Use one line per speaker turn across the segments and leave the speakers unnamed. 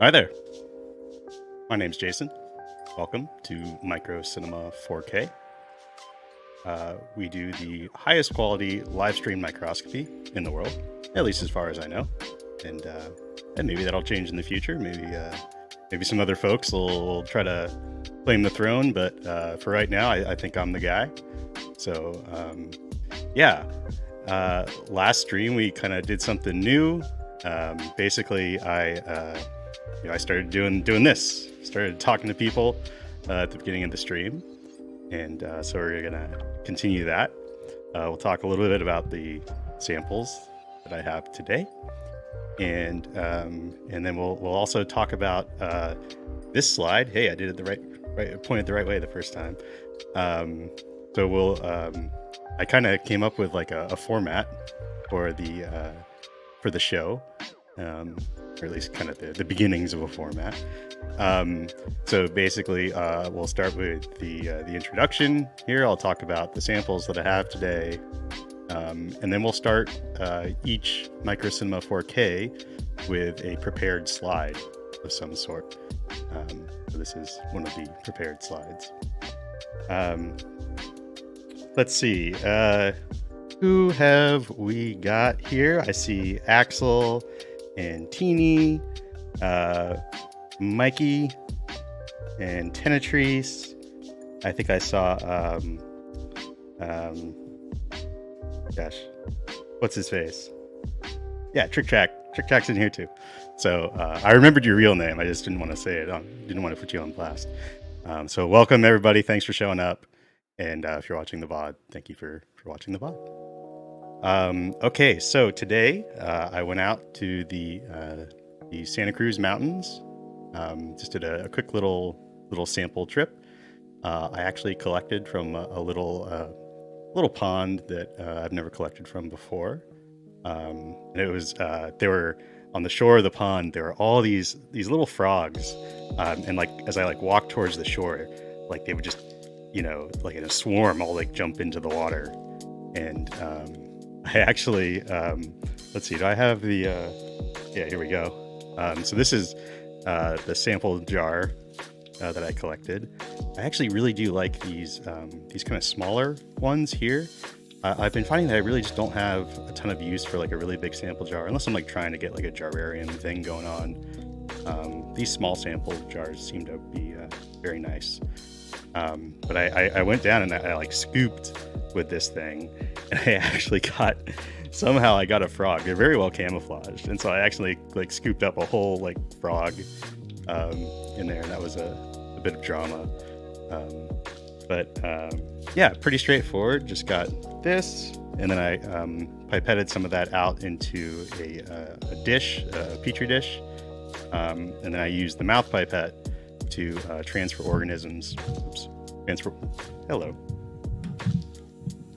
Hi there. My name's Jason. Welcome to MicroCinema 4K. We do the highest quality live stream microscopy in the world, at least as far as I know. And maybe that'll change in the future. Maybe some other folks will try to claim the throne, but for right now, I think I'm the guy. So last stream we kind of did something new. Basically, I started doing this. Started talking to people at the beginning of the stream, and so we're gonna continue that. We'll talk a little bit about the samples that I have today, and then we'll also talk about this slide. Hey, I did it the right pointed the right way the first time. So I kind of came up with like a format for the show. Or at least kind of the beginnings of a format. So basically, we'll start with the introduction here. I'll talk about the samples that I have today. And then we'll start each MicroCinema 4K with a prepared slide of some sort. So this is one of the prepared slides. Let's see. Who have we got here? I see Axel and Teeny, Mikey, and Tenetrice. I think I saw, gosh, what's his face? Yeah, Trick Track's in here too. So I remembered your real name. I just didn't want to say it. Didn't want to put you on blast. So welcome everybody. Thanks for showing up. And if you're watching the VOD, thank you for watching the VOD. Okay, so today I went out to the Santa Cruz Mountains. Just did a quick little sample trip. I actually collected from a little pond that I've never collected from before. And it was they were on the shore of the pond. There were all these little frogs, and like as I walked towards the shore, like they would just like in a swarm all jump into the water. And I actually, let's see, do I have the, yeah, here we go. So this is the sample jar that I collected. I actually really do like these kind of smaller ones here. I've been finding that I really just don't have a ton of use for a really big sample jar, unless I'm trying to get a jararium thing going on. These small sample jars seem to be very nice. But I went down and I scooped with this thing, and I actually somehow I got a frog. They're very well camouflaged, and so I actually scooped up a whole frog in there, and that was a bit of drama. Yeah, pretty straightforward. Just got this, and then I pipetted some of that out into a dish, a petri dish, and then I used the mouth pipette to transfer organisms.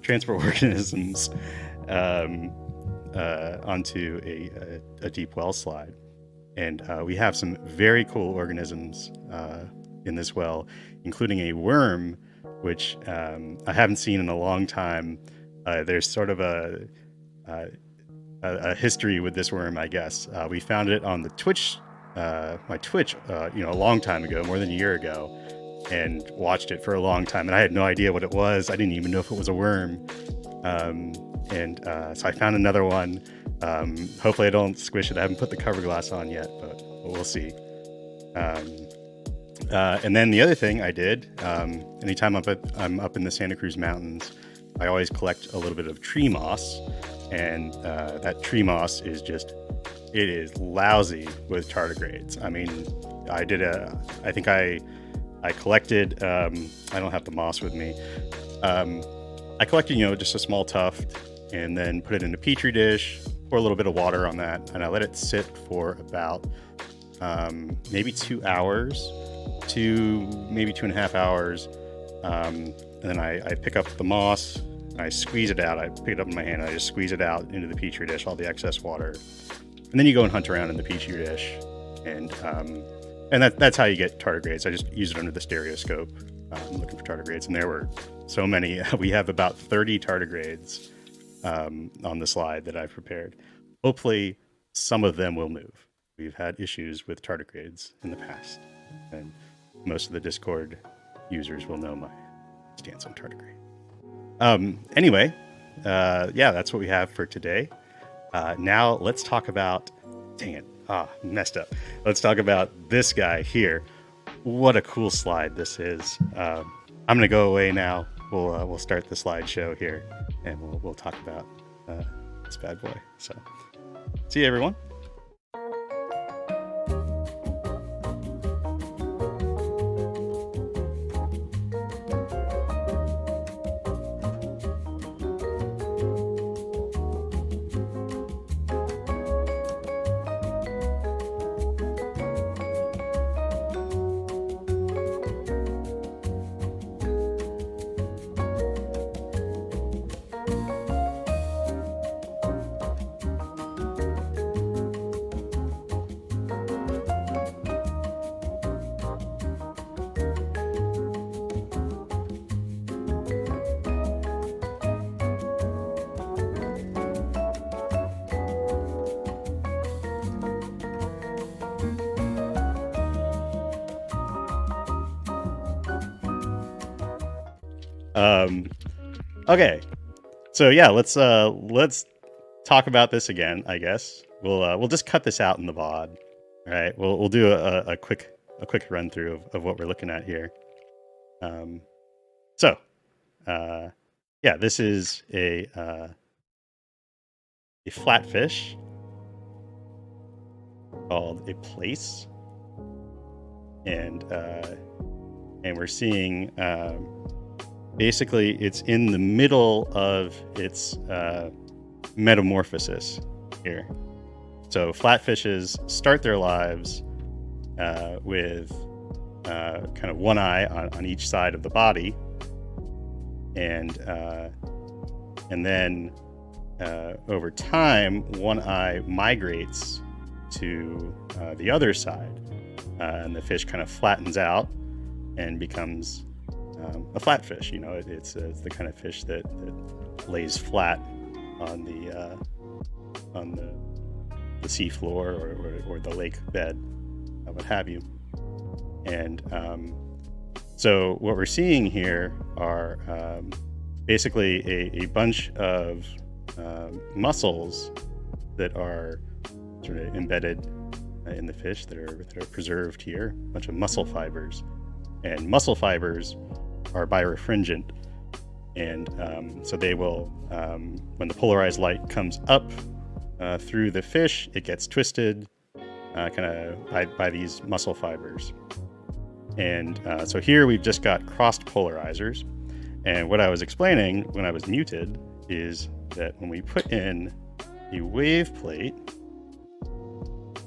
Transfer organisms onto a deep well slide. And we have some very cool organisms in this well, including a worm, which I haven't seen in a long time. There's sort of a history with this worm, I guess. We found it on the Twitch, my Twitch, a long time ago, more than a year ago, and watched it for a long time, and I had no idea what it was. I didn't even know if it was a worm. So I found another one. Hopefully I don't squish it. I haven't put the cover glass on yet, but we'll see. And then the other thing I did, anytime I'm up in the Santa Cruz Mountains, I always collect a little bit of tree moss, and that tree moss is it is lousy with tardigrades. I mean, I think I collected, I don't have the moss with me. I collected, just a small tuft, and then put it in a petri dish, pour a little bit of water on that, and I let it sit for about maybe 2 hours to maybe 2.5 hours. And then I pick up the moss, and I squeeze it out. I pick it up in my hand, and I just squeeze it out into the petri dish, all the excess water. And then you go and hunt around in the petri dish, and that's how you get tardigrades. I just use it under the stereoscope, looking for tardigrades, and there were so many. We have about 30 tardigrades on the slide that I've prepared. Hopefully some of them will move. We've had issues with tardigrades in the past, and most of the Discord users will know my stance on tardigrade. Anyway, yeah, that's what we have for today. Now let's talk about, dang it, messed up. Let's talk about this guy here. What a cool slide this is. I'm gonna go away now. We'll start the slideshow here, and we'll talk about this bad boy. So, see you, everyone. Okay, so yeah, let's talk about this again. I guess we'll just cut this out in the VOD. All right, we'll do a quick run through of what we're looking at here. So yeah, this is a flatfish called a plaice, and we're seeing. Basically, it's in the middle of its metamorphosis here. So flatfishes start their lives with kind of one eye on each side of the body, and then over time, one eye migrates to the other side, and the fish kind of flattens out and becomes a flatfish. You know, it's the kind of fish that lays flat on the sea floor or the lake bed, what have you. And so what we're seeing here are basically a bunch of muscles that are sort of embedded in the fish that are preserved here, a bunch of muscle fibers. And muscle fibers are birefringent, and so they will, when the polarized light comes up through the fish, it gets twisted kind of by these muscle fibers. And so here we've just got crossed polarizers, and what I was explaining when I was muted is that when we put in a wave plate,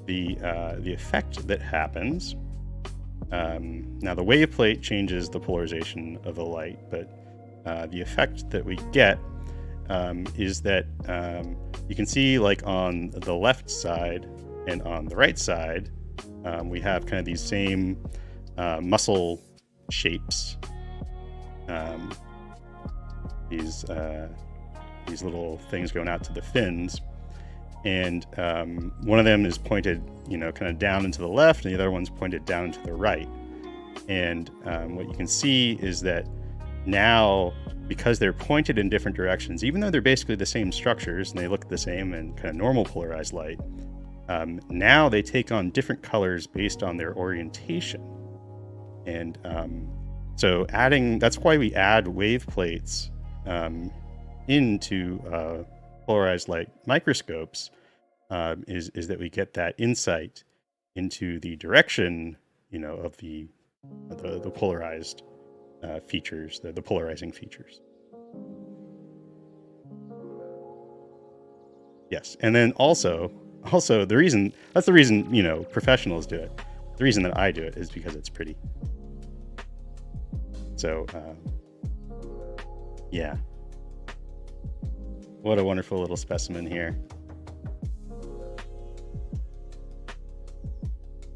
the effect that happens. Now the wave plate changes the polarization of the light, but the effect that we get is that you can see, like, on the left side and on the right side, we have kind of these same muscle shapes. These little things going out to the fins. And one of them is pointed, you know, kind of down into the left, and the other one's pointed down to the right. And what you can see is that now, because they're pointed in different directions, even though they're basically the same structures and they look the same in kind of normal polarized light, now they take on different colors based on their orientation. And so that's why we add wave plates into polarized light microscopes, is that we get that insight into the direction, you know, of the polarized features, the polarizing features. Yes, and then also that's the reason, you know, professionals do it. The reason that I do it is because it's pretty. So yeah. What a wonderful little specimen here.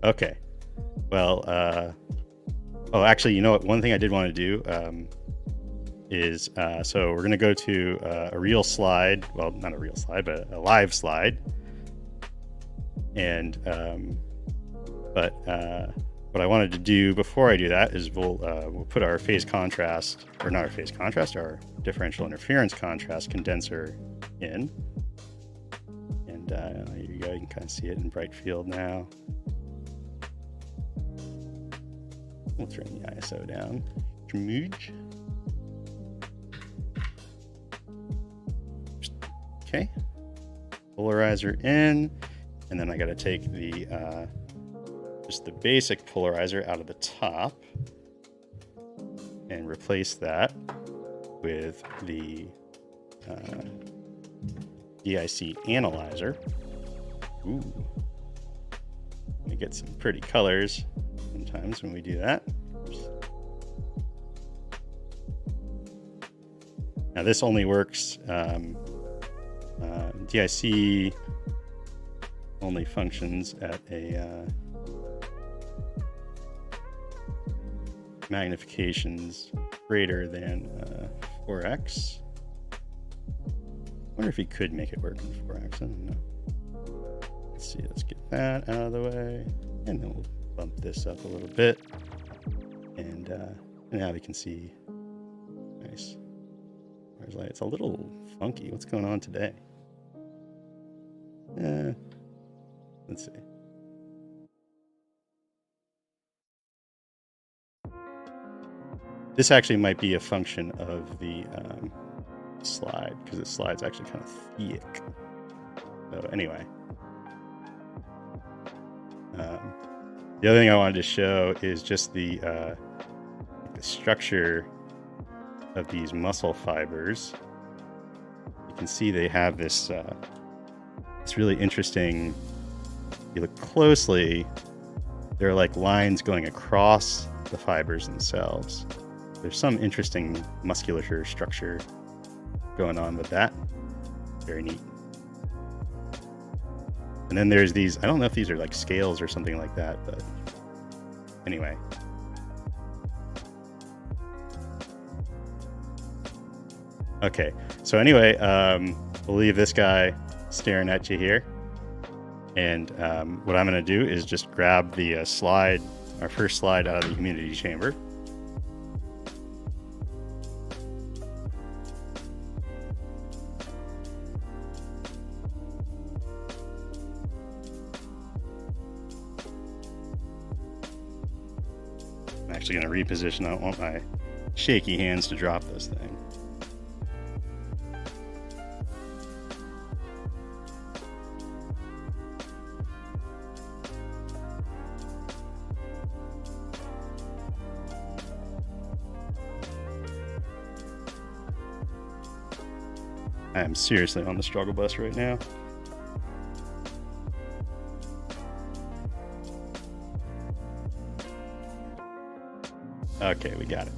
Okay. Well, oh, actually, you know what? One thing I did want to do is, so we're going to go to a real slide. Well, not a real slide, but a live slide. And but what I wanted to do before I do that is we'll put our phase contrast, or not our phase contrast, our differential interference contrast condenser in. And here you go, you can kind of see it in bright field now. We'll turn the ISO down. Smooch. Okay. Polarizer in, and then I got to take the just the basic polarizer out of the top and replace that with the DIC analyzer. Ooh, we get some pretty colors sometimes when we do that. Now this only works, DIC only functions at a magnifications greater than 4x. I wonder if he could make it work in 4x, I don't know. Let's see, let's get that out of the way, and then we'll bump this up a little bit, and now we can see. Nice. Where's light? It's a little funky. What's going on today? Let's see. This actually might be a function of the slide, because the slide's actually kind of thick. So anyway, the other thing I wanted to show is just the structure of these muscle fibers. You can see they have this it's really interesting. If you look closely, there are like lines going across the fibers themselves. There's some interesting musculature structure going on with that. Very neat. And then there's these, I don't know if these are like scales or something like that, but anyway. Okay, so anyway, we'll leave this guy staring at you here. And what I'm gonna do is just grab the slide, our first slide out of the humidity chamber. I'm actually gonna reposition. I don't want my shaky hands to drop this thing. I am seriously on the struggle bus right now. Okay, we got it.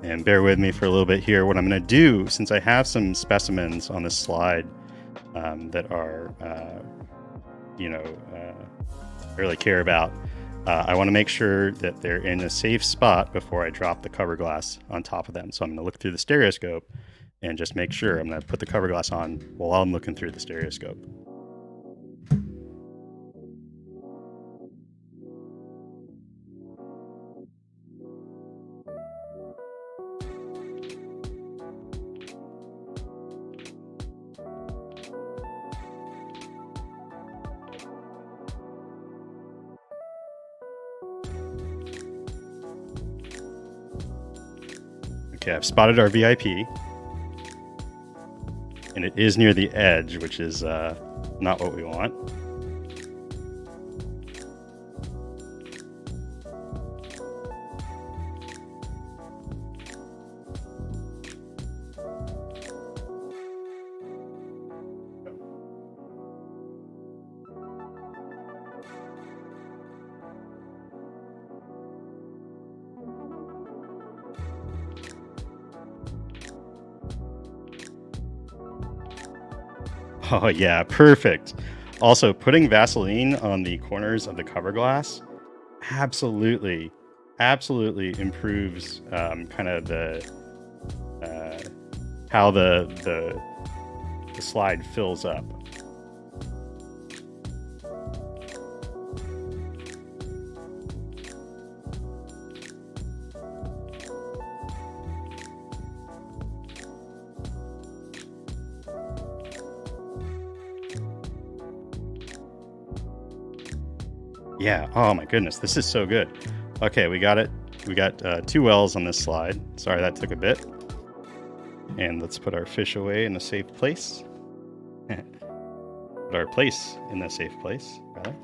And bear with me for a little bit here. What I'm going to do, since I have some specimens on this slide that are, I really care about, I want to make sure that they're in a safe spot before I drop the cover glass on top of them. So I'm going to look through the stereoscope and just make sure. I'm going to put the cover glass on while I'm looking through the stereoscope. Okay, I've spotted our VIP, and it is near the edge, which is not what we want. Oh yeah, perfect. Also, putting Vaseline on the corners of the cover glass absolutely improves kind of the how the slide fills up. Yeah, oh my goodness, this is so good. Okay, we got it. We got 2 wells on this slide. Sorry that took a bit. And let's put our fish away in a safe place. Put our place in a safe place, rather.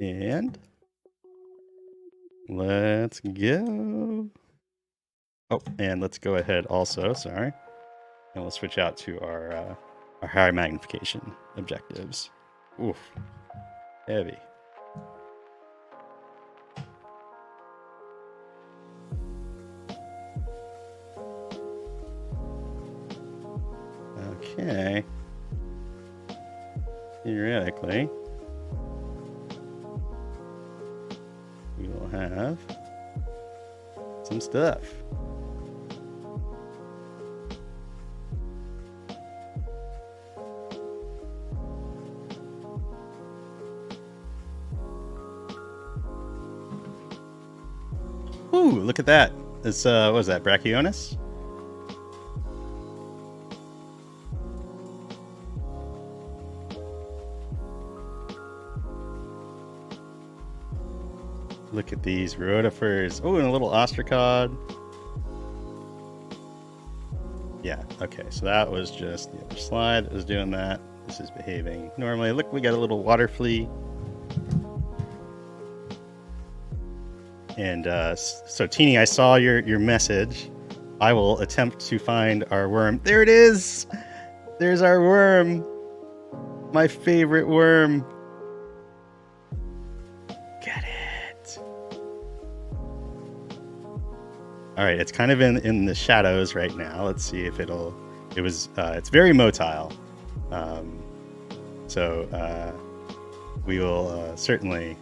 And let's go. Oh, and let's go ahead also, sorry. And we'll switch out to our high magnification objectives. Oof, heavy. Okay. Theoretically, we will have some stuff. Ooh, look at that. It's, what was that, Brachionis? Look at these Rotifers. Oh, and a little ostracod. Yeah, okay, so that was just the other slide that was doing that. This is behaving normally. Look, we got a little water flea. And so, Teeny, I saw your message. I will attempt to find our worm. There it is! There's our worm! My favorite worm. Get it! Alright, it's kind of in the shadows right now. Let's see if it'll... it's very motile. So we will certainly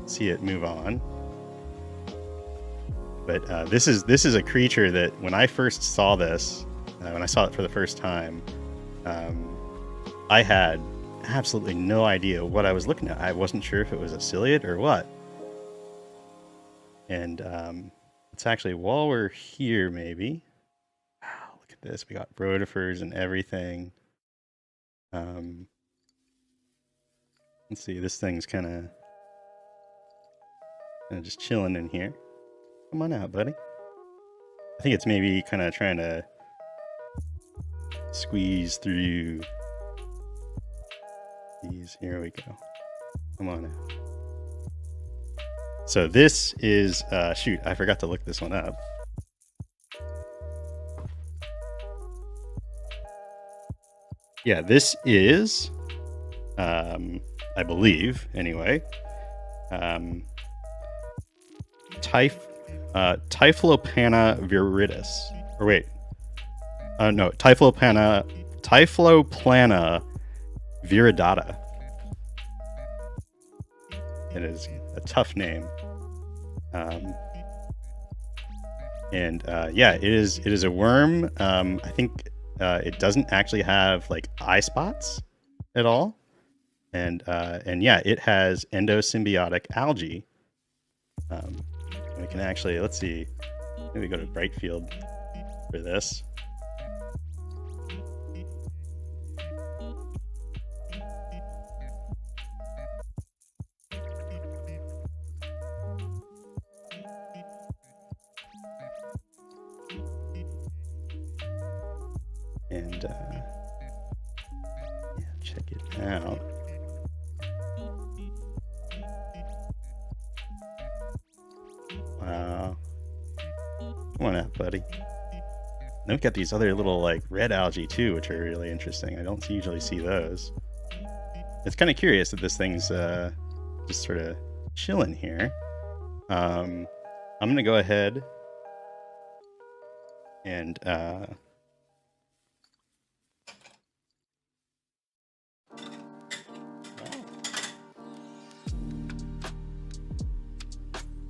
see it move on. But this is a creature that when I first saw this, when I saw it for the first time, I had absolutely no idea what I was looking at. I wasn't sure if it was a ciliate or what. And it's actually, while we're here, maybe. Wow, look at this. We got rotifers and everything. Let's see, this thing's kind of just chilling in here. Come on out, buddy. I think it's maybe kind of trying to squeeze through these. Here we go. Come on out. So this is, shoot, I forgot to look this one up. Yeah, this is, I believe, anyway, Typhloplana viridis. Or wait. No, Typhloplana viridata. It is a tough name. Yeah, it is a worm. I think it doesn't actually have like eye spots at all. And yeah, it has endosymbiotic algae. We can actually, let's see, maybe go to Brightfield for this. And yeah, check it out. Wow. Come on out, buddy. Then we've got these other little like red algae too, which are really interesting. I don't usually see those. It's kind of curious that this thing's just sort of chilling here. I'm gonna go ahead and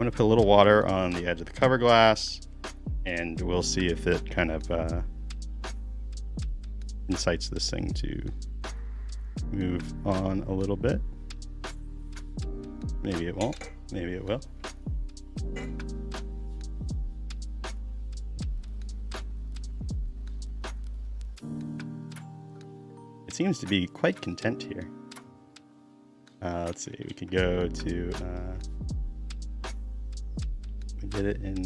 going to put a little water on the edge of the cover glass, and we'll see if it kind of incites this thing to move on a little bit. Maybe it won't, maybe it will. It seems to be quite content here. Let's see, we could go to, we get it in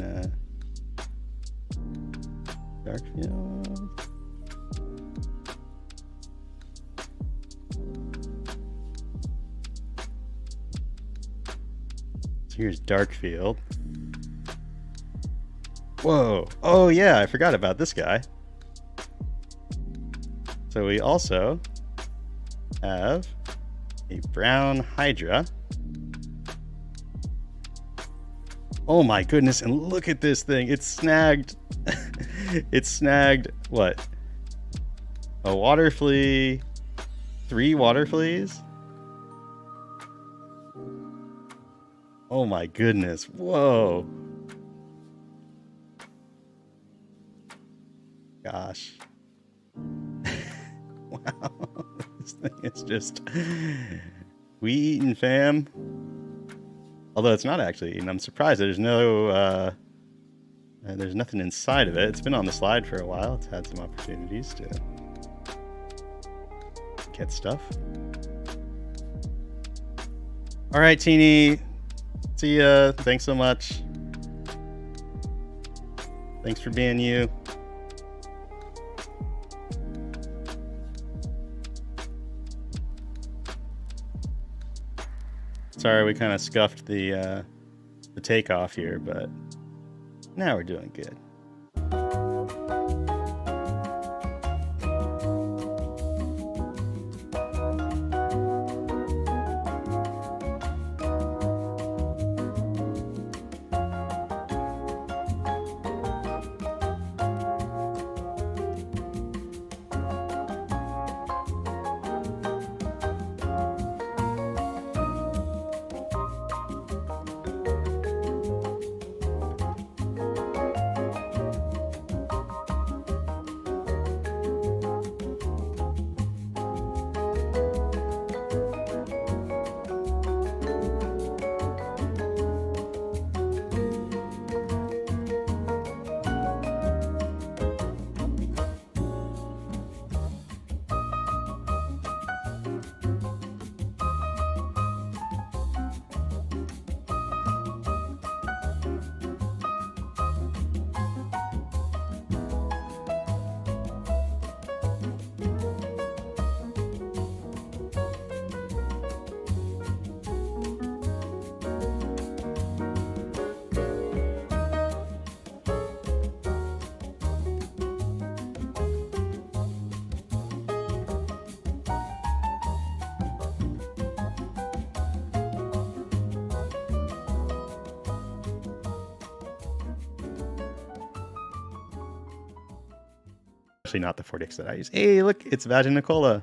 dark field. So here's dark field. Whoa, oh yeah, I forgot about this guy. So we also have a brown Hydra. Oh my goodness, and look at this thing. It's snagged. It's snagged what? A water flea, 3 water fleas. Oh my goodness. Whoa. Gosh. Wow, this thing is just we eating, fam. Although it's not actually eating. I'm surprised there's no there's nothing inside of it. It's been on the slide for a while. It's had some opportunities to get stuff. All right, Teeny. See ya. Thanks so much. Thanks for being you. Sorry, we kind of scuffed the takeoff here, but now we're doing good. Actually not the 4Dix that I use. Hey, look, it's Vaginicola.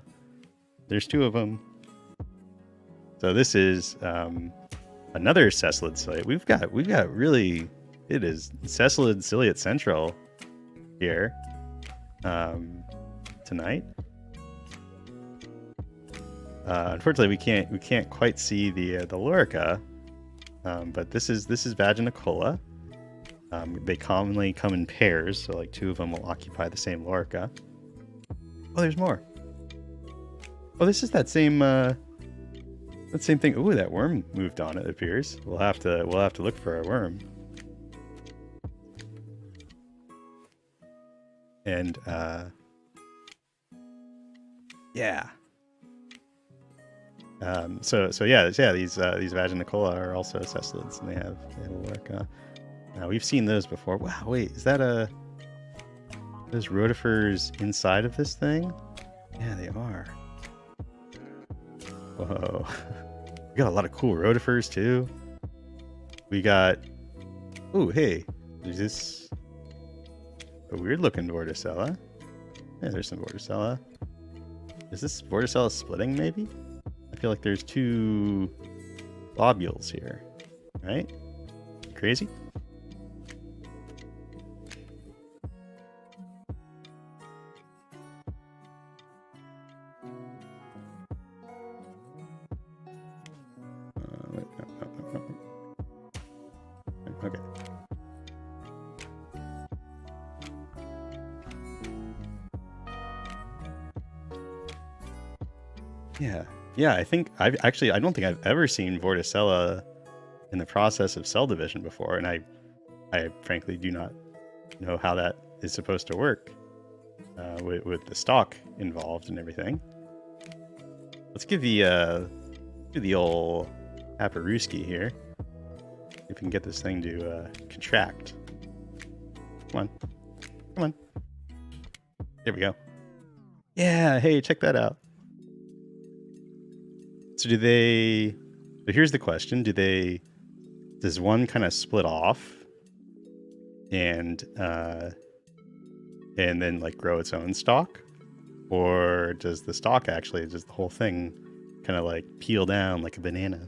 There's 2 of them. So this is another cessalid site. We've got really, it is cessalid ciliate central here tonight. Unfortunately, we can't quite see the lorica, but this is Vaginicola. They commonly come in pairs, so like 2 of them will occupy the same lorica. Oh, there's more. Oh, this is that same thing. Ooh, that worm moved on, it appears. We'll have to look for our worm. And yeah. So yeah, these Vaginicola are also cessalids, and they have a lorica. Now, we've seen those before. Wow, wait, is that those rotifers inside of this thing? Yeah, they are. Whoa. We got a lot of cool rotifers, too. We got... Ooh, hey. Is this a weird-looking Vorticella? Yeah, there's some Vorticella. Is this Vorticella splitting, maybe? I feel like there's 2 lobules here, right? crazy? Wait, no. Okay. Yeah. I think I don't think I've ever seen Vorticella in the process of cell division before, and I frankly do not know how that is supposed to work with the stalk involved and everything. Let's give the old Paparuski here. If we can get this thing to contract. Come on. There we go. Yeah, hey, check that out. So here's the question. Does one kind of split off and then like grow its own stalk? Or does the stalk actually, does the whole thing kind of like peel down like a banana?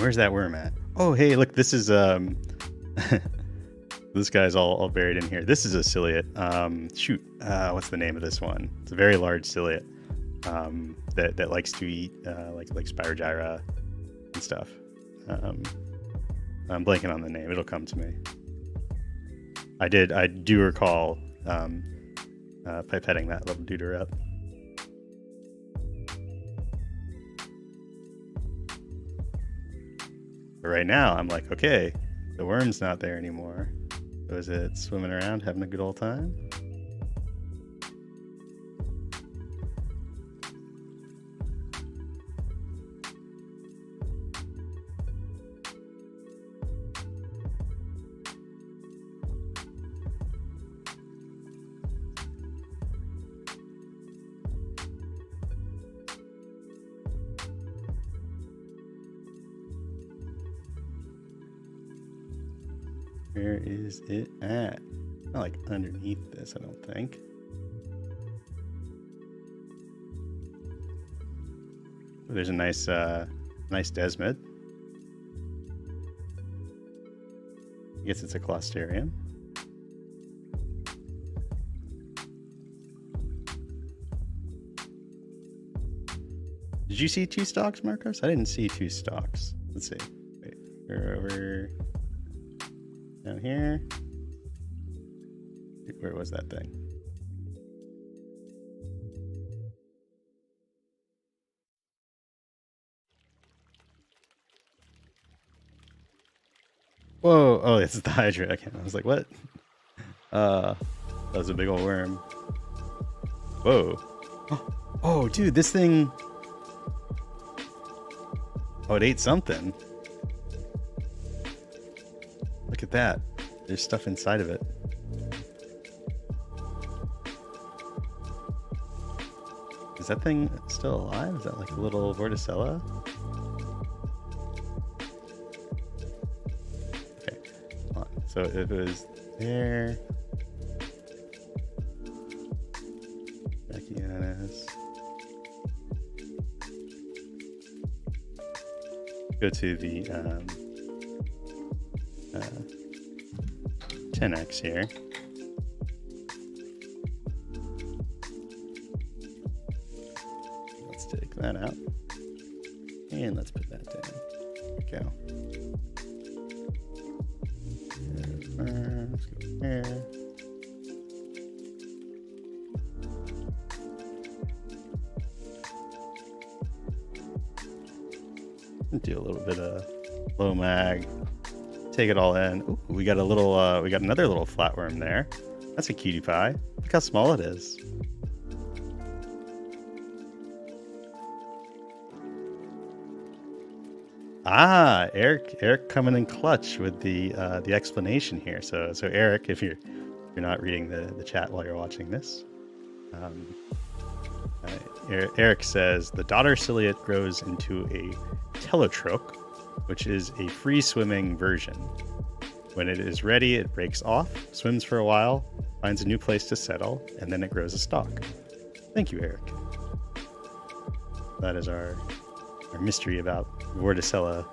Where's that worm at? Oh, hey, look, this is this guy's all buried in here. This is a ciliate. What's the name of this one? It's a very large ciliate that likes to eat like Spirogyra and stuff. I'm blanking on the name. It'll come to me. I do recall pipetting that little duder up. But right now, I'm like, okay, the worm's not there anymore. So is it swimming around, having a good old time? Where is it at? Not like underneath this, I don't think. Oh, there's a nice desmid. I guess it's a closterium. Did you see 2 stalks, Marcos? I didn't see 2 stalks. Let's see. Wait, we're over down here. Where was that thing? Whoa! Oh, it's the Hydra. Okay, I was like, what? That was a big old worm. Whoa! Oh, dude, this thing. Oh, it ate something. Look at that. There's stuff inside of it. Is that thing still alive? Is that like a little Vorticella? Okay. Hold on. So it was there. Brachionis. Go to the 10x here. Let's take that out. And let's put that down. There we go. Let's go here. Do a little bit of low mag. Take it all in. Ooh, we got another little flatworm there. That's a cutie pie. Look how small it is. Ah, Eric coming in clutch with the explanation here. So Eric, if you're you're not reading the chat while you're watching this. Eric says the daughter ciliate grows into a telotroch, which is a free-swimming version. When it is ready, it breaks off, swims for a while, finds a new place to settle, and then it grows a stalk. Thank you, Eric. That is our mystery about Vorticella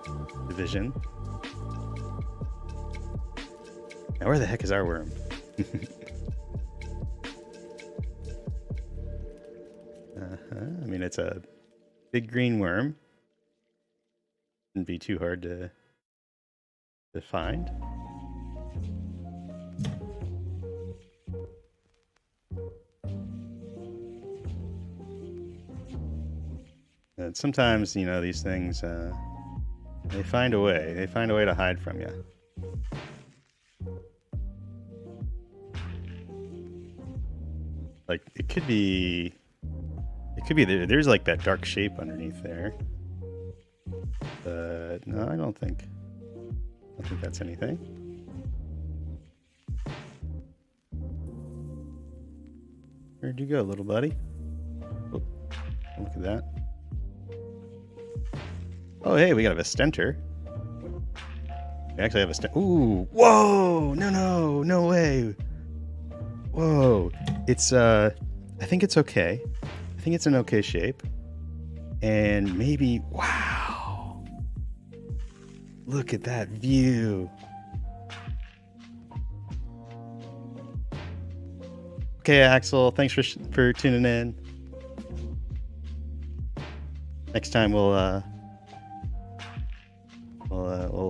division. Now, where the heck is our worm? I mean, it's a big green worm. Shouldn't be too hard to find. And sometimes, you know, these things, they find a way. They find a way to hide from you. Like, it could be there's like that dark shape underneath there. But no, I don't think that's anything. Where'd you go, little buddy? Oh, look at that. Oh, hey, we got a Vestenter. We actually have a Vestenter. Ooh, whoa! No way! Whoa! It's I think it's okay. I think it's an okay shape. And maybe, wow! Look at that view. Okay, Axel, thanks for tuning in. Next time we'll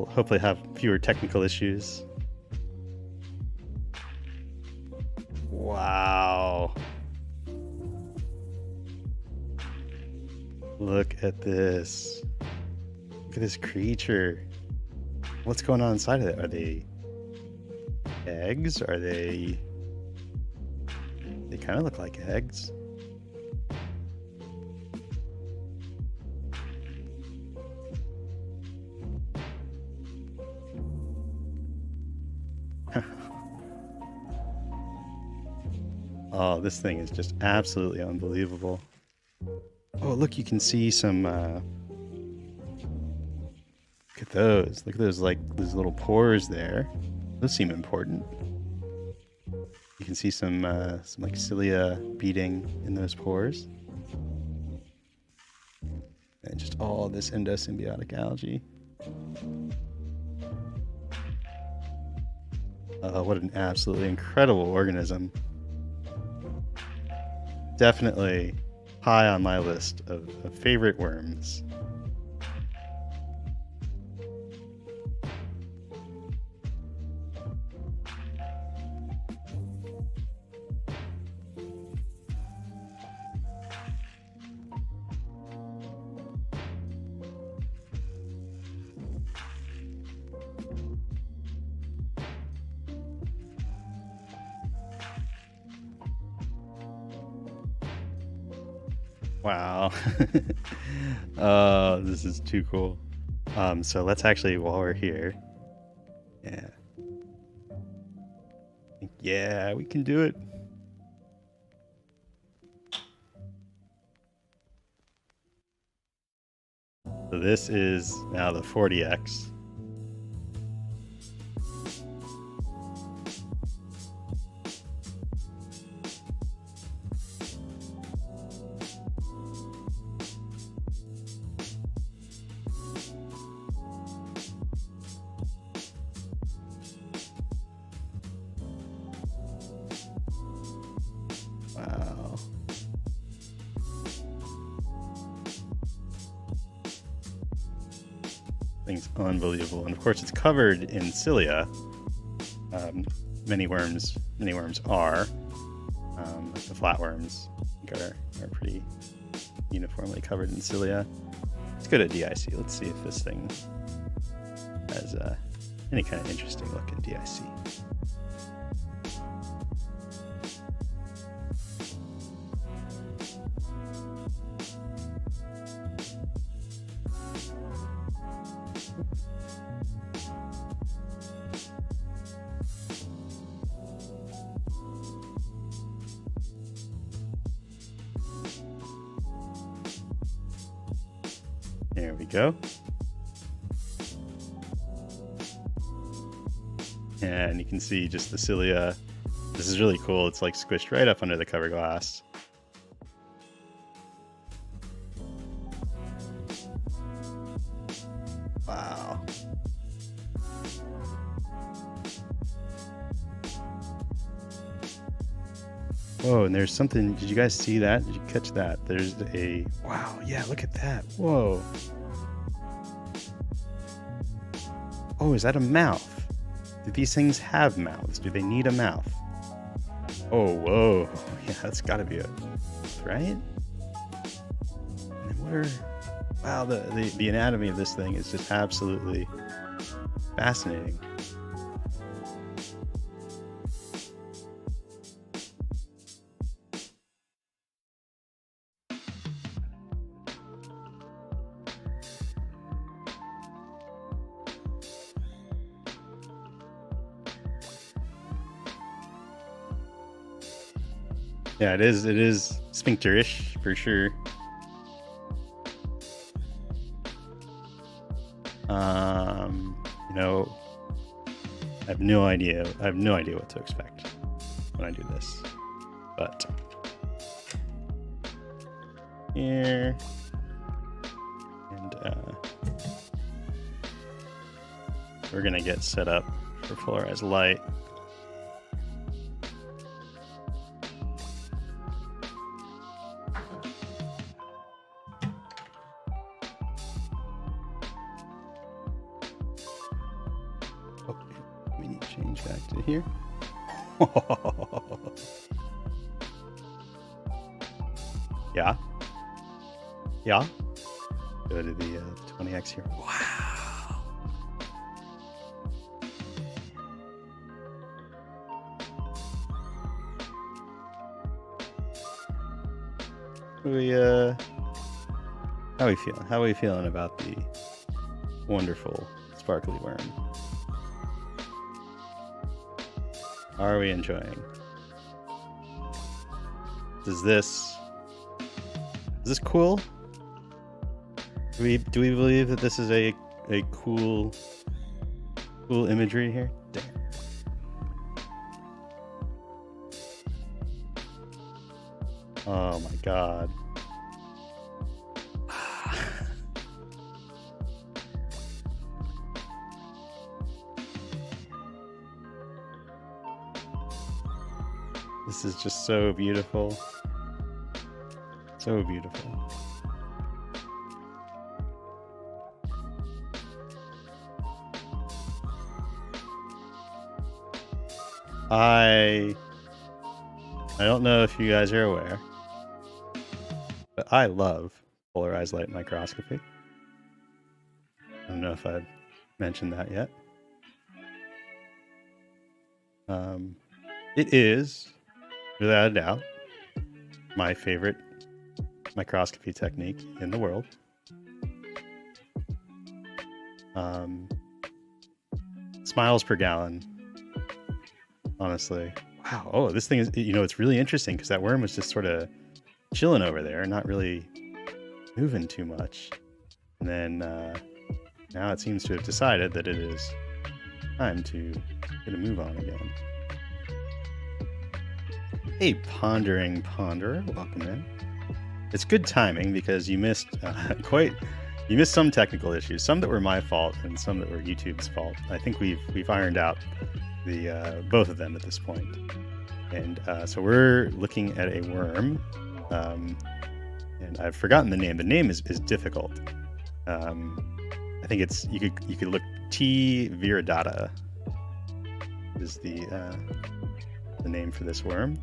hopefully have fewer technical issues. Wow. Look at this. Look at this creature. What's going on inside of it? Are they eggs? Are they... They kind of look like eggs. Oh, this thing is just absolutely unbelievable. Oh, look, you can see some, look at those. Look at those, like, those little pores there. Those seem important. You can see some like cilia beating in those pores. And just all this endosymbiotic algae. What an absolutely incredible organism. Definitely high on my list of favorite worms. Wow. Oh, this is too cool. So let's actually, while we're here, yeah, we can do it. So this is now the 40X. Wow. Thing's unbelievable. And of course it's covered in cilia. Many worms are. Like the flatworms are pretty uniformly covered in cilia. Let's go to DIC. Let's see if this thing has any kind of interesting look in DIC. There we go. And you can see just the cilia. This is really cool. It's like squished right up under the cover glass. Wow. Whoa, and there's something. Did you guys see that? Did you catch that? There's a... Wow, yeah, look at that. Whoa. Oh, is that a mouth? Do these things have mouths? Do they need a mouth? Oh, whoa. Yeah, that's got to be a... Right? And then what are... Wow, the anatomy of this thing is just absolutely fascinating. Yeah, it is sphincterish for sure. You know, I have no idea what to expect when I do this. But here and we're gonna get set up for polarized light. Here. Yeah. Yeah. Go to the 20x here. Wow. How we feeling? How are we feeling about the wonderful sparkly worm? Are we enjoying? Is this cool? Do we believe that this is a cool imagery here? Damn. Oh my god. This is just so beautiful. So beautiful. I don't know if you guys are aware, but I love polarized light microscopy. I don't know if I've mentioned that yet. It is, without a doubt, my favorite microscopy technique in the world. Smiles per gallon, honestly. Wow. Oh, this thing is, it's really interesting because that worm was just sort of chilling over there, not really moving too much. And then now it seems to have decided that it is time to get a move on again. Hey, Pondering Ponderer, welcome in. It's good timing because you missed some technical issues, some that were my fault and some that were YouTube's fault. I think we've ironed out the both of them at this point. And so we're looking at a worm, and I've forgotten the name. The name is difficult. I think it's you could look T. viridata is the name for this worm.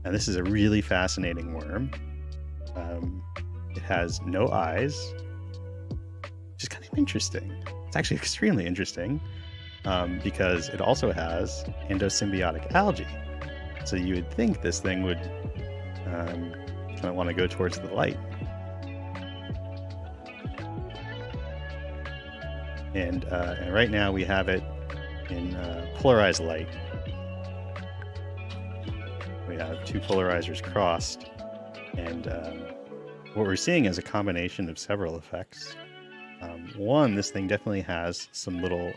And this is a really fascinating worm. It has no eyes, which is kind of interesting. It's actually extremely interesting because it also has endosymbiotic algae. So you would think this thing would kind of want to go towards the light. And right now we have it in polarized light. We have two polarizers crossed, and what we're seeing is a combination of several effects. One, this thing definitely has some little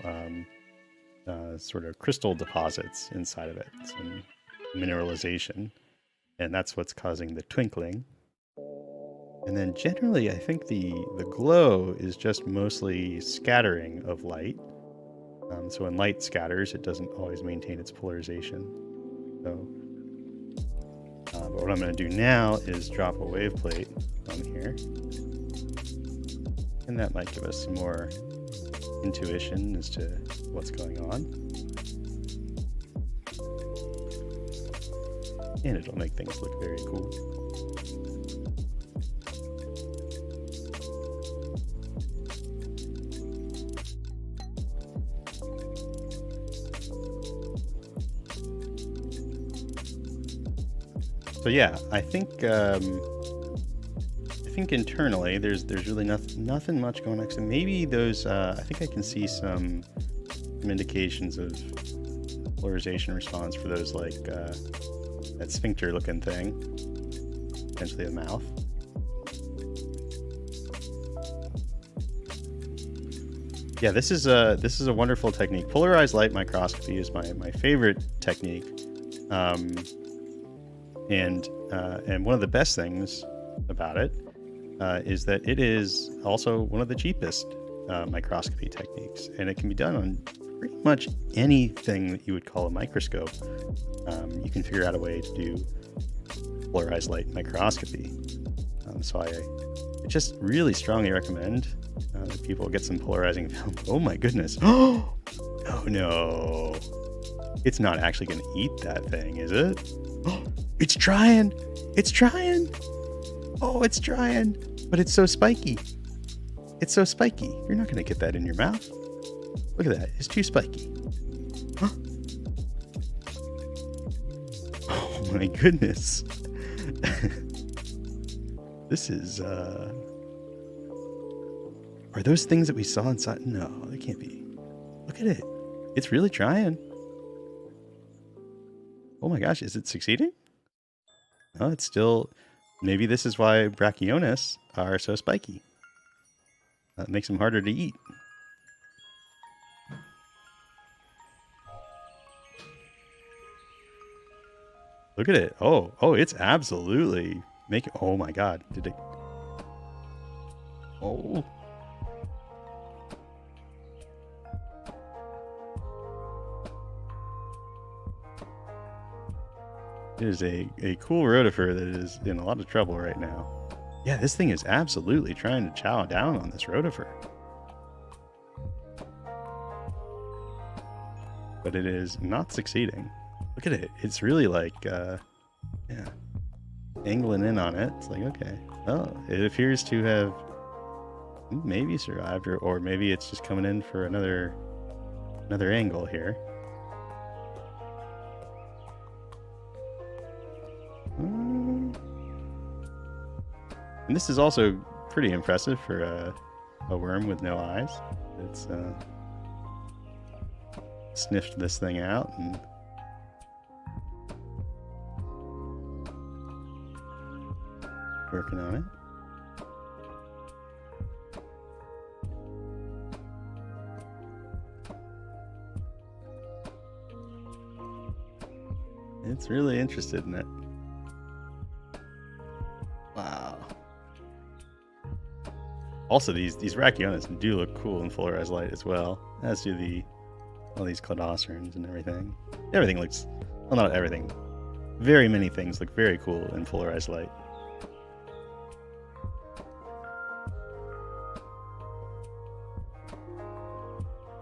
sort of crystal deposits inside of it, some mineralization, and that's what's causing the twinkling. And then generally, I think the glow is just mostly scattering of light. So when light scatters, it doesn't always maintain its polarization. So, but what I'm going to do now is drop a wave plate on here. And that might give us some more intuition as to what's going on. And it'll make things look very cool. So yeah, I think internally there's really nothing much going on. So maybe those I think I can see some indications of polarization response for those, like that sphincter looking thing, potentially a mouth. Yeah, this is a wonderful technique. Polarized light microscopy is my favorite technique. And one of the best things about it is that it is also one of the cheapest microscopy techniques, and it can be done on pretty much anything that you would call a microscope. You can figure out a way to do polarized light microscopy. So I just really strongly recommend that people get some polarizing film. Oh my goodness! Oh no! It's not actually going to eat that thing, is it? It's trying! It's trying! Oh, it's trying! But it's so spiky. It's so spiky. You're not going to get that in your mouth. Look at that. It's too spiky. Huh? Oh my goodness. This is, Are those things that we saw inside? No, they can't be. Look at it. It's really trying. Oh my gosh, is it succeeding? Oh, it's still... Maybe this is why Brachionis are so spiky. That makes them harder to eat. Look at it. Oh, it's absolutely making... Oh my god. Did it... Oh. It is a cool rotifer that is in a lot of trouble right now. Yeah, this thing is absolutely trying to chow down on this rotifer. But it is not succeeding. Look at it. It's really like, yeah, angling in on it. It's like, okay. Oh, it appears to have maybe survived, or maybe it's just coming in for another angle here. And this is also pretty impressive for a worm with no eyes. It's sniffed this thing out and working on it. It's really interested in it. Wow. Also, these Brachionis do look cool in polarized light as well, as do all these Cladocerans and everything. Everything looks... Well, not everything. Very many things look very cool in polarized light.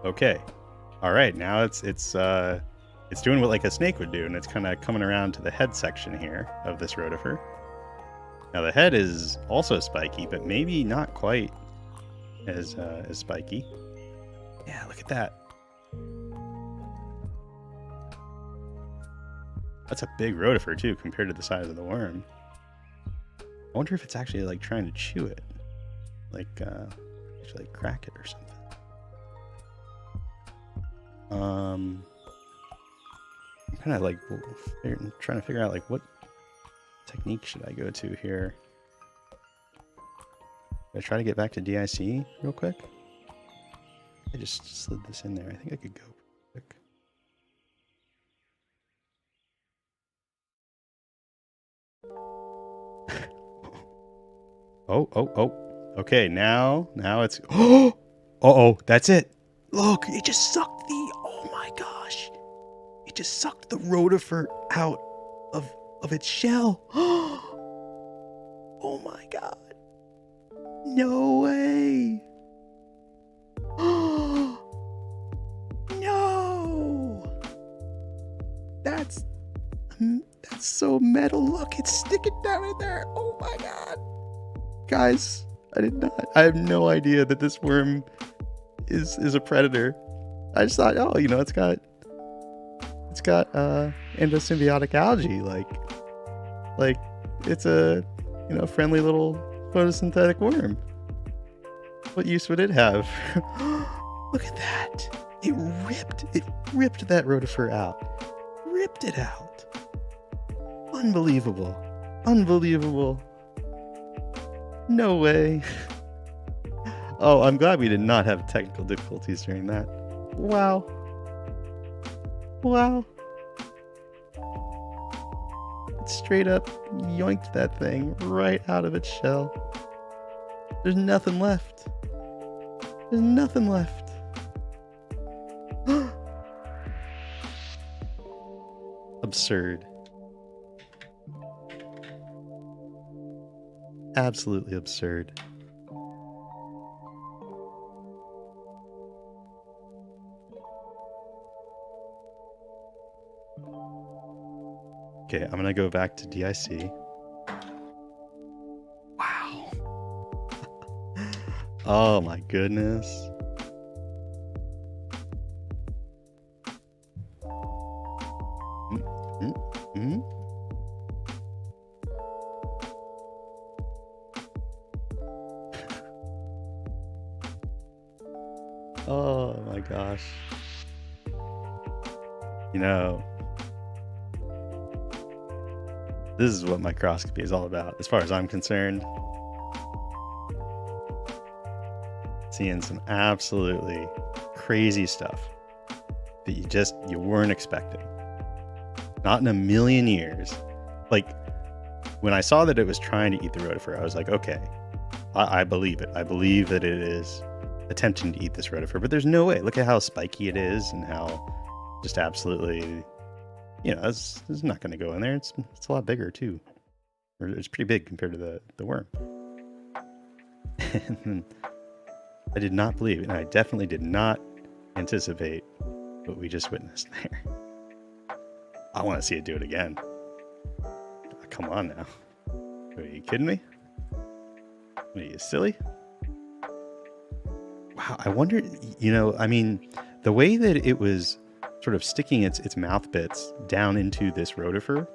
Okay. Alright, now it's doing what like a snake would do, and it's kind of coming around to the head section here of this rotifer. Now the head is also spiky, but maybe not quite as spiky. Yeah, look at that. That's a big rotifer too, compared to the size of the worm. I wonder if it's actually like trying to chew it, like actually crack it or something. I'm kind of like trying to figure out like what technique should I go to here. I try to get back to DIC real quick? I just slid this in there. I think I could go quick. Oh. Okay, now it's... Oh, that's it. Look, it just sucked the... Oh my gosh. It just sucked the rotifer out of its shell. Oh my god. No way. No. That's so metal. Look, it's sticking down in there. Oh my god. Guys, I have no idea that this worm is a predator. I just thought, oh, you know, it's got endosymbiotic algae, like it's a, you know, friendly little photosynthetic worm. What use would it have? Look at that. It ripped that rotifer out. Ripped it out. Unbelievable. No way. Oh, I'm glad we did not have technical difficulties during that. Wow. It straight up yoinked that thing right out of its shell. There's nothing left. Absurd. Absolutely absurd. Okay, I'm gonna go back to DIC. Wow. Oh my goodness. Oh my gosh. You know, this is what microscopy is all about, as far as I'm concerned. Seeing some absolutely crazy stuff that you weren't expecting. Not in a million years. Like, when I saw that it was trying to eat the rotifer, I was like, okay, I believe it. I believe that it is attempting to eat this rotifer, but there's no way. Look at how spiky it is and how just absolutely, you know, it's not going to go in there. It's a lot bigger too. Or it's pretty big compared to the worm. And I did not believe, and I definitely did not anticipate what we just witnessed there. I want to see it do it again. Come on now. Are you kidding me? What are you, silly? Wow, I wonder, you know, I mean, the way that it was sort of sticking its mouth bits down into this rotifer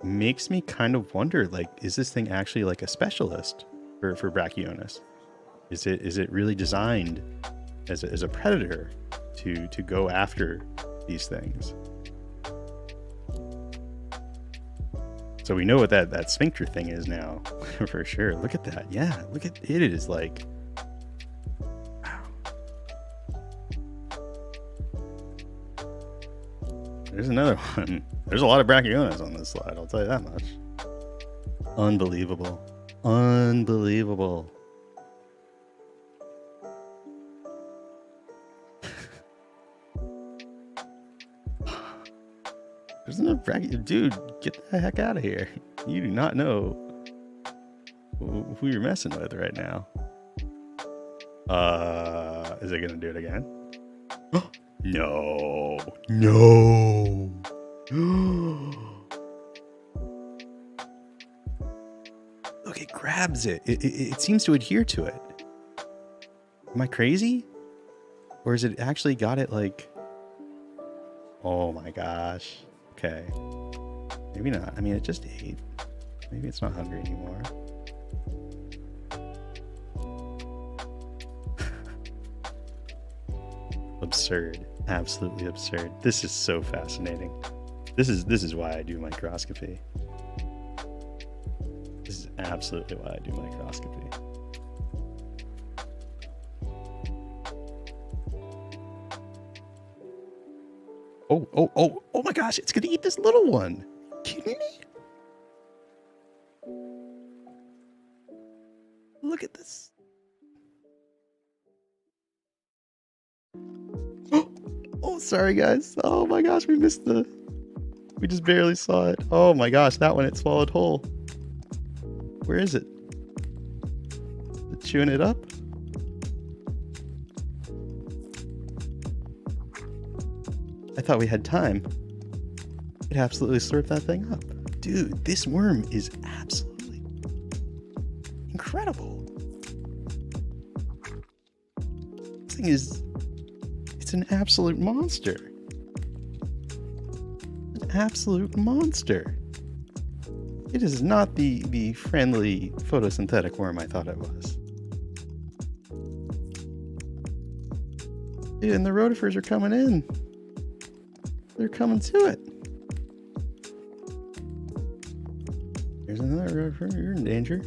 makes me kind of wonder, like, is this thing actually like a specialist for Brachionis? Is it really designed as a predator to go after these things? So we know what that sphincter thing is now, for sure. Look at that. Yeah, look at it. It is like, wow. There's another one. There's a lot of Brachionis on this slide, I'll tell you that much. Unbelievable. There's no Brachionis. Dude, get the heck out of here. You do not know who you're messing with right now. Is it gonna do it again? No. Look, it grabs it. It seems to adhere to it. Am I crazy? Or is it actually got it like... Oh my gosh. Okay. Maybe not. I mean, it just ate. Maybe it's not hungry anymore. Absurd. Absolutely absurd. This is so fascinating. This is why I do microscopy. This is absolutely why I do microscopy. Oh my gosh, it's gonna eat this little one. Are you kidding me? Look at this. Oh, sorry guys. Oh my gosh, we missed the... We just barely saw it. Oh my gosh, that one it swallowed whole. Where is it? Is it chewing it up? I thought we had time. It absolutely slurped that thing up. Dude, this worm is absolutely incredible. This thing is... It's an absolute monster. An absolute monster. It is not the friendly photosynthetic worm I thought it was. Dude, and the rotifers are coming in. They're coming to it. There's another rotifer. You're in danger.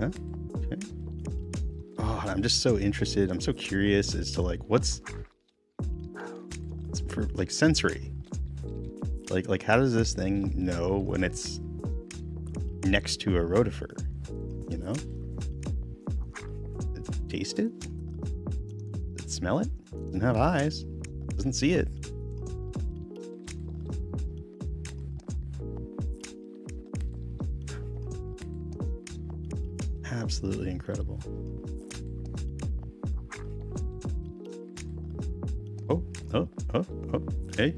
Huh? Okay. Oh, I'm just so interested. I'm so curious as to like what's for like sensory. Like how does this thing know when it's next to a rotifer? You know? Does it taste it? Does it smell it? Doesn't have eyes. Doesn't see it. Absolutely incredible. Oh, hey.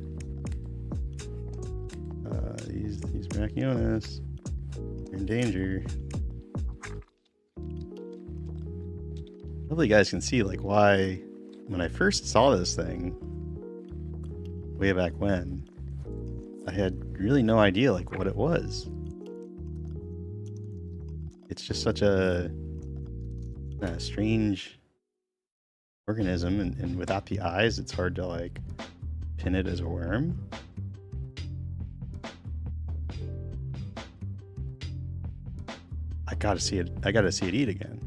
These Mallomonas are in danger. Hopefully you guys can see like why when I first saw this thing way back when, I had really no idea like what it was. It's just such a strange organism, and without the eyes, it's hard to like pin it as a worm. I gotta see it. I gotta see it eat again.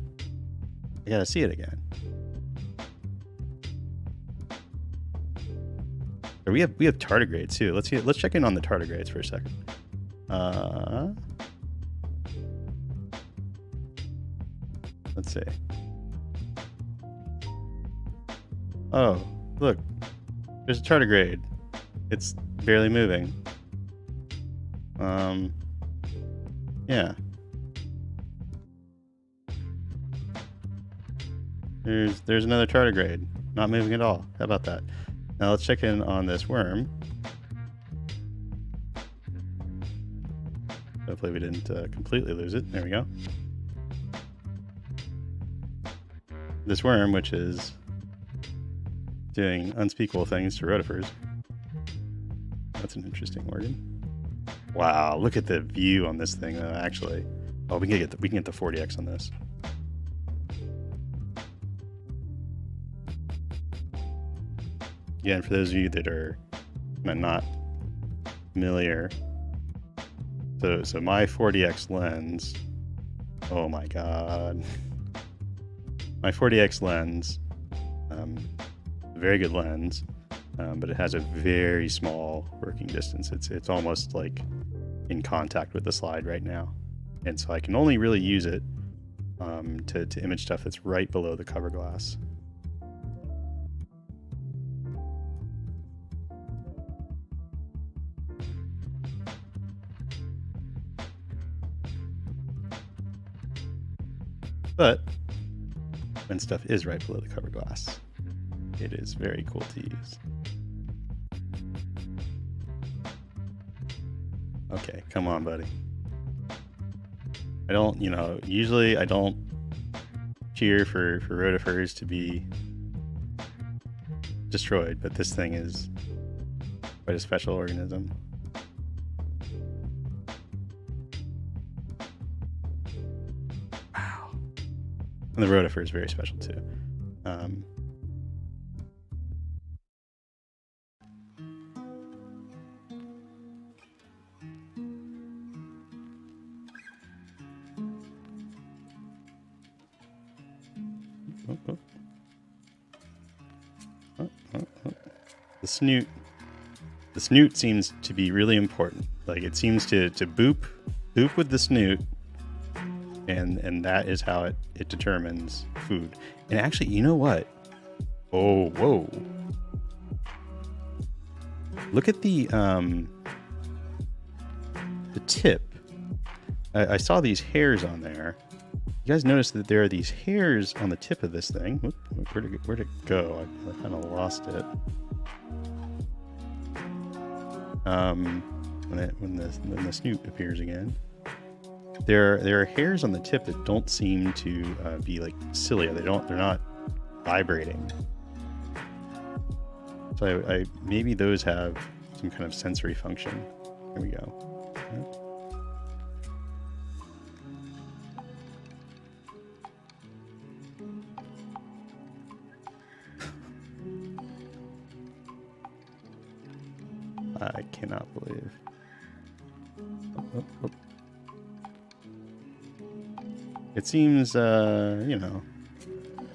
I gotta see it again. We have tardigrades too. Let's check in on the tardigrades for a second. Let's see. Oh, look. There's a tardigrade. It's barely moving. Yeah. There's another tardigrade. Not moving at all. How about that? Now let's check in on this worm. Hopefully we didn't completely lose it. There we go. This worm, which is doing unspeakable things to rotifers. That's an interesting organ. Wow, look at the view on this thing, actually. Oh, we can get the 40x on this. Again, for those of you that are not familiar, so my 40x lens, oh my god. My 40x lens, a very good lens, but it has a very small working distance. It's almost like in contact with the slide right now. And so I can only really use it to image stuff that's right below the cover glass. But when stuff is right below the cover glass, it is very cool to use. Okay, come on, buddy. I don't, usually I don't cheer for rotifers to be destroyed, but this thing is quite a special organism. Wow. And the rotifer is very special too. The snoot. The snoot seems to be really important. Like it seems to boop with the snoot, and that is how it determines food. And actually, you know what? Oh, whoa! Look at the tip. I saw these hairs on there. You guys notice that there are these hairs on the tip of this thing. Where'd it go? I kind of lost it. When the snoot appears again, there are hairs on the tip that don't seem to be like cilia. They're not vibrating. So I maybe those have some kind of sensory function. Here we go. I cannot believe. Oh. It seems, you know,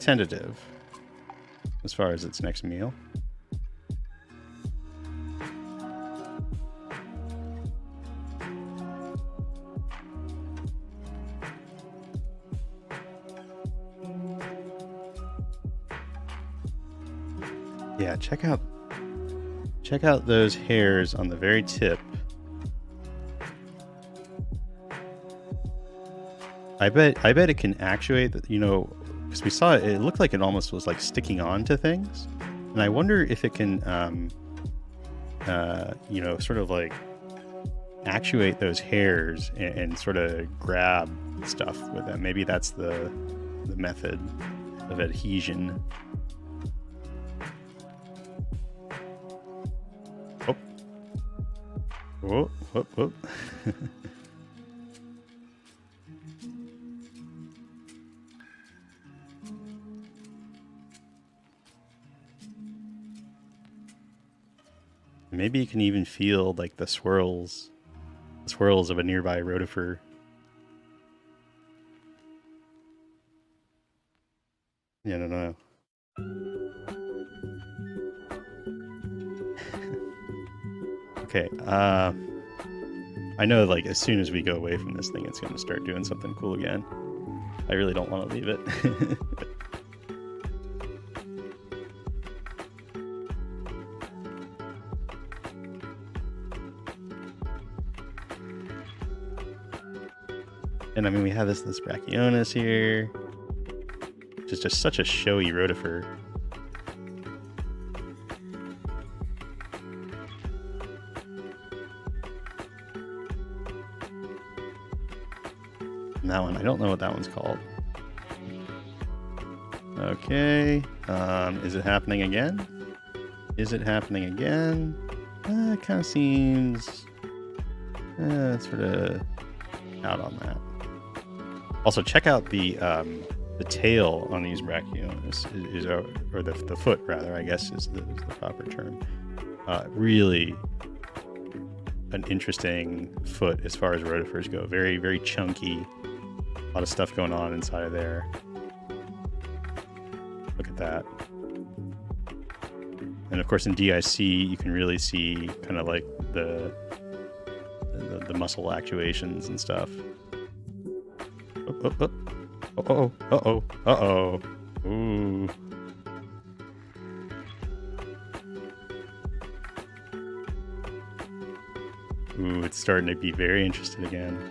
tentative as far as its next meal. Yeah, check out those hairs on the very tip. I bet it can actuate, you know, because we saw it looked like it almost was like sticking on to things. And I wonder if it can, you know, sort of like actuate those hairs and sort of grab stuff with them. Maybe that's the method of adhesion. Whoop. Maybe you can even feel like the swirls of a nearby rotifer. Yeah, I don't know. Okay, I know like as soon as we go away from this thing, it's going to start doing something cool again. I really don't want to leave it. And I mean, we have this Brachionis here, which is just such a showy rotifer. And that one, I don't know what that one's called. Okay, is it happening again? Is it happening again? It kind of seems sort of out on that. Also, check out the tail on these Brachionis, or the foot rather, I guess is the proper term. Really an interesting foot as far as rotifers go. Very, very chunky. A lot of stuff going on inside of there. Look at that. And of course in DIC you can really see kind of like the muscle actuations and stuff. Uh-oh. Ooh. Ooh, it's starting to be very interested again.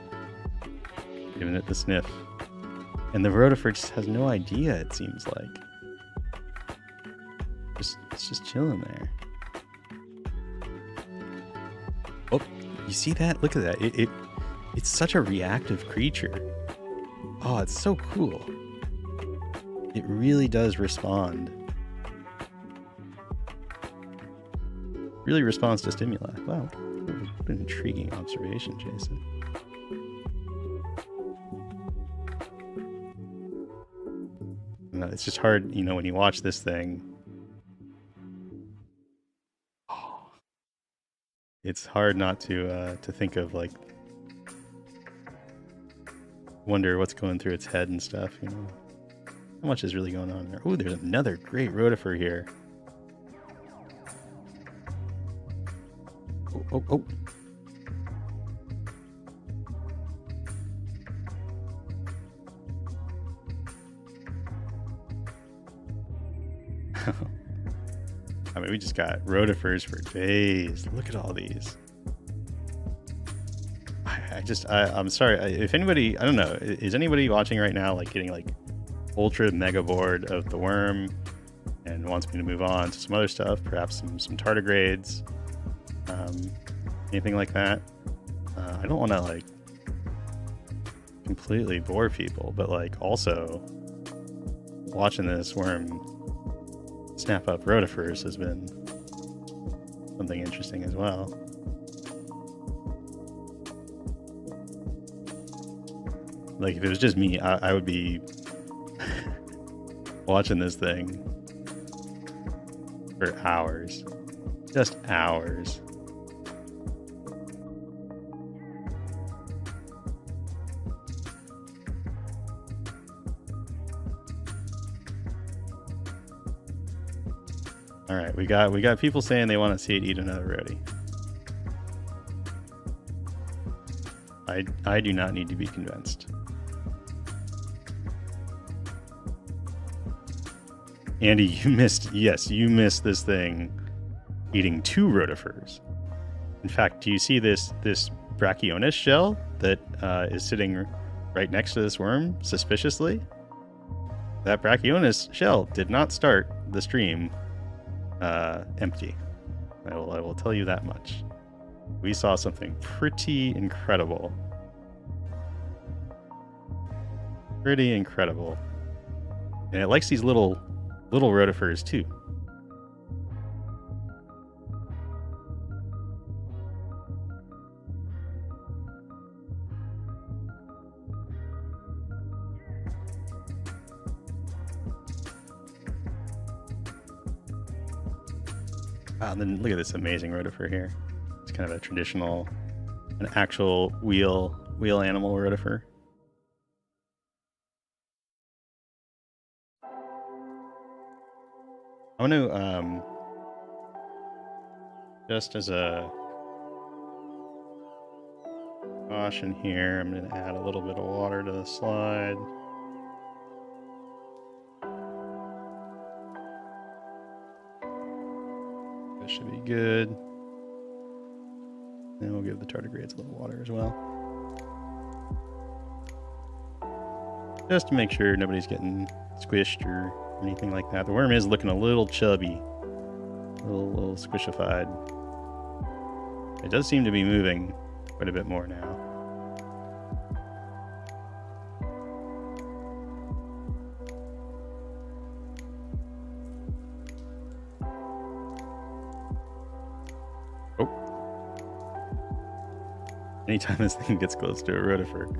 Giving it the sniff. And the rotifer just has no idea, it seems like. It's just chilling there. Oh, you see that? Look at that. It's such a reactive creature. Oh, it's so cool. It really does respond. Really responds to stimuli. Wow. What an intriguing observation, Jason. No, it's just hard, you know, when you watch this thing. It's hard not to think of like, wonder what's going through its head and stuff, you know. How much is really going on there? Oh, there's another great rotifer here. Oh. I mean, we just got rotifers for days. Look at all these. I'm sorry. If anybody, I don't know, is anybody watching right now, like getting like ultra mega bored of the worm and wants me to move on to some other stuff, perhaps some tardigrades, anything like that? I don't want to like completely bore people, but like also watching this worm snap up rotifers has been something interesting as well. Like if it was just me, I would be watching this thing for hours, just hours. All right, we got people saying they want to see it eat another roti. I do not need to be convinced. Andy, you missed this thing eating 2 rotifers. In fact, do you see this Brachionis shell that is sitting right next to this worm suspiciously? That Brachionis shell did not start the stream empty. I will tell you that much. We saw something pretty incredible. Pretty incredible. And it likes these little rotifers too. And then look at this amazing rotifer here. It's kind of a traditional, an actual wheel animal rotifer. I want to, just as a caution here, I'm going to add a little bit of water to the slide. That should be good. And we'll give the tardigrades a little water as well. Just to make sure nobody's getting squished or anything like that. The worm is looking a little chubby, a little squishified. It does seem to be moving quite a bit more now. Oh. Anytime this thing gets close to a rotifer.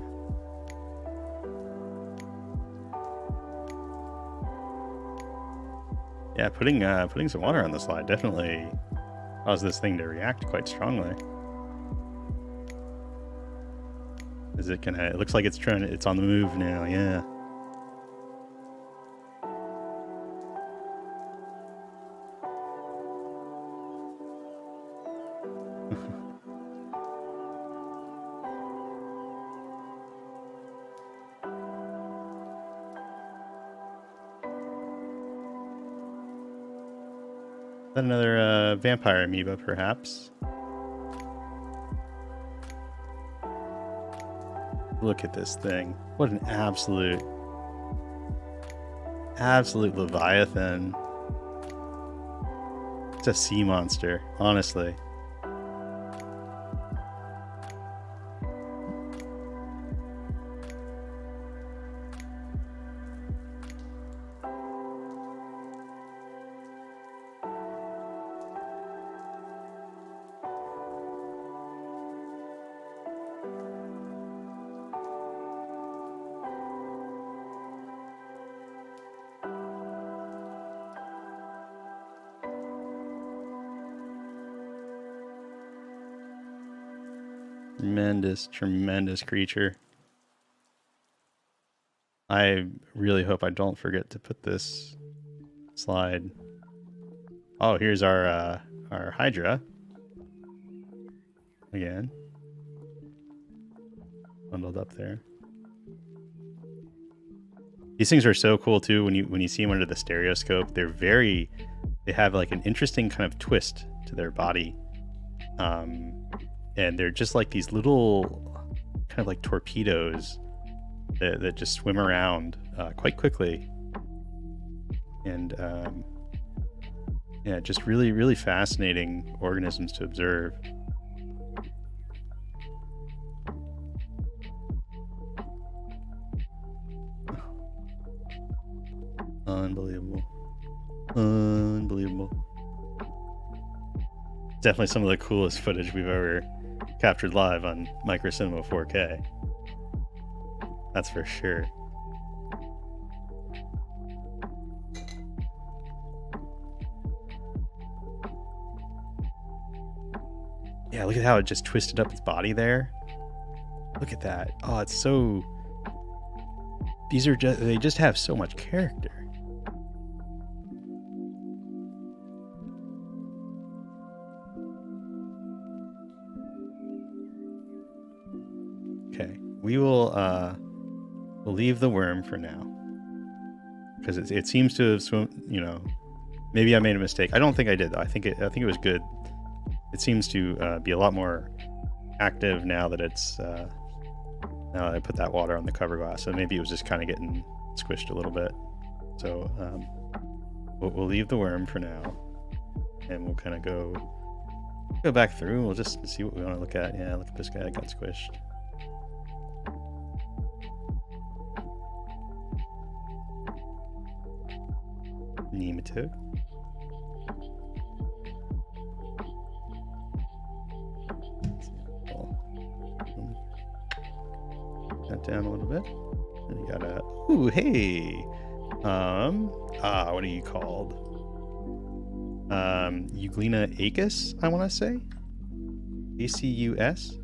Yeah, putting some water on the slide definitely caused this thing to react quite strongly. Is it gonna? It looks like it's on the move now. Yeah. Another vampire amoeba, perhaps. Look at this thing. What an absolute leviathan. It's a sea monster, honestly. Tremendous creature. I really hope I don't forget to put this slide. Oh, here's our Hydra. again. Bundled up there. These things are so cool too when you see them under the stereoscope. They have like an interesting kind of twist to their body. And they're just like these little kind of like torpedoes that just swim around quite quickly. And yeah, just really, really fascinating organisms to observe. Unbelievable. Unbelievable. Definitely some of the coolest footage we've ever captured live on MicroCinema 4K. That's for sure. Yeah, look at how it just twisted up its body there. Look at that. Oh, it's so... they just have so much character. Okay, we'll leave the worm for now. Because it seems to have swum, you know, maybe I made a mistake. I don't think I did though. I think it was good. It seems to be a lot more active now that it's now that I put that water on the cover glass. So maybe it was just kind of getting squished a little bit. So we'll leave the worm for now, and we'll kind of go back through. We'll just see what we want to look at. Yeah, look at this guy that got squished. Nematode. That down a little bit. And you got a ooh, hey. What are you called? Euglena acus, I want to say. ACUS.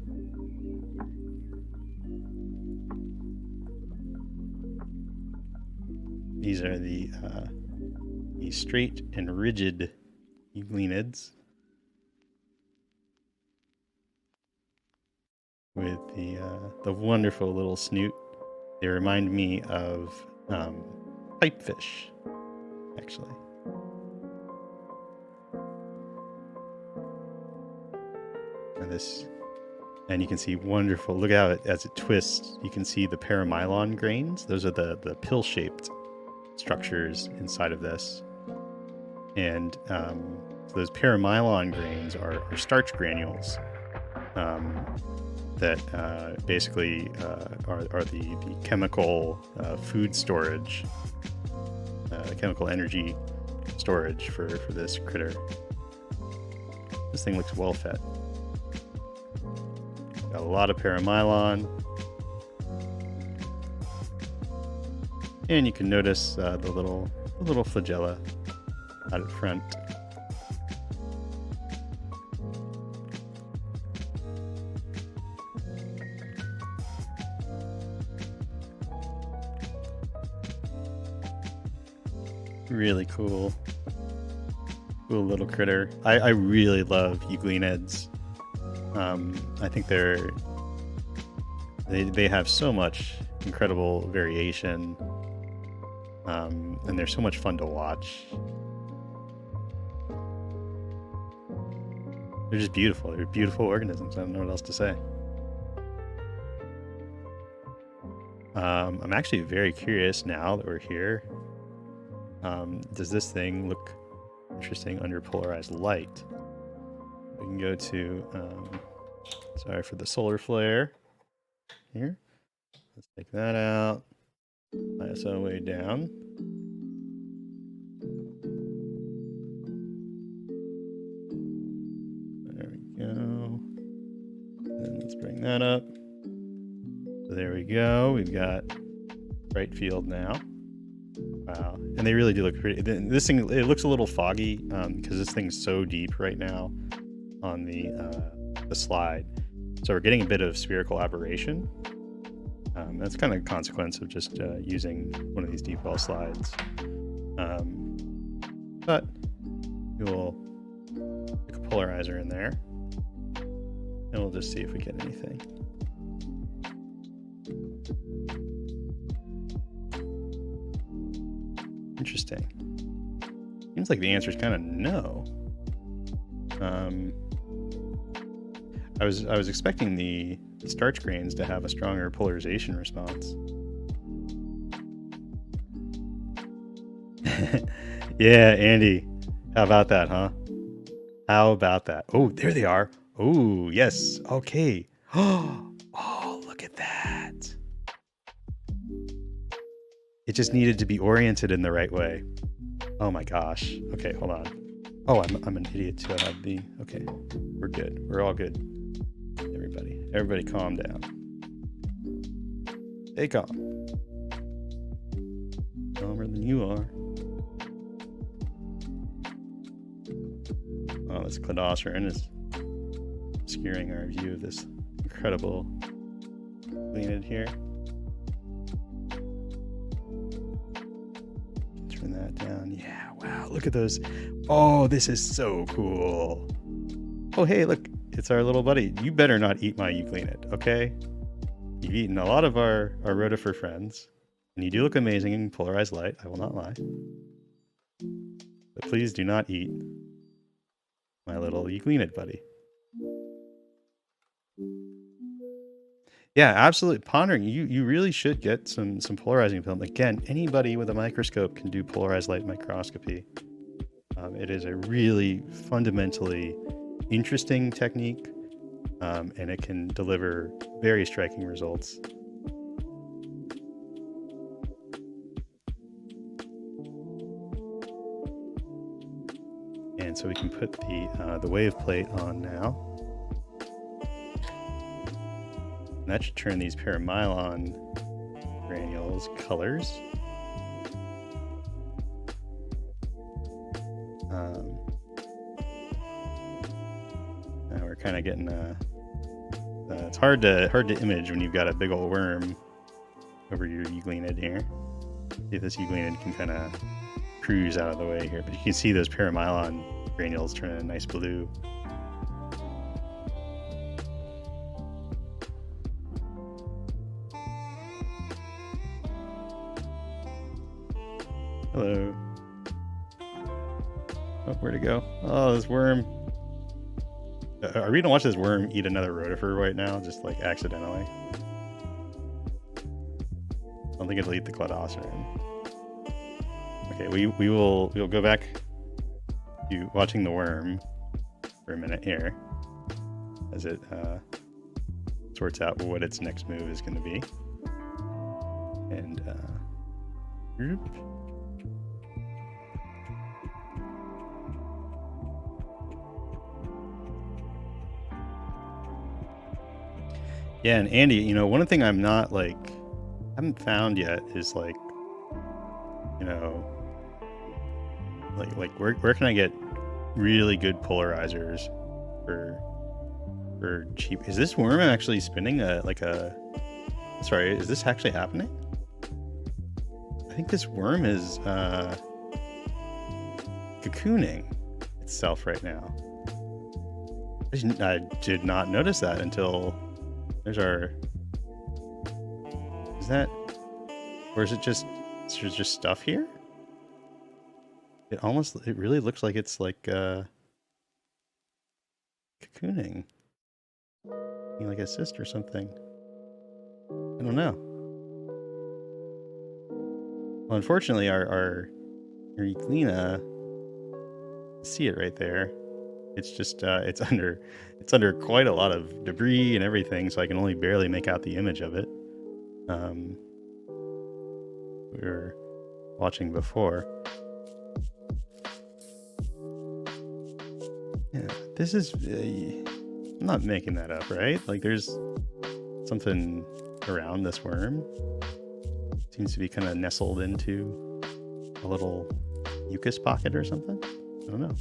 These are the straight and rigid Euglenids with the wonderful little snoot. They remind me of pipefish, actually. And you can see wonderful. Look at how as it twists, you can see the paramylon grains. Those are the pill-shaped structures inside of this. And so those paramylon grains are starch granules that basically are the chemical food storage, chemical energy storage for this critter. This thing looks well fed. Got a lot of paramylon. And you can notice the little flagella out at front. Really cool. Cool little critter. I really love Euglenids. I think they have so much incredible variation. And they're so much fun to watch. They're just beautiful. They're beautiful organisms. I don't know what else to say. I'm actually very curious now that we're here. Does this thing look interesting under polarized light? We can go to, sorry for the solar flare here. Let's take that out. ISO way down. There we go. And let's bring that up. So there we go. We've got bright field now. Wow. And they really do look pretty. This thing, it looks a little foggy because this thing's so deep right now on the slide. So we're getting a bit of spherical aberration. That's kind of a consequence of just using one of these deep well slides. But we will pick a polarizer in there. And we'll just see if we get anything. Interesting. Seems like the answer is kind of no. I was expecting the starch grains to have a stronger polarization response. Yeah, Andy. How about that, huh? How about that? Oh, there they are. Oh, yes. Okay. Oh, look at that. It just needed to be oriented in the right way. Oh my gosh. Okay, hold on. Oh, I'm an idiot too. I have the... Okay, we're good. We're all good. Everybody calm down. Stay calm. Calmer than you are. Oh, this cladoceran is obscuring our view of this incredible Euglena here. Turn that down. Yeah, wow, look at those. Oh, this is so cool. Oh, hey, look, it's our little buddy. You better not eat my Euglena, okay? You've eaten a lot of our Rotifer friends, and you do look amazing in polarized light, I will not lie. But please do not eat my little Euglena buddy. Yeah, absolutely. Pondering, you really should get some polarizing film. Again, anybody with a microscope can do polarized light microscopy. It is a really fundamentally interesting technique, and it can deliver very striking results. And so we can put the wave plate on now. And that should turn these paramylon granules colors. Now we're kind of getting it's hard to image when you've got a big old worm over your Euglena here. See if this Euglena can kind of cruise out of the way here, but you can see those paramylon granules turning a nice blue. Hello. Oh, where'd it go? Oh, this worm. Are we gonna watch this worm eat another rotifer right now, just like accidentally? I don't think it'll eat the cladoceran. Okay, we'll go back to watching the worm for a minute here as it sorts out what its next move is going to be. And yeah, and Andy, you know, one thing I'm not haven't found yet is like, you know, like where can I get really good polarizers for cheap? Is this worm actually spinning sorry, is this actually happening? I think this worm is cocooning itself right now. I did not notice that until there's our... Is that... Or is it just... There's just stuff here? It really looks like it's like cocooning. Like a cyst or something. I don't know. Well, unfortunately, our Euglena, see it right there. It's just it's under quite a lot of debris and everything, so I can only barely make out the image of it. We were watching before. Yeah, this is... I'm not making that up, right? Like, there's something around this worm. Seems to be kind of nestled into a little mucus pocket or something. I don't know.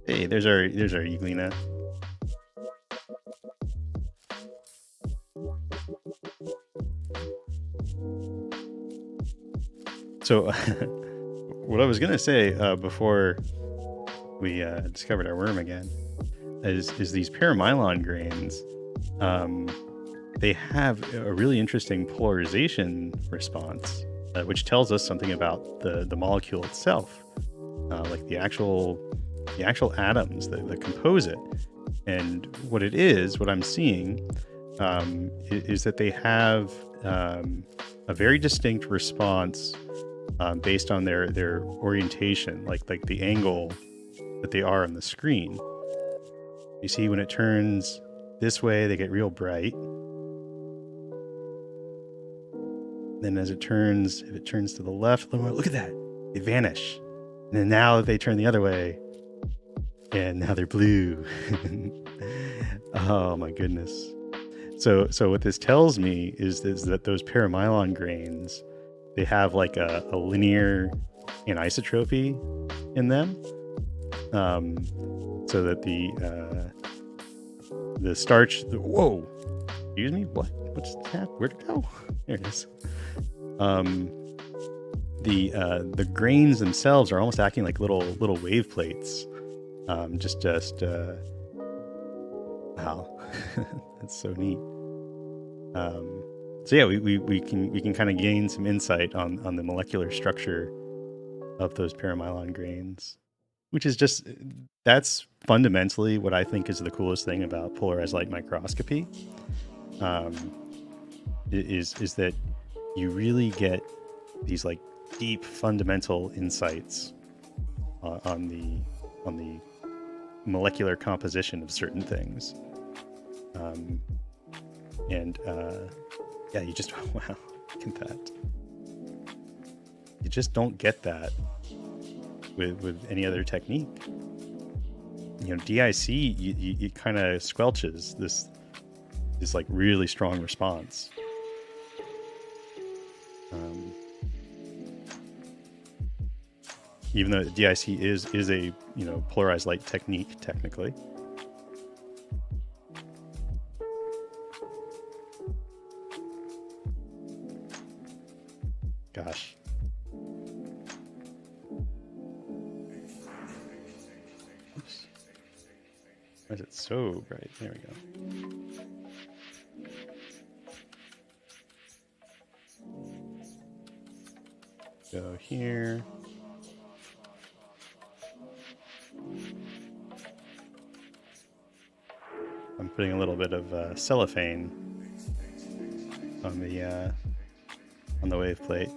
Hey, there's our Euglena. So, what I was gonna say before we discovered our worm again is these paramylon grains. They have a really interesting polarization response, which tells us something about the molecule itself, like the actual atoms that compose it. And what it is, what I'm seeing, is that they have a very distinct response based on their orientation, like the angle that they are on the screen. You see, when it turns this way, they get real bright. Then as if it turns to the left, look at that, they vanish. And then now they turn the other way, and now they're blue. Oh my goodness. So what this tells me is that those paramylon grains, they have like a linear anisotropy in them, so that the starch. Whoa, excuse me. What's that? Where'd it go? There it is. The grains themselves are almost acting like little wave plates. Wow, that's so neat. So yeah, we can kind of gain some insight on the molecular structure of those paramylon grains, which is that's fundamentally what I think is the coolest thing about polarized light microscopy. Is that you really get these like deep fundamental insights on the molecular composition of certain things. Yeah, you just, wow, look at that. You just don't get that with any other technique. DIC, it kind of squelches this like really strong response. Even though DIC is a polarized light technique technically. Gosh. Oops. Why is it so bright? There we go. Go here. I'm putting a little bit of cellophane on the wave plate.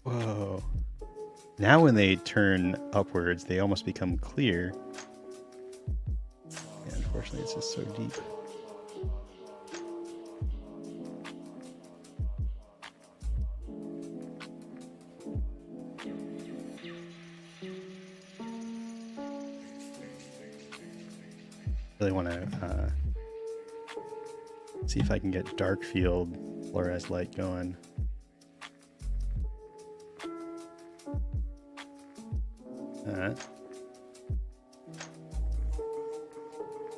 Whoa. Now when they turn upwards, they almost become clear. Yeah, unfortunately, it's just so deep. Really want to see if I can get dark field polarized light going.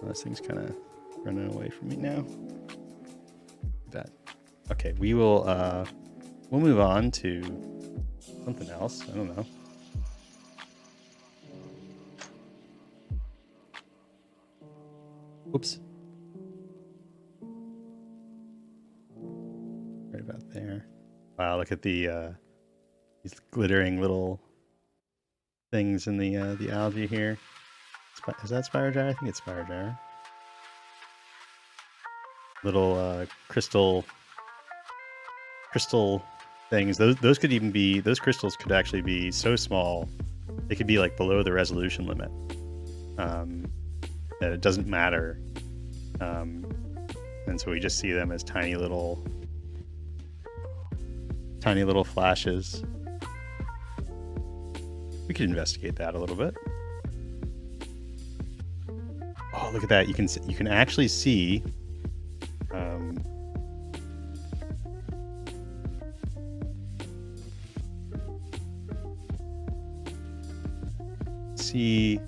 This thing's kind of running away from me now. That. Okay, we'll move on to something else. I don't know. Oops. Right about there. Wow, look at these glittering little things in the algae here. Is that Spirogyre? I think it's Spirogyre. Little crystal things. Those could even be, those crystals could actually be so small they could be like below the resolution limit. That it doesn't matter. And so we just see them as tiny little flashes. We could investigate that a little bit. Oh, look at that. You can actually see the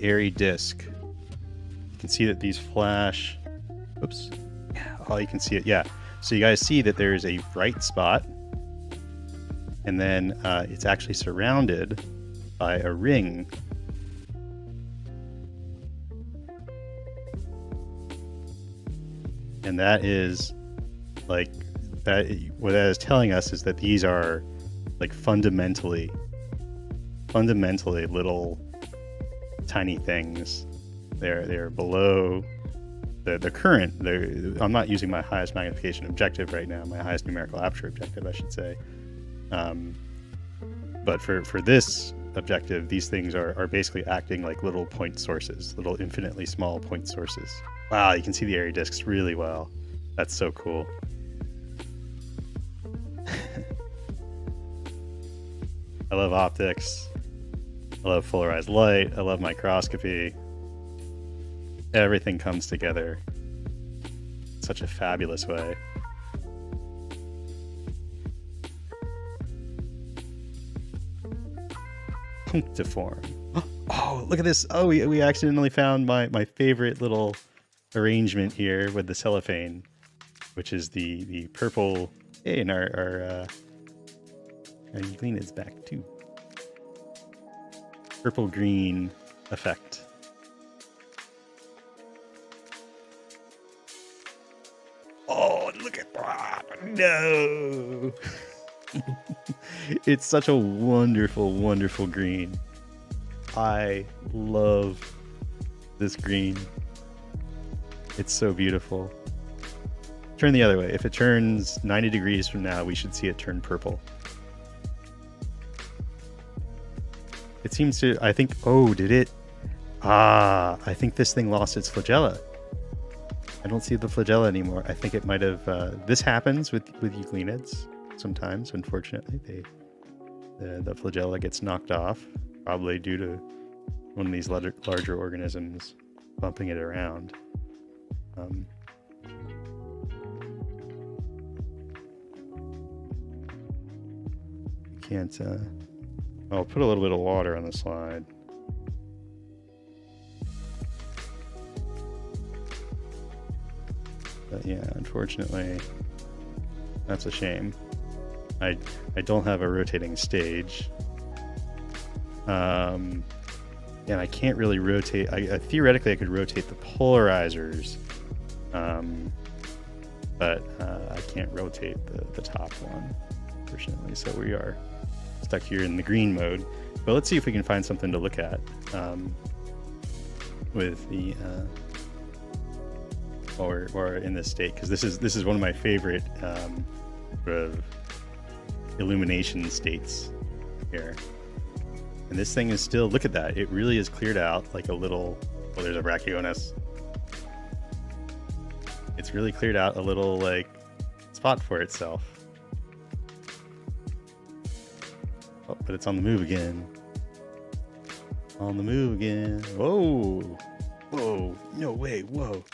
airy disc. You can see that these flash. Oops. Yeah. Oh, you can see it. Yeah. So you guys see that there is a bright spot, and then it's actually surrounded by a ring. And that is like that. What that is telling us is that these are like fundamentally little tiny things. They're below the current. I'm not using my highest magnification objective right now. My highest numerical aperture objective, I should say. But for this objective, these things are basically acting like little point sources, little infinitely small point sources. Wow, you can see the area discs really well. That's so cool. I love optics. I love polarized light. I love microscopy. Everything comes together in such a fabulous way. Punctiform. Oh, look at this. Oh, we accidentally found my favorite little arrangement here with the cellophane, which is the purple. Hey, and our Euglena is back too. Purple green effect. Oh, look at that! No. It's such a wonderful, wonderful green. I love this green. It's so beautiful. Turn the other way. If it turns 90 degrees from now, we should see it turn purple. It seems to, I think, oh, did it? Ah, I think this thing lost its flagella. I don't see the flagella anymore. I think it might have, this happens with Euglenids sometimes, unfortunately. The flagella gets knocked off, probably due to one of these larger organisms bumping it around. Can't, I'll put a little bit of water on the slide. But yeah, unfortunately, that's a shame. I don't have a rotating stage. And I can't really rotate. Theoretically, I could rotate the polarizers, but I can't rotate the top one, unfortunately. So we are stuck here in the green mode. But let's see if we can find something to look at with the or in this state, because this is one of my favorite sort of illumination states here. And this thing is still, look at that, it really is cleared out like a little, well, there's a Brachionis. It's really cleared out a little like spot for itself. Oh, but it's on the move again. On the move again. Whoa. Whoa. No way. Whoa.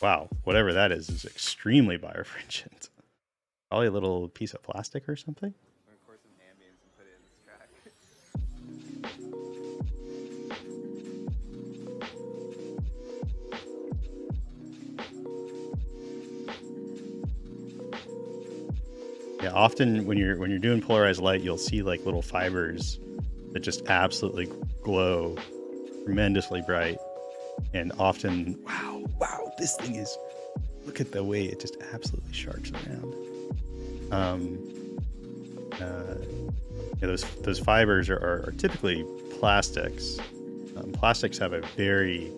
Wow. Whatever that is extremely birefringent. Probably a little piece of plastic or something. Yeah, often when you're doing polarized light, you'll see like little fibers that just absolutely glow tremendously bright. And often, wow, this thing is, look at the way it just absolutely sharks around. Yeah, those fibers are typically plastics. Plastics have a very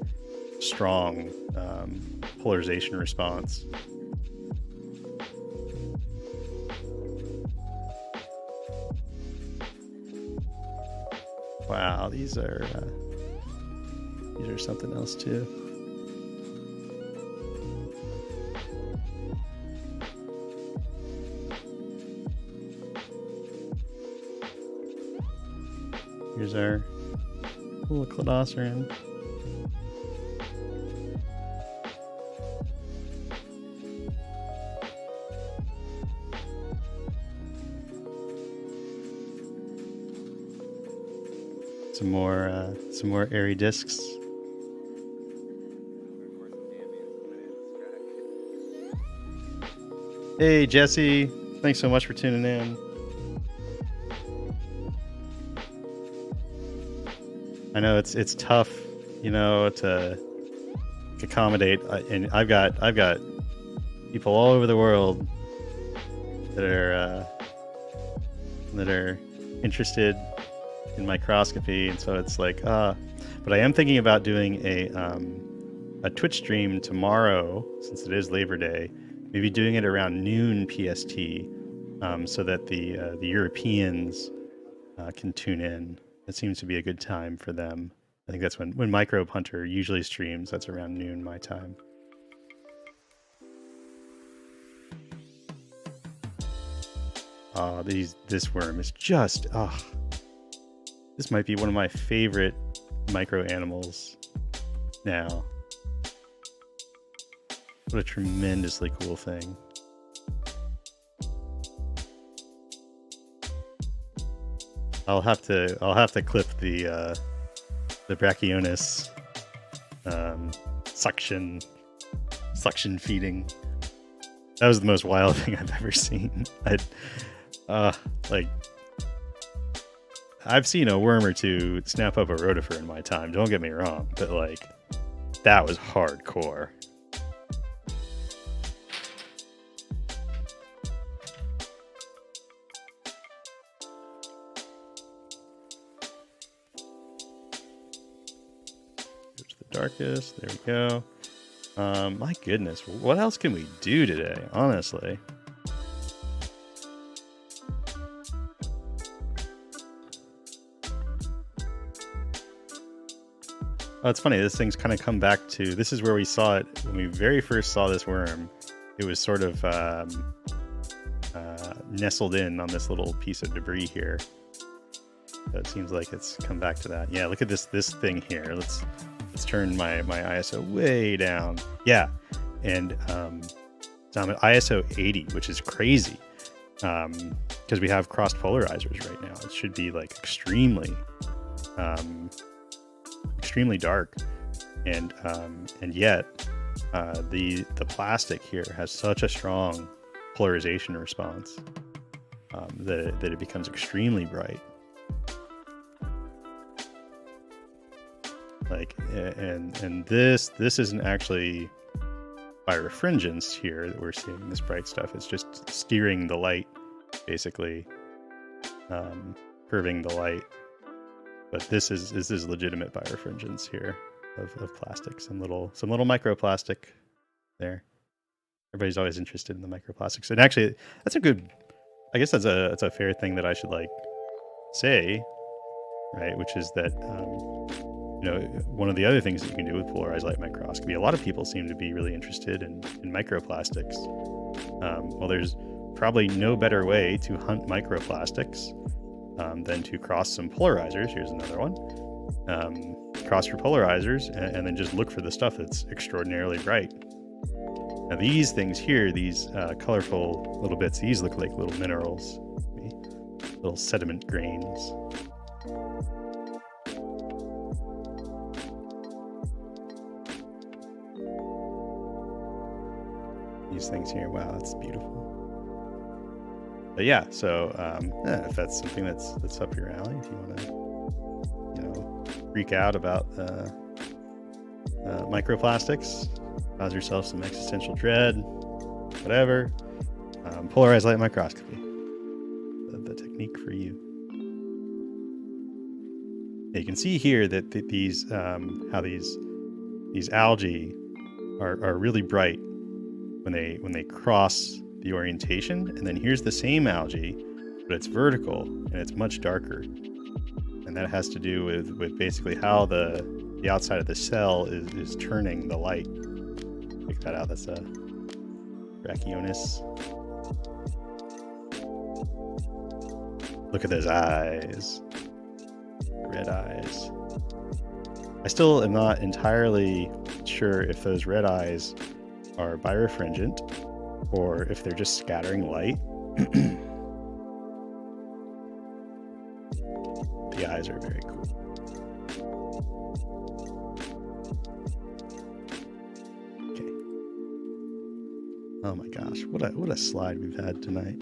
strong polarization response. Wow, these are something else too. Here's our little cladoceran. Some more airy discs. Hey Jesse, thanks so much for tuning in. I know it's tough, you know, to accommodate, and I've got people all over the world that are interested in microscopy, and so it's like but I am thinking about doing a Twitch stream tomorrow, since it is Labor Day, maybe doing it around noon PST, so that the Europeans can tune in. It seems to be a good time for them. I think that's when Microbe Hunter usually streams. That's around noon my time. This worm is just this might be one of my favorite micro animals now. What a tremendously cool thing. I'll have to clip the Brachionis suction feeding. That was the most wild thing I've ever seen. I've seen a worm or two snap up a rotifer in my time, don't get me wrong, but like that was hardcore. Go to the darkest, there we go. My goodness, what else can we do today, honestly? Oh, it's funny, this thing's kind of come back to, this is where we saw it when we very first saw this worm. It was sort of nestled in on this little piece of debris here. So it seems like it's come back to that. Yeah, look at this thing here. Let's turn my ISO way down. Yeah, and I'm at ISO 80, which is crazy, because we have crossed polarizers right now. It should be like extremely dark, and yet the plastic here has such a strong polarization response that it becomes extremely bright. Like, and this isn't actually birefringence here that we're seeing this bright stuff. It's just steering the light, basically, curving the light. But this is legitimate birefringence here of plastic. Some little microplastic there. Everybody's always interested in the microplastics, and actually, that's a good. I guess that's a fair thing that I should like say, right? Which is that you know, one of the other things that you can do with polarized light microscopy. A lot of people seem to be really interested in microplastics. Well, there's probably no better way to hunt microplastics than to cross some polarizers. Here's another one. Cross your polarizers and then just look for the stuff that's extraordinarily bright. Now these things here, these colorful little bits, these look like little minerals, little sediment grains. These things here, wow, that's beautiful. But yeah, so if that's something that's up your alley, if you want to, you know, freak out about microplastics, cause yourself some existential dread, whatever, polarized light microscopy, the technique for you. Yeah, you can see here that these how these algae are really bright when they cross the orientation, and then here's the same algae, but it's vertical and it's much darker, and that has to do with basically how the outside of the cell is turning the light. Check that out. That's a Brachionis. Look at those eyes, red eyes. I still am not entirely sure if those red eyes are birefringent or if they're just scattering light. The eyes are very cool. Okay. Oh my gosh, what a slide we've had tonight.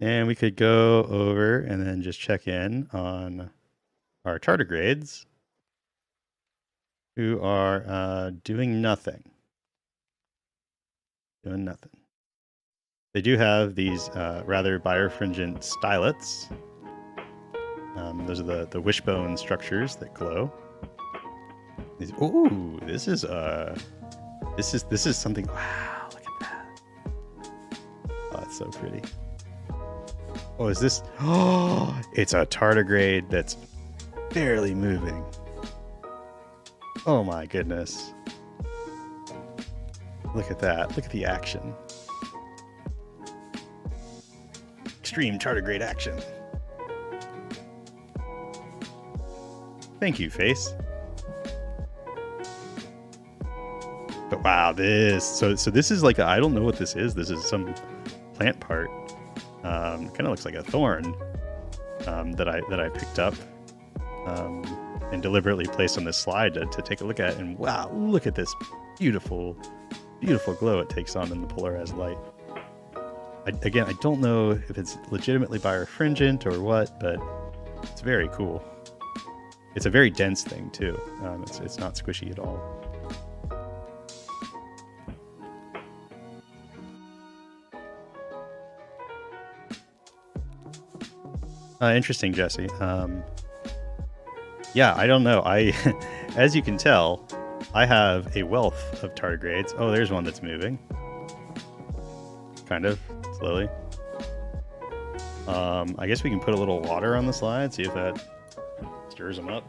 And we could go over and then just check in on our tardigrades, who are doing nothing. Doing nothing. They do have these rather birefringent stylets. Those are the wishbone structures that glow. Ooh, this is something. Wow, look at that. Oh, it's so pretty. Oh, is this? Oh, it's a tardigrade that's barely moving. Oh my goodness. Look at that. Look at the action. Extreme tardigrade action. Thank you, Face. But wow, this so this is like I don't know what this is. This is some plant part. Kind of looks like a thorn that I picked up and deliberately placed on this slide to take a look at. And wow, look at this beautiful glow it takes on in the polarized light. Again, I don't know if it's legitimately birefringent or what, but it's very cool. It's a very dense thing too. It's not squishy at all. Interesting, Jesse. Yeah, I don't know. As you can tell, I have a wealth of tardigrades. Oh, there's one that's moving. Kind of, slowly. I guess we can put a little water on the slide, see if that stirs them up.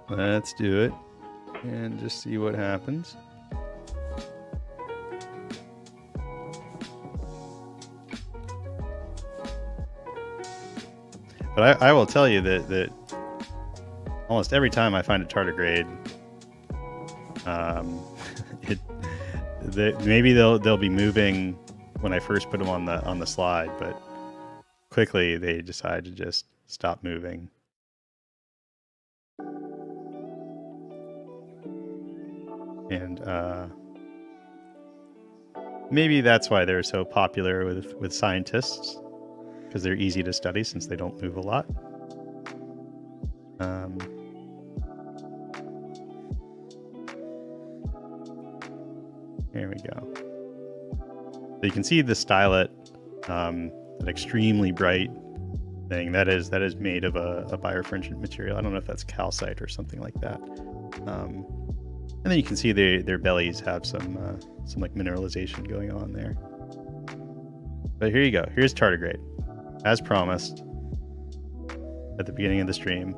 Let's do it and just see what happens. But I will tell you that almost every time I find a tardigrade, maybe they'll be moving when I first put them on the slide, but quickly they decide to just stop moving. And maybe that's why they're so popular with scientists, because they're easy to study since they don't move a lot. Here we go. So you can see the stylet, that extremely bright thing that is made of a birefringent material. I don't know if that's calcite or something like that. And then you can see their bellies have some like mineralization going on there. But here you go. Here's tardigrade, as promised at the beginning of the stream.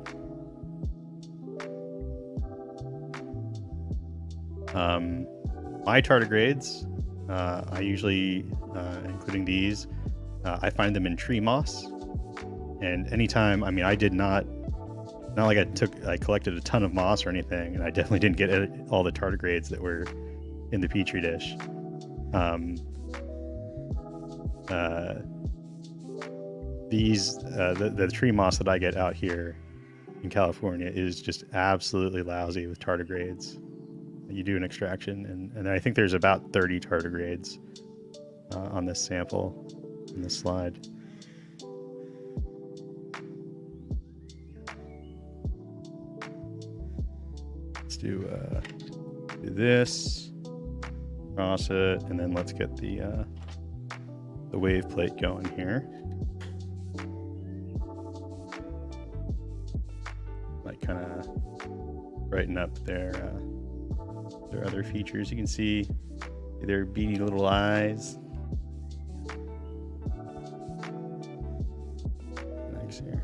My tardigrades, I usually, including these, I find them in tree moss. And anytime, I mean, I did not like I collected a ton of moss or anything, and I definitely didn't get all the tardigrades that were in the petri dish. The tree moss that I get out here in California is just absolutely lousy with tardigrades. You do an extraction, and I think there's about 30 tardigrades on this sample in this slide. Let's do this, cross it, and then let's get the wave plate going here. Might kind of brighten up their other features. You can see their beady little eyes. Nice here.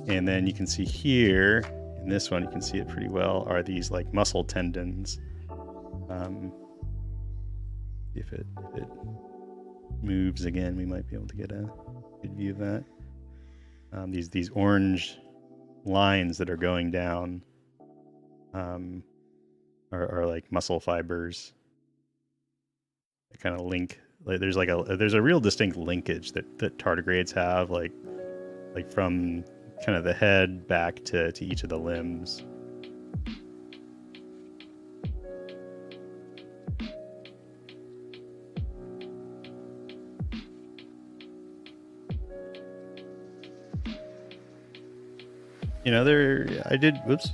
And then you can see here, in this one, you can see it pretty well, are these like muscle tendons. If it moves again, we might be able to get a good view of that. These orange lines that are going down are like muscle fibers. They kind of link. Like there's a real distinct linkage that tardigrades have, like from kind of the head back to each of the limbs. You know, whoops.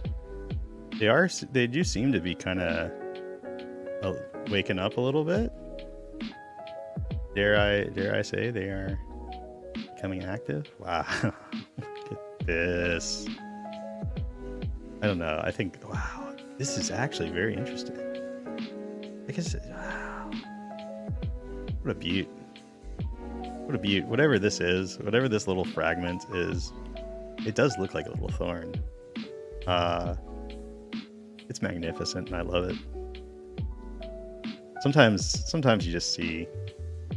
They do seem to be kind of waking up a little bit. Dare I say they are becoming active? Wow. Look at this. I don't know. I think, wow, this is actually very interesting. I guess, wow. What a beaut. What a beaut. Whatever this is, whatever this little fragment is, it does look like a little thorn. It's magnificent and I love it. Sometimes you just see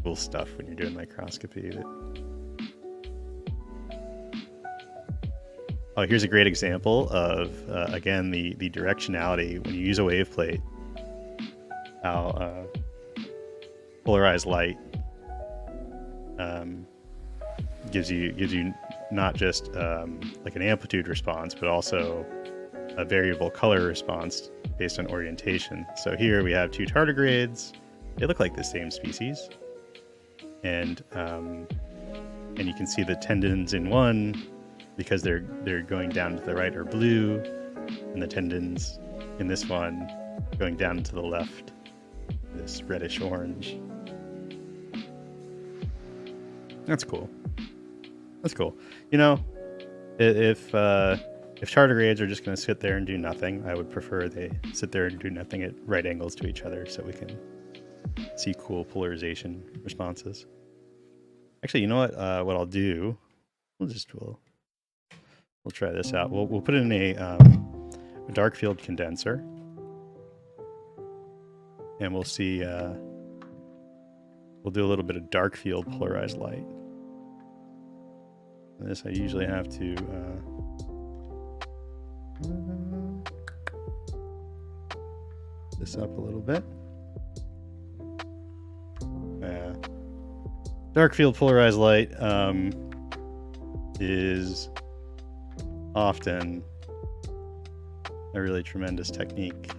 cool stuff when you're doing microscopy. Oh, here's a great example of, again, the directionality when you use a wave plate, how polarized light gives you not just like an amplitude response, but also a variable color response based on orientation. So here we have two tardigrades. They look like the same species, and you can see the tendons in one, because they're going down to the right, are blue, and the tendons in this one going down to the left, this reddish orange. That's cool. That's cool. You know, if tardigrades are just going to sit there and do nothing, I would prefer they sit there and do nothing at right angles to each other, so we can see cool polarization responses. Actually, you know what? What I'll do, we'll try this out. We'll put in a dark field condenser, and we'll see. We'll do a little bit of dark field polarized light. And this I usually have to this up a little bit. Yeah. Dark field polarized light is often a really tremendous technique.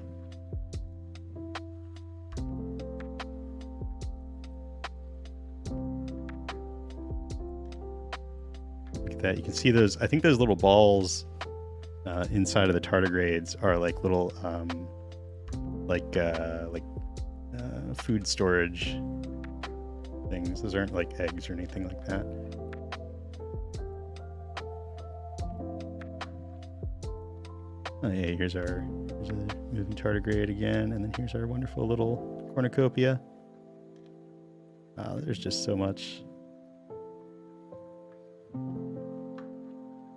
Look at that. You can see those. I think those little balls inside of the tardigrades are like little food storage things. Those aren't like eggs or anything like that. Oh yeah, here's a moving tardigrade again, and then here's our wonderful little cornucopia. There's just so much.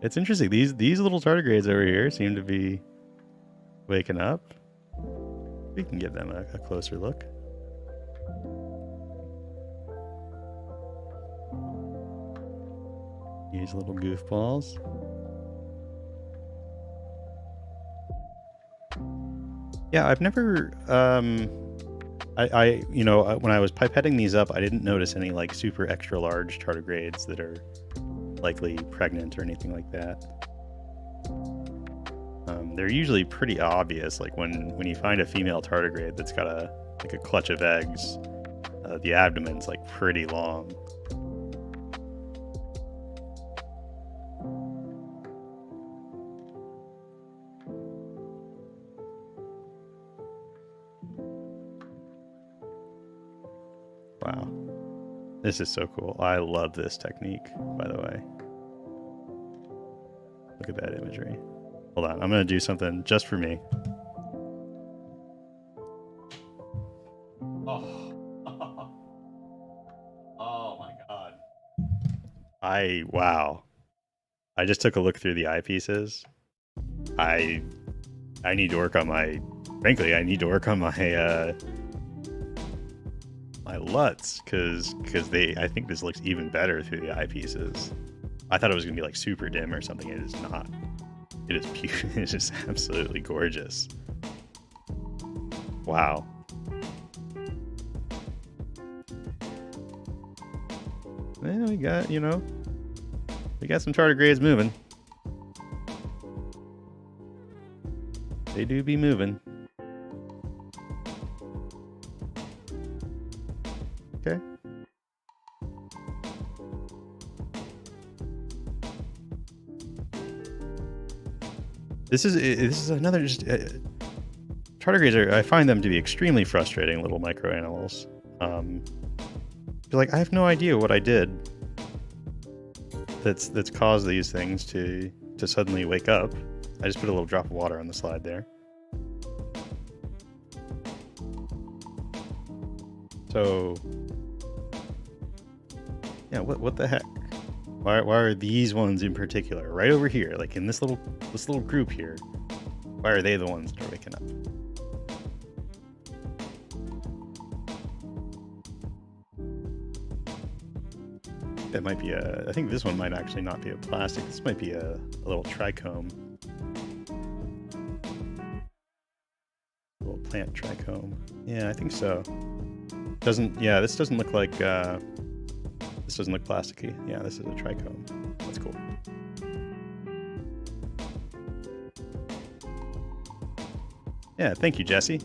It's interesting. These little tardigrades over here seem to be waking up. We can give them a closer look. These little goofballs. Yeah, I've never, you know, when I was pipetting these up, I didn't notice any like super extra large tardigrades that are likely pregnant or anything like that. They're usually pretty obvious, like when you find a female tardigrade that's got a clutch of eggs, the abdomen's like pretty long. Wow, this is so cool. I love this technique, by the way. Look at that imagery. Hold on, I'm gonna do something just for me. Oh, oh my God. Wow. I just took a look through the eyepieces. I need to work on frankly, I need to work on my LUTs, because I think this looks even better through the eyepieces. I thought it was gonna be like super dim or something. It is not. It is pure. It's just absolutely gorgeous. Wow. Well, we got some tardigrades moving. They do be moving. Okay. This is another just tardigrades are. I find them to be extremely frustrating little micro animals. Like I have no idea what I did that's caused these things to suddenly wake up. I just put a little drop of water on the slide there. So yeah, what the heck? Why are these ones in particular right over here, like in this little group here? Why are they the ones that are waking up? That might be a. I think this one might actually not be a plastic. This might be a little trichome. A little plant trichome. Yeah, I think so. Doesn't. Yeah, this doesn't look like. This doesn't look plasticky. Yeah, this is a trichome. That's cool. Yeah, thank you, Jesse,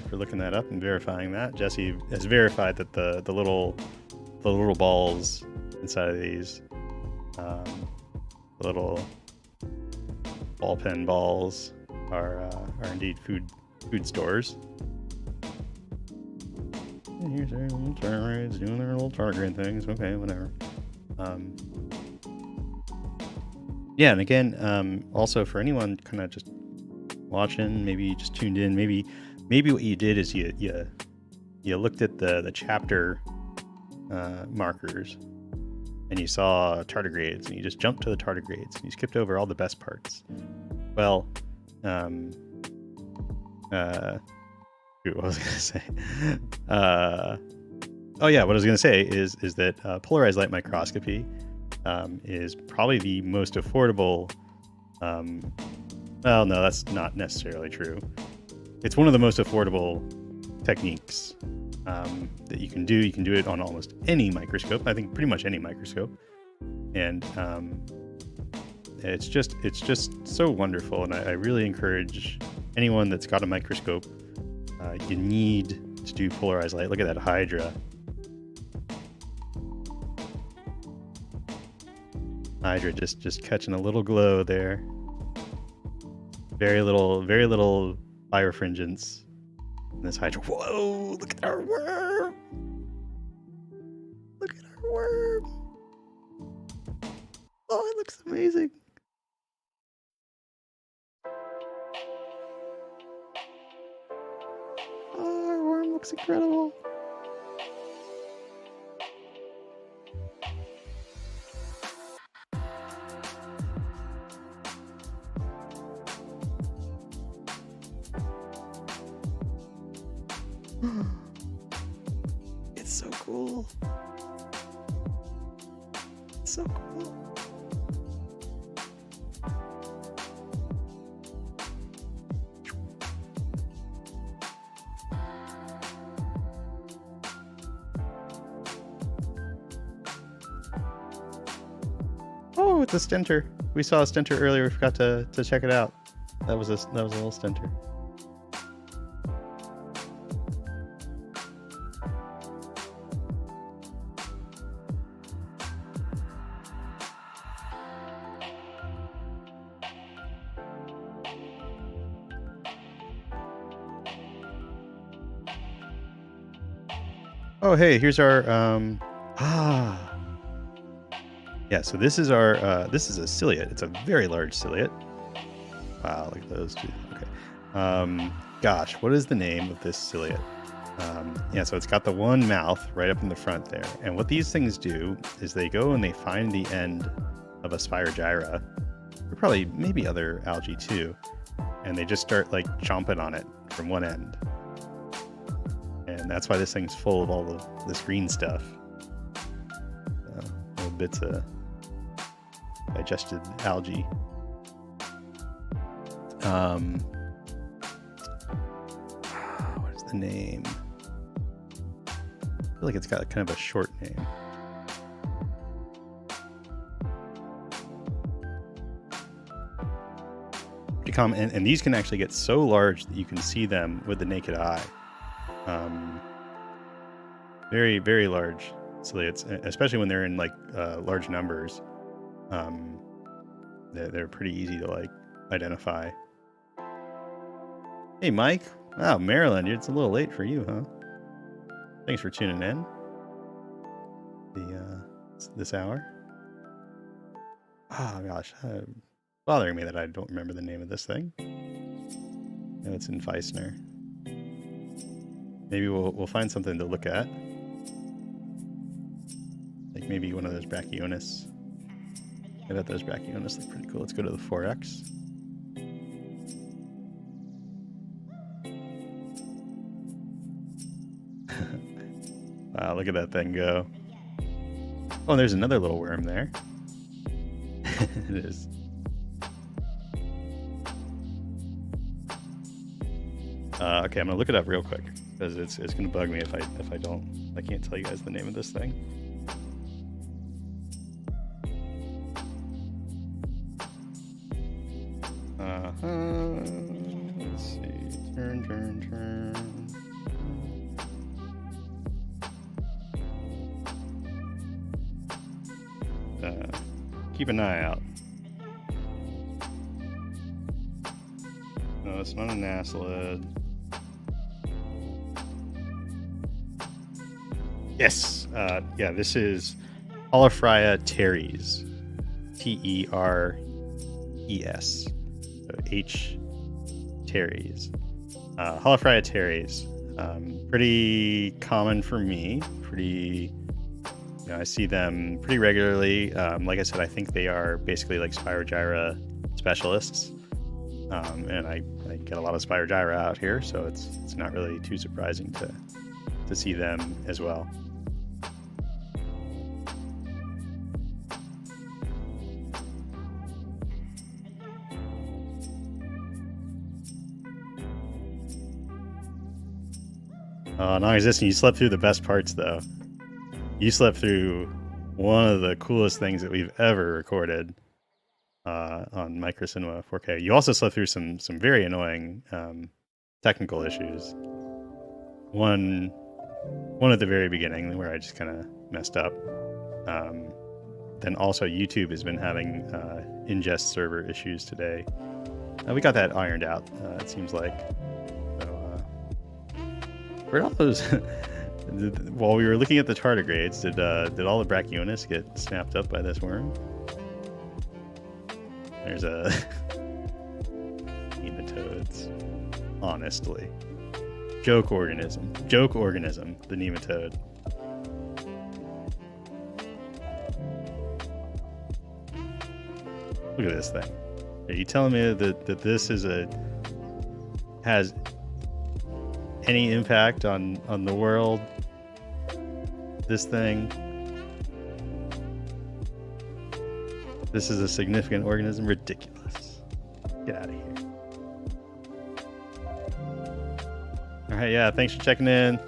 for looking that up and verifying that. Jesse has verified that the little balls inside of these, the little ball pen balls, are indeed food stores. And here's their little tardigrades doing their little tardigrade things. Okay, whatever. Yeah, and again, also for anyone kind of just watching, maybe you just tuned in, maybe what you did is you looked at the chapter markers and you saw tardigrades and you just jumped to the tardigrades and you skipped over all the best parts. Well, what was I gonna say? Oh yeah, what I was gonna say is that polarized light microscopy is probably the most affordable. Well, no, that's not necessarily true. It's one of the most affordable techniques that you can do. You can do it on almost any microscope. I think pretty much any microscope, and it's just so wonderful. And I really encourage anyone that's got a microscope. You need to do polarized light. Look at that hydra. Hydra just catching a little glow there. Very little birefringence in this hydra. Whoa! Look at our worm! Look at our worm! Oh, it looks amazing. Oh, our worm looks incredible. It's so cool. It's so cool. Oh, it's a stentor. We saw a stentor earlier. We forgot to check it out. That was a little stentor. Oh, hey, here's our yeah, so this is our this is a ciliate. It's a very large ciliate. Wow, look at those two. Okay. Gosh, what is the name of this ciliate? Yeah, so it's got the one mouth right up in the front there. And what these things do is they go and they find the end of a Spirogyra, or probably maybe other algae too, and they just start like chomping on it from one end. And that's why this thing's full of all of this green stuff. Little bits of digested algae. What is the name? I feel like it's got kind of a short name. And these can actually get so large that you can see them with the naked eye. Very, very large ciliates, especially when they're in like large numbers. They're pretty easy to like identify. Hey, Mike. Wow, Maryland, it's a little late for you, huh? Thanks for tuning in. This hour. Oh gosh, bothering me that I don't remember the name of this thing. No, it's in Feisner. Maybe we'll find something to look at, like maybe one of those Brachionis. I bet those Brachionis look pretty cool. Let's go to the 4X. Wow, look at that thing go. Oh, there's another little worm there. It is. Okay, I'm gonna look it up real quick because it's gonna bug me if I can't tell you guys the name of this thing. Let's see. Turn. Keep an eye out. No, it's not a nasalid. Yes. Yeah, this is Holophria teres. Teres. So H. teres. Holophria teres. Pretty common for me. You know, I see them pretty regularly. Like I said, I think they are basically like Spirogyra specialists. And I get a lot of Spirogyra out here, so it's not really too surprising to see them as well. Non-existent, you slept through the best parts though. You slept through one of the coolest things that we've ever recorded on MicroCinema 4K. You also slept through some very annoying technical issues. One at the very beginning where I just kind of messed up. Then also YouTube has been having ingest server issues today. We got that ironed out, it seems like. So, where'd all those... While we were looking at the tardigrades, did all the Brachionis get snapped up by this worm? There's a nematodes. Honestly, joke organism, the nematode. Look at this thing. Are you telling me that this has any impact on the world? This thing. This is a significant organism? Ridiculous. Get out of here. Alright, yeah, thanks for checking in.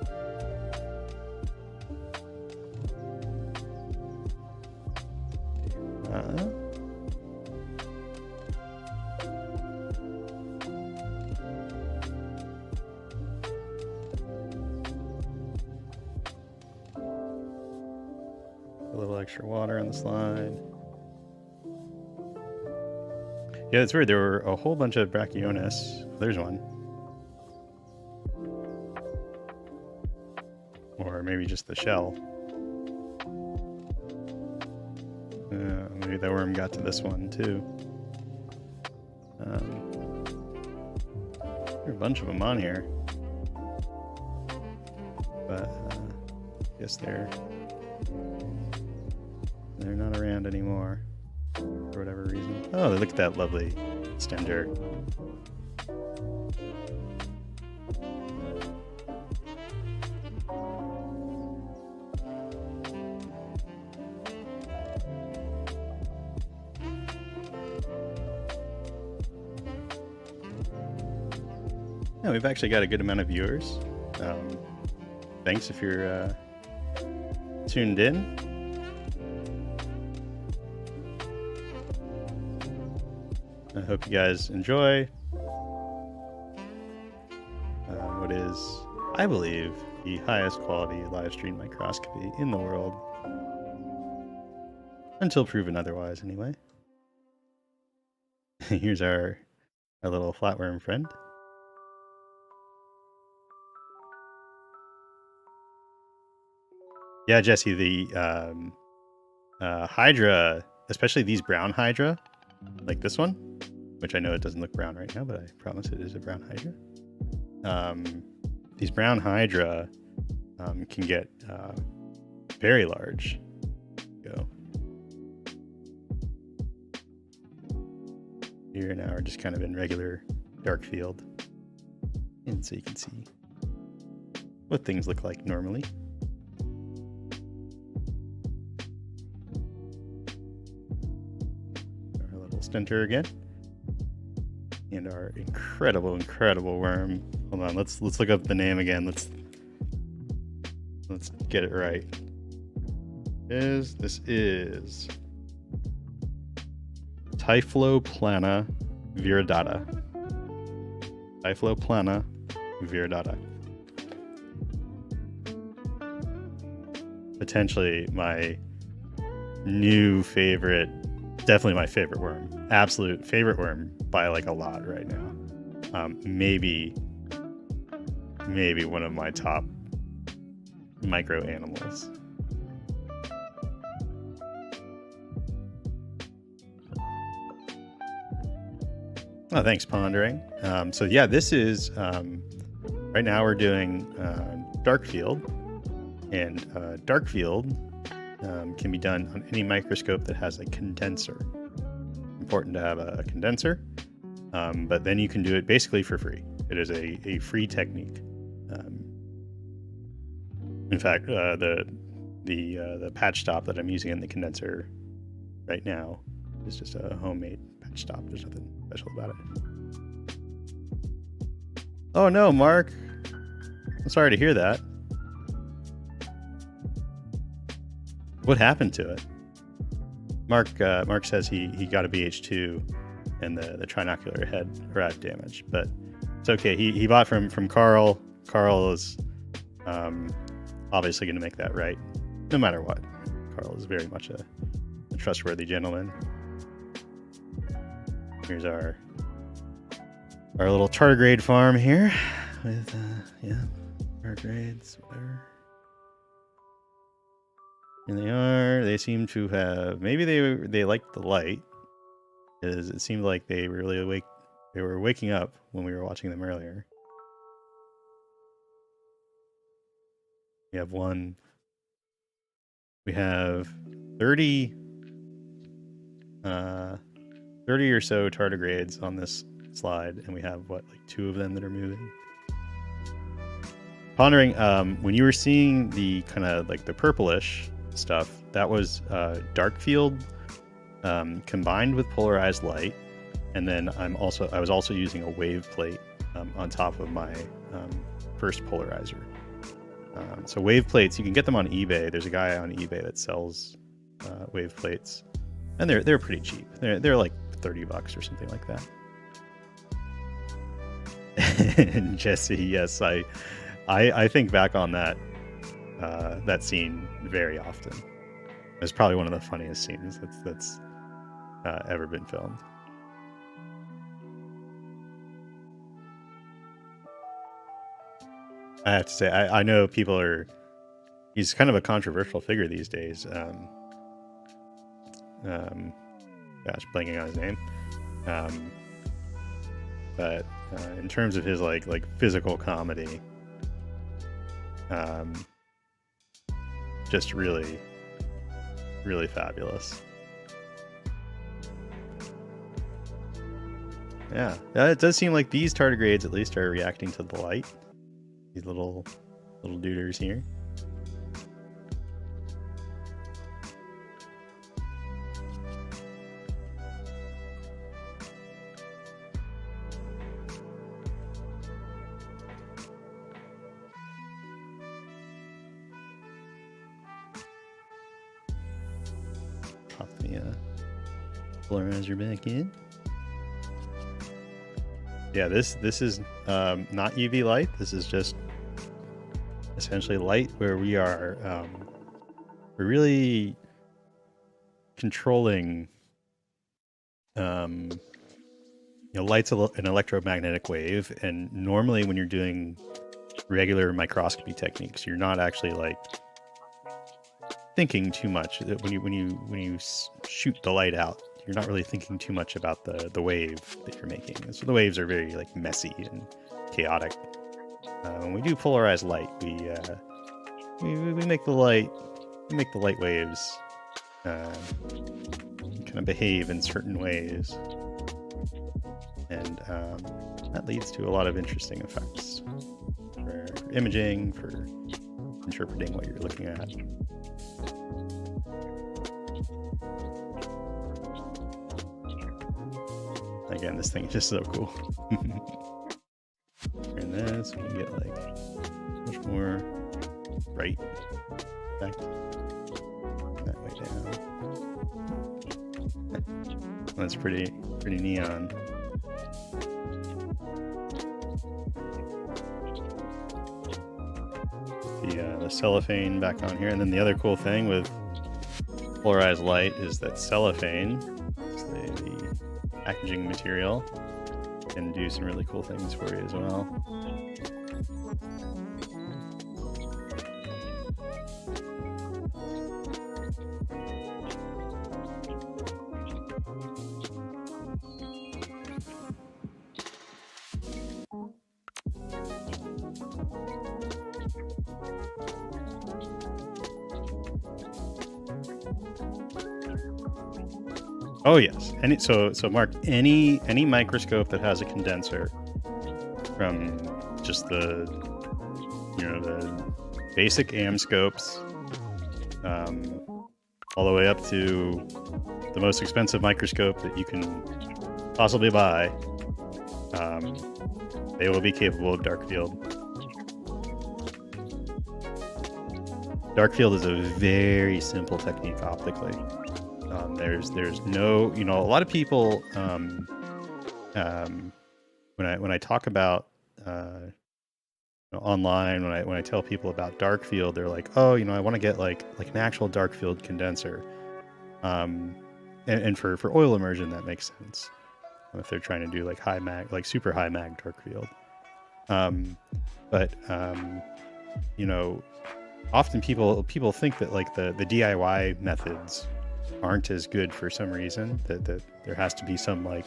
A little extra water on the slide. Yeah, it's weird. There were a whole bunch of Brachionis. There's one. Or maybe just the shell. Maybe the worm got to this one too. There are a bunch of them on here. But I guess they're not around anymore. For whatever reason. Oh, look at that lovely extender. Yeah, we've actually got a good amount of viewers. Thanks if you're tuned in. I hope you guys enjoy what is, I believe, the highest quality live stream microscopy in the world. Until proven otherwise, anyway. Here's our a little flatworm friend. Yeah, Jesse, the Hydra, especially these brown Hydra, like this one, which I know it doesn't look brown right now, but I promise it is a brown Hydra. These brown Hydra can get very large. Go. Here now we're just kind of in regular dark field. And so you can see what things look like normally. Our little stentor again. And our incredible worm. Hold on, let's look up the name again. Let's get it right. This is Typhloplana viridata. Typhloplana viridata. Potentially my new favorite, definitely my favorite worm. Absolute favorite worm by like a lot right now. Maybe one of my top micro animals. Oh, thanks, Pondering. So yeah, this is right now we're doing dark field, and dark field can be done on any microscope that has a condenser. Important to have a condenser, but then you can do it basically for free. It is a free technique. In fact, the patch stop that I'm using in the condenser right now is just a homemade patch stop. There's nothing special about it. Oh no, Mark. I'm sorry to hear that. What happened to it? Mark says he got a BH2 and the trinocular head rat damage, but it's okay. He bought from Carl. Carl is obviously going to make that right, no matter what. Carl is very much a trustworthy gentleman. Here's our little tardigrade farm here with yeah, tardigrades, whatever. And they seem to have, maybe they liked the light, because it seemed like they were really they were waking up when we were watching them earlier. We have 30 or so tardigrades on this slide, and we have what, like 2 of them that are moving. Pondering, when you were seeing the kind of like the purplish stuff, that was dark field combined with polarized light, and then I was also using a wave plate on top of my first polarizer. So wave plates, you can get them on eBay. There's a guy on eBay that sells wave plates, and they're pretty cheap. They're like $30 or something like that. And Jesse, yes, I think back on that scene very often. It's probably one of the funniest scenes that's ever been filmed. I have to say, I know he's kind of a controversial figure these days. Gosh, blanking on his name. But in terms of his like physical comedy, just really, really fabulous. Yeah, it does seem like these tardigrades at least are reacting to the light. These little duders here. Pop the polarizer back in. Yeah, this is not UV light. This is just essentially light where we are we're really controlling light's an electromagnetic wave, and normally when you're doing regular microscopy techniques, you're not actually like thinking too much. When you shoot the light out, you're not really thinking too much about the wave that you're making. So the waves are very like messy and chaotic. When we do polarized light, we make the light waves kind of behave in certain ways, and that leads to a lot of interesting effects for imaging, for interpreting what you're looking at. Again, this thing is just so cool. And this, we can get like much more bright effect. That way down. That's pretty neon. The cellophane back on here, and then the other cool thing with polarized light is that cellophane, the packaging material, can do some really cool things for you as well. Oh yes, so Mark, any microscope that has a condenser, from just the basic AM scopes, all the way up to the most expensive microscope that you can possibly buy, they will be capable of dark field. Dark field is a very simple technique optically. There's no, a lot of people, when I talk about online, when I tell people about dark field, they're like, oh, I want to get like an actual dark field condenser, and for oil immersion that makes sense if they're trying to do like high mag, like super high mag dark field, but often people think that like the DIY methods aren't as good for some reason, that there has to be some, like,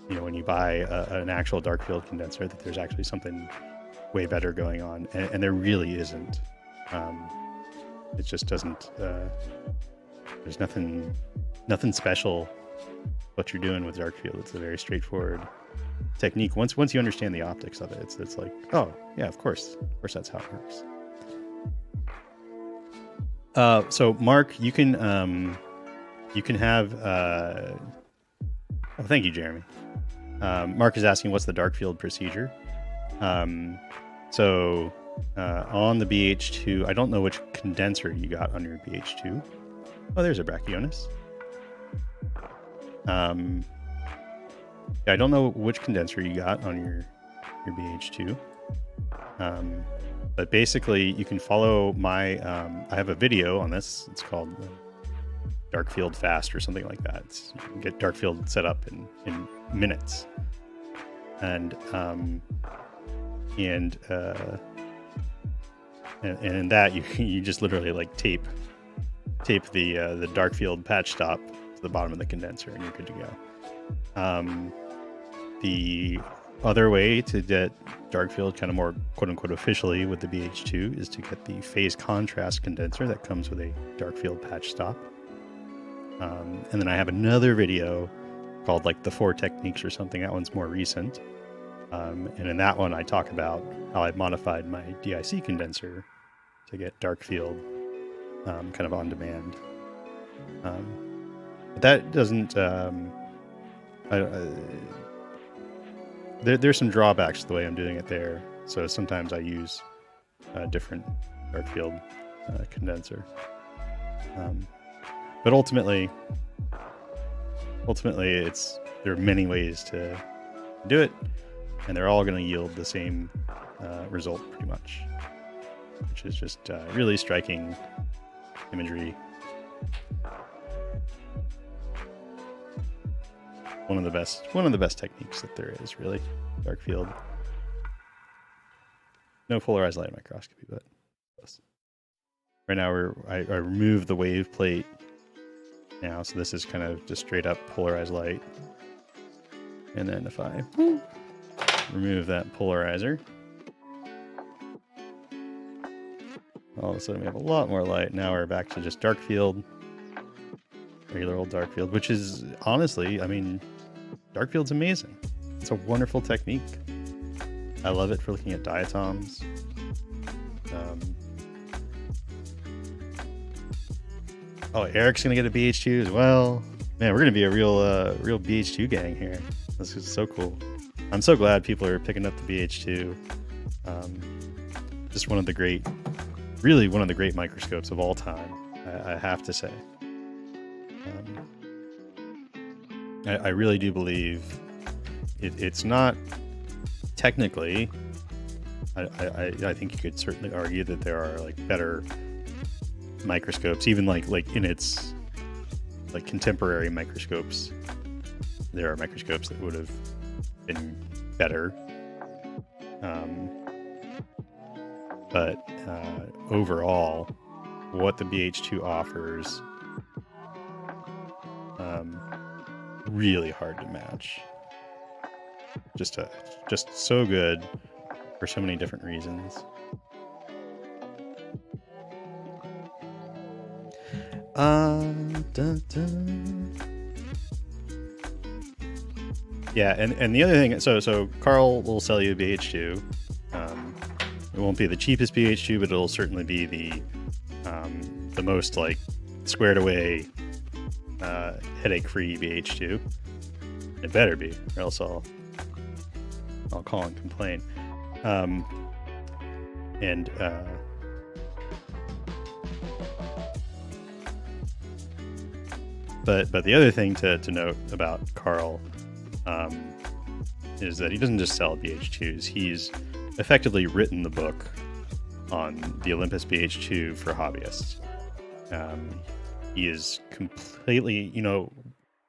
when you buy an actual dark field condenser, that there's actually something way better going on, and there really isn't. It just doesn't, there's nothing special what you're doing with dark field. It's a very straightforward technique. Once you understand the optics of it, it's like, oh yeah, of course that's how it works. So Mark, you can have, oh, thank you, Jeremy. Mark is asking, what's the dark field procedure? So on the BH2, I don't know which condenser you got on your BH2. Oh, there's a Brachionis. I don't know which condenser you got on your BH2. But basically, you can follow my, I have a video on this. It's called dark field fast or something like that. You can get dark field set up in minutes. And in that you just literally like tape the dark field patch stop to the bottom of the condenser, and you're good to go. The other way to get dark field kind of more quote unquote officially with the BH2 is to get the phase contrast condenser that comes with a dark field patch stop. And then I have another video called like the 4 techniques or something. That one's more recent. And in that one, I talk about how I've modified my DIC condenser to get dark field kind of on demand. But that doesn't... there's some drawbacks to the way I'm doing it there. So sometimes I use a different dark field condenser. But ultimately, there are many ways to do it, and they're all going to yield the same result pretty much, which is just really striking imagery. one of the best techniques that there is, really. Dark field. No polarized light microscopy, but right now I removed the wave plate now, so this is kind of just straight up polarized light. And then if I remove that polarizer, all of a sudden we have a lot more light. Now we're back to just dark field, regular old dark field, which is honestly, I mean, dark field's amazing. It's a wonderful technique. I love it for looking at diatoms. Oh, Eric's gonna get a BH2 as well. Man, we're gonna be a real BH2 gang here. This is so cool. I'm so glad people are picking up the BH2. Just one of the great microscopes of all time, I have to say. I really do believe it's not technically. I think you could certainly argue that there are like better microscopes, even like in its like contemporary microscopes. There are microscopes that would have been better. But overall, what the BH2 offers, really hard to match. Just so good for so many different reasons. Yeah, and the other thing, so Carl will sell you a BH2. It won't be the cheapest BH2, but it'll certainly be the most like squared away, headache-free BH2. It better be, or else I'll call and complain. But the other thing to note about Carl is that he doesn't just sell BH2s. He's effectively written the book on the Olympus BH2 for hobbyists. He is completely,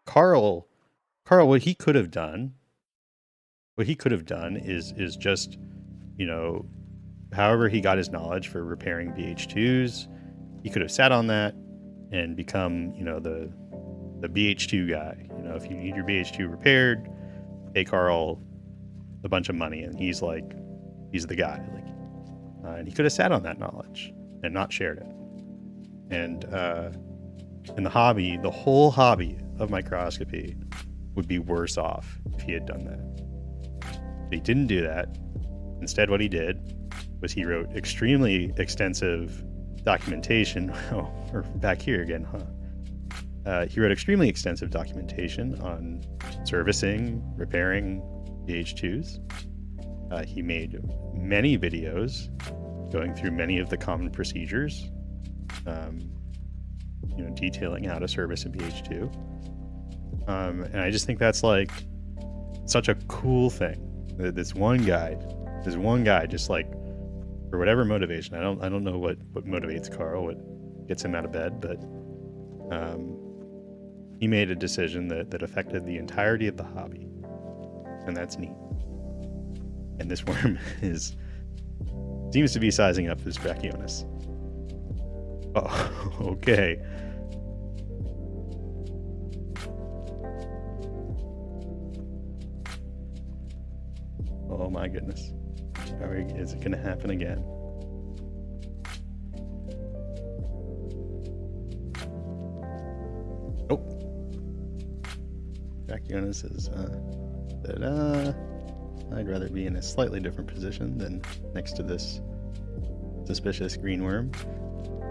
Carl, what he could have done is just, however he got his knowledge for repairing BH2s, he could have sat on that and become, the BH2 guy. If you need your BH2 repaired, pay Carl a bunch of money, and he's the guy. And he could have sat on that knowledge and not shared it. And in the whole hobby of microscopy would be worse off if he had done that. But he didn't do that. Instead, what he did was he wrote extremely extensive documentation. Oh, we're back here again, huh? He wrote extremely extensive documentation on servicing, repairing BH2s. He made many videos going through many of the common procedures, detailing how to service a BH2. And I just think that's like such a cool thing. This one guy just like, for whatever motivation, I don't know what motivates Carl, what gets him out of bed, but he made a decision that affected the entirety of the hobby, and that's neat. And this worm seems to be sizing up this Brachionis. Oh, okay. Oh my goodness. Is it going to happen again? Oh. Brachionis is, I'd rather be in a slightly different position than next to this suspicious green worm.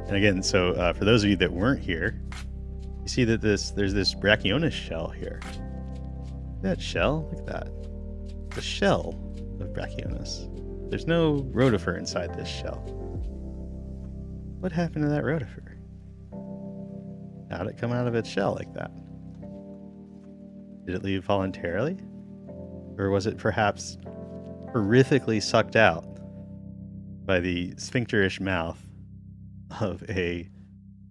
And again, so for those of you that weren't here, you see that there's this Brachionis shell here. That shell? Look at that. It's a shell of Brachionis. There's no Rotifer inside this shell. What happened to that Rotifer? How'd it come out of its shell like that? Did it leave voluntarily? Or was it perhaps horrifically sucked out by the sphincterish mouth of a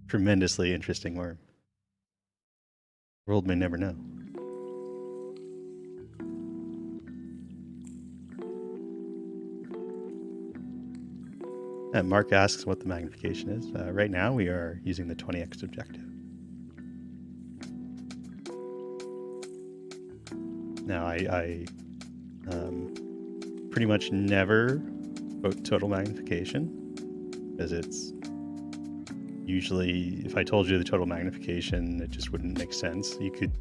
tremendously interesting worm? The world may never know. Mark asks what the magnification is. Right now we are using the 20x objective. Now I pretty much never quote total magnification, because it's usually, if I told you the total magnification, it just wouldn't make sense. You could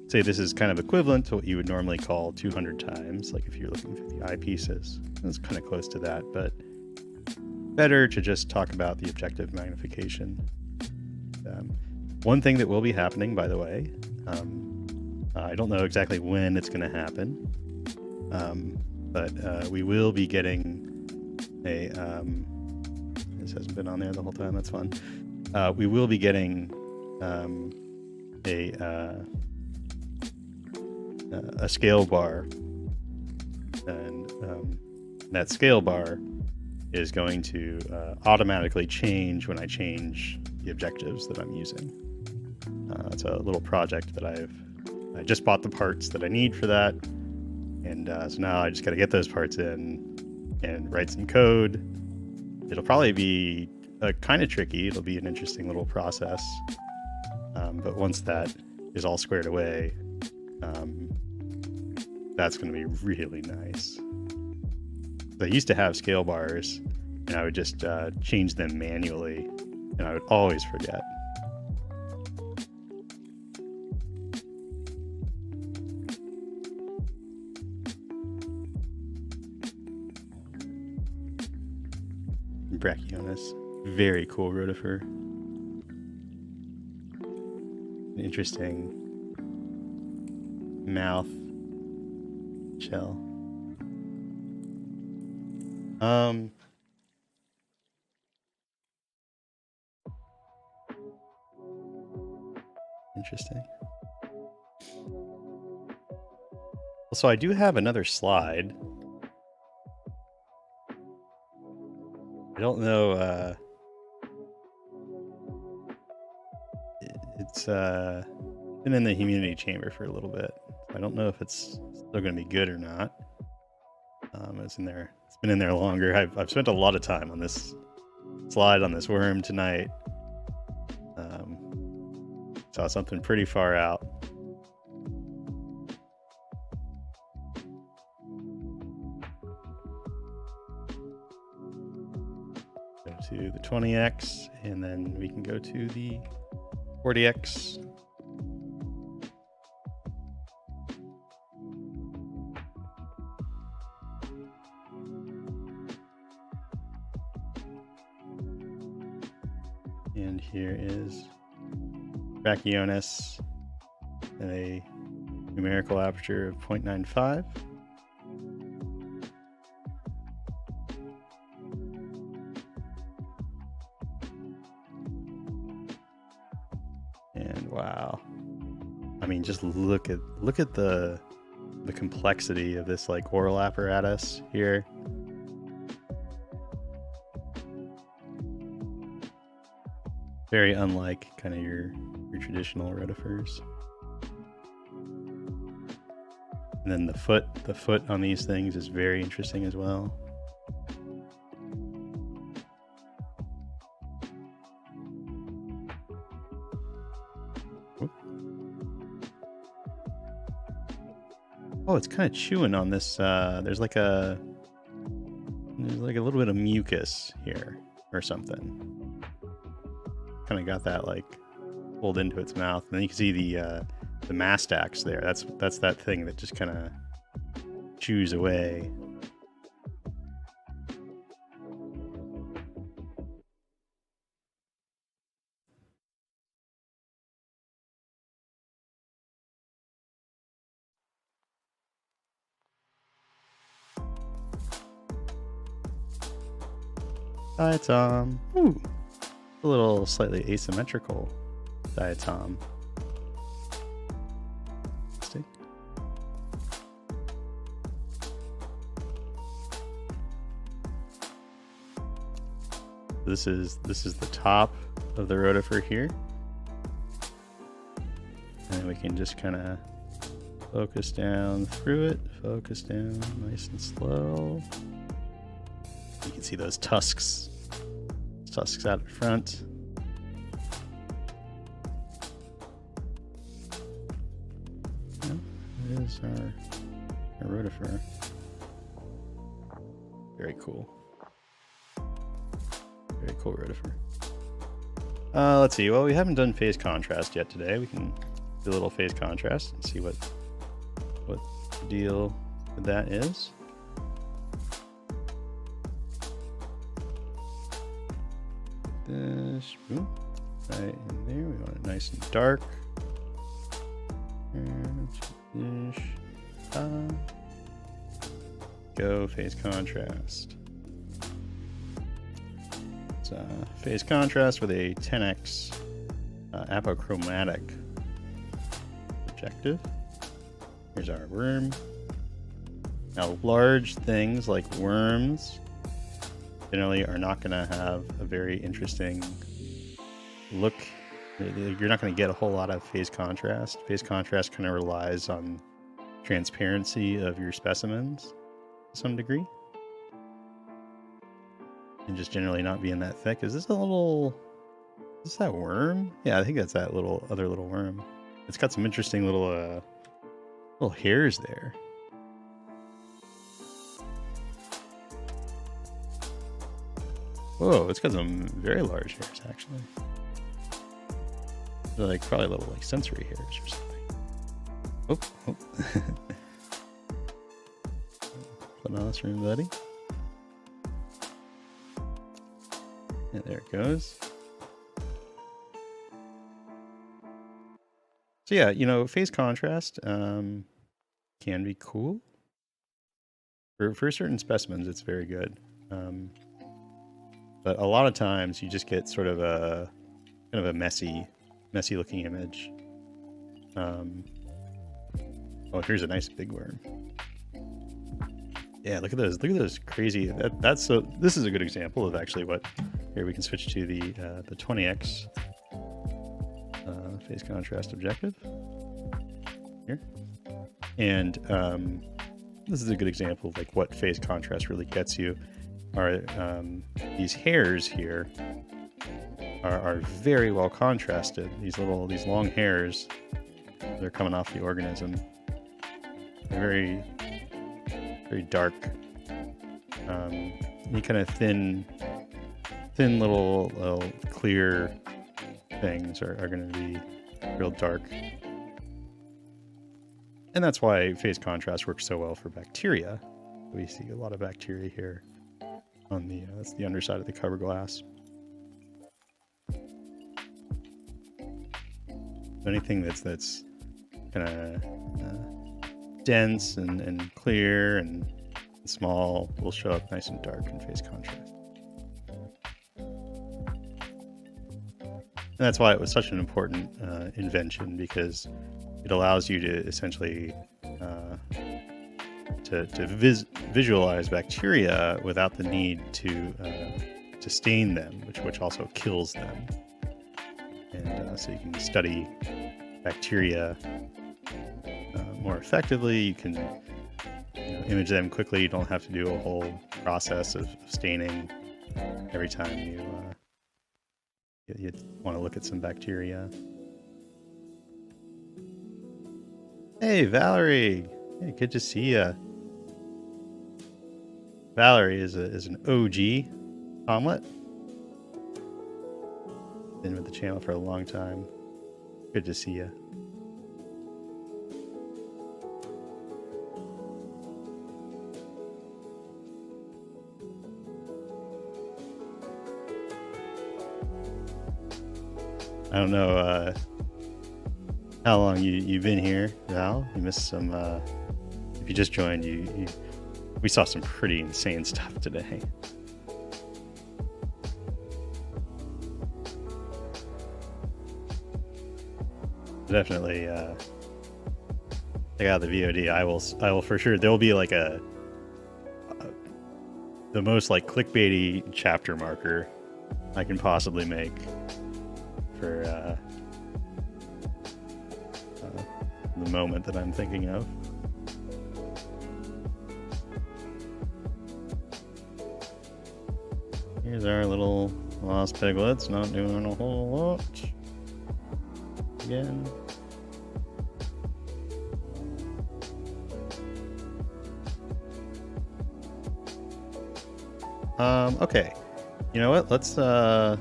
say this is kind of equivalent to what you would normally call 200 times, like if you're looking for the eyepieces. It's kind of close to that, but better to just talk about the objective magnification. One thing that will be happening, by the way, I don't know exactly when it's going to happen, but we will be getting a, this hasn't been on there the whole time, that's fun. We will be getting a scale bar, and that scale bar is going to automatically change when I change the objectives that I'm using. It's a little project that I just bought the parts that I need for that, and so now I just got to get those parts in and write some code. It'll probably be kind of tricky. It'll be an interesting little process, but once that is all squared away, that's going to be really nice. I used to have scale bars, and I would just change them manually, and I would always forget. Brachionis, very cool rotifer. Interesting mouth shell. Interesting. So I do have another slide. I don't know, it's been in the humidity chamber for a little bit. I don't know if it's still going to be good or not. It's in there. It's been in there longer. I've spent a lot of time on this slide, on this worm tonight. Saw something pretty far out. Go to the 20x, and then we can go to the 40x. And here is Brachionis at a numerical aperture of 0.95. And wow, I mean, just look at the complexity of this like oral apparatus here. Very unlike kind of your traditional rotifers. And then the foot on these things is very interesting as well. Oh, it's kind of chewing on this. There's like a little bit of mucus here or something. Kind of got that like pulled into its mouth, and then you can see the mastax there. That's that thing that just kind of chews away. Diatom. Ooh, a little slightly asymmetrical diatom. This is the top of the rotifer here, and we can just kind of focus down through it. Focus down, nice and slow. You can see those tusks tusks out at front. There's our Rotifer. Very cool. Very cool Rotifer. Let's see. Well, we haven't done phase contrast yet today. We can do a little phase contrast and see what the deal with that is. This right in there. We want it nice and dark. And go phase contrast. It's phase contrast with a 10x apochromatic objective. Here's our worm. Now, large things like worms generally are not going to have a very interesting look. You're not going to get a whole lot of phase contrast. Phase contrast kind of relies on transparency of your specimens to some degree. And just generally not being that thick. Is this that worm? Yeah, I think that's that other little worm. It's got some interesting little hairs there. Whoa, it's got some very large hairs actually. They're like probably little like sensory hairs or something. Oh. Put on this room, buddy. And there it goes. So yeah, phase contrast can be cool. For certain specimens, it's very good. But a lot of times you just get sort of a kind of a messy looking image. Oh, here's a nice big worm. Yeah, look at those crazy. This is a good example of actually what. Here we can switch to the 20x phase contrast objective here, and this is a good example of like what phase contrast really gets you. Are these hairs here are very well contrasted. These long hairs, they're coming off the organism. They're very, very dark. Any kind of thin little clear things are going to be real dark. And that's why phase contrast works so well for bacteria. We see a lot of bacteria here on that's the underside of the cover glass. Anything that's kind of dense and clear and small will show up nice and dark in phase contrast. And that's why it was such an important invention, because it allows you to essentially to visualize bacteria without the need to stain them, which also kills them. And so you can study bacteria more effectively. You can image them quickly. You don't have to do a whole process of staining every time you want to look at some bacteria. Hey, Valerie. Hey, good to see ya. Valerie is an OG omelet. Been with the channel for a long time. Good to see ya. I don't know how long you've been here, Val. You missed some. If you just joined, we saw some pretty insane stuff today. Definitely check out the VOD. I will for sure. There will be like the most like clickbaity chapter marker I can possibly make for the moment that I'm thinking of. Here's our little mouse piglets, not doing a whole lot. Again. Okay. You know what? Let's, gosh,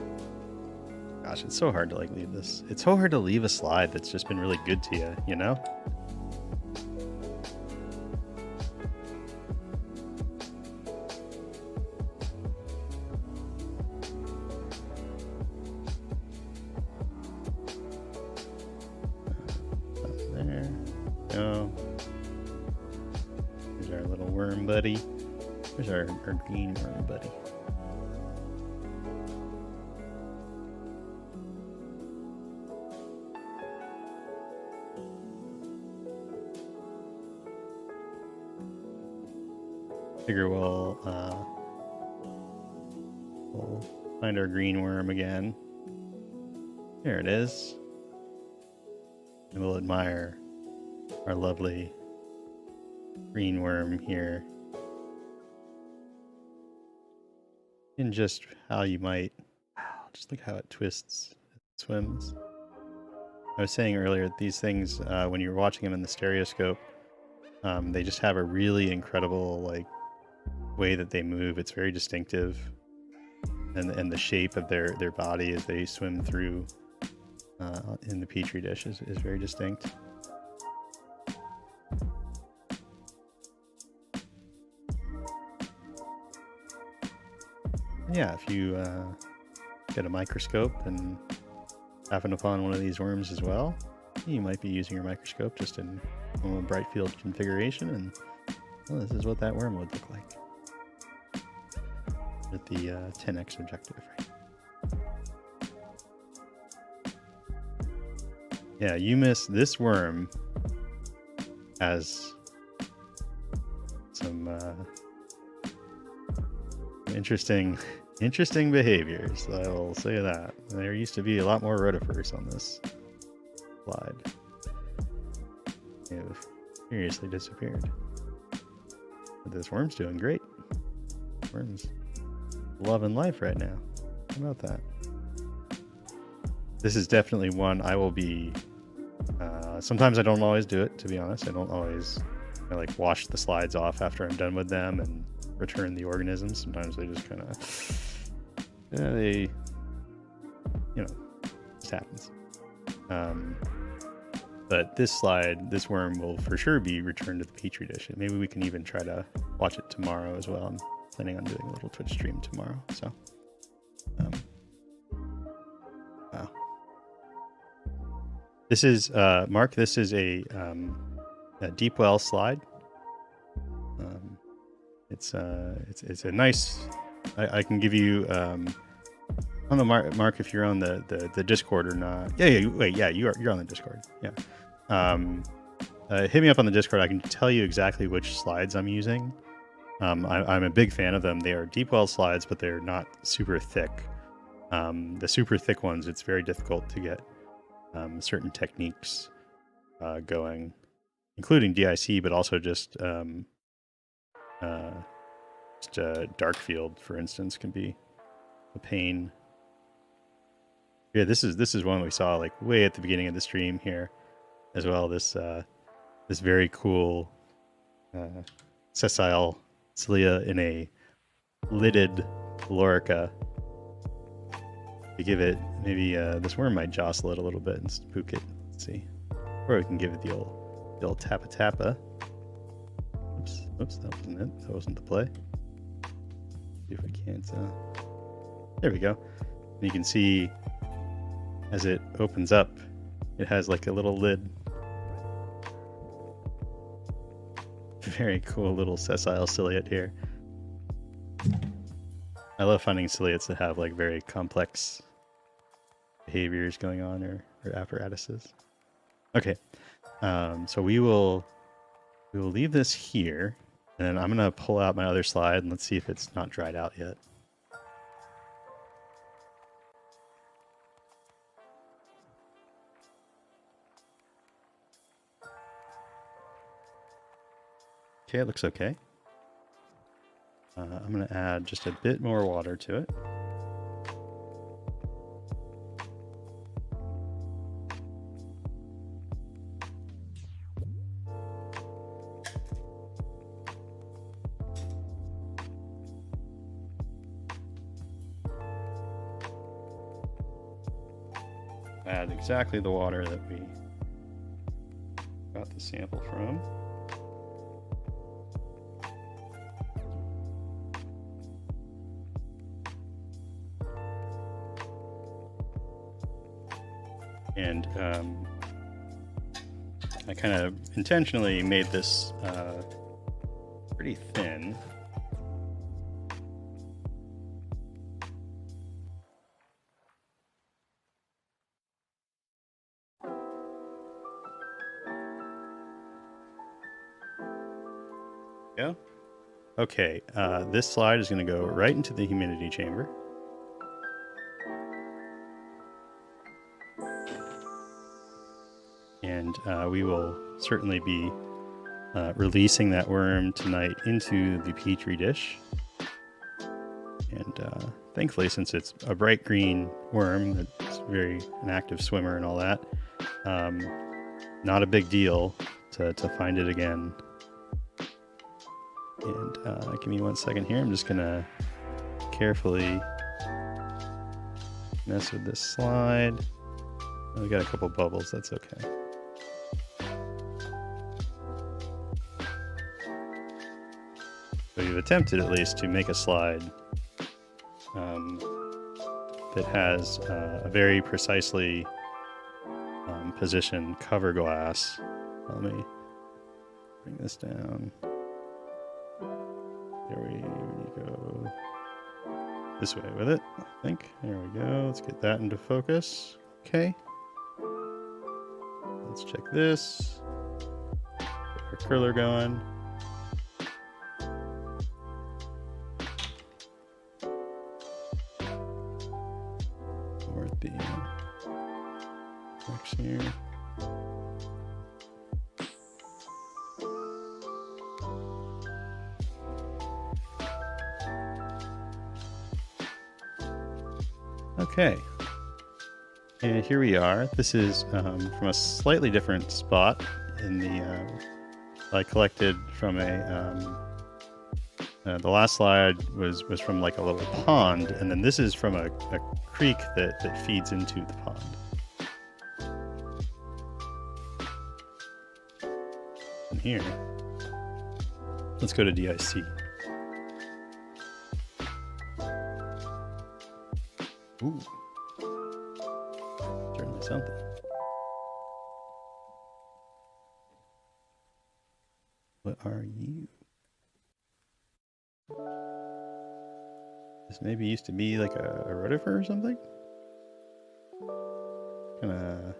it's so hard to like leave this. It's so hard to leave a slide that's just been really good to you, you know? There. Go. Here's our little worm buddy. Here's our green worm buddy. Figure we'll find our green worm again. There it is. And we'll admire our lovely green worm here. And just how you might, wow, just look how it twists, it swims. I was saying earlier, these things, when you're watching them in the stereoscope, they just have a really incredible, like, way that they move. It's very distinctive, and the shape of their body as they swim through in the petri dish is very distinct. Yeah, if you get a microscope and happen upon one of these worms as well, you might be using your microscope just in normal bright field configuration, and well, this is what that worm would look like with the 10x objective, right? Yeah, you miss this worm has some interesting behaviors. I will say that. There used to be a lot more rotifers on this slide. They've seriously disappeared. But this worm's doing great. Worm's loving life right now. How about that? This is definitely one I will be... sometimes I don't always do it, to be honest. I don't always like wash the slides off after I'm done with them and return the organisms. Sometimes they just kind of... they... You know, just happens. But this slide, this worm will for sure be returned to the petri dish. Maybe we can even try to watch it tomorrow as well. I'm planning on doing a little Twitch stream tomorrow. So, wow. This is Mark. This is a deep well slide. It's a nice. I can give you. I don't know, Mark, if you're on the Discord or not. Yeah. Wait, yeah, you're on the Discord. Yeah. Hit me up on the Discord. I can tell you exactly which slides I'm using. I'm a big fan of them. They are deep well slides, but they're not super thick. The super thick ones, it's very difficult to get certain techniques going, including DIC, but also just dark field, for instance, can be a pain. Yeah, this is one we saw like way at the beginning of the stream here as well. This very cool sessile cilia in a lidded lorica. To give it, maybe this worm might jostle it a little bit and spook it. Let's see. Or we can give it the old tappa tappa. Oops, that wasn't it. That wasn't the play. See if we can't. There we go. And you can see as it opens up, it has like a little lid. Very cool little sessile ciliate here. I love finding ciliates that have like very complex behaviors going on or apparatuses. Okay, so we will leave this here, and then I'm gonna pull out my other slide and let's see if it's not dried out yet. Okay, it looks okay. I'm going to add just a bit more water to it. Add exactly the water that we got the sample from. And I kind of intentionally made this pretty thin. Yeah. Okay, this slide is going to go right into the humidity chamber. And we will certainly be releasing that worm tonight into the Petri dish. And thankfully, since it's a bright green worm that's very an active swimmer and all that, not a big deal to find it again. And give me 1 second here. I'm just going to carefully mess with this slide. Oh, we got a couple bubbles. That's okay. So you've attempted at least to make a slide that has a very precisely positioned cover glass. Let me bring this down. There we go. This way with it, I think. There we go. Let's get that into focus. Okay. Let's check this. Get our curler going. Or the X here. Okay, and here we are. This is from a slightly different spot in the I collected from a the last slide was from like a little pond, and then this is from a creek that feeds into the pond. And here, let's go to DIC. Ooh, certainly something. What are you? This maybe used to be like a rotifer or something? Kinda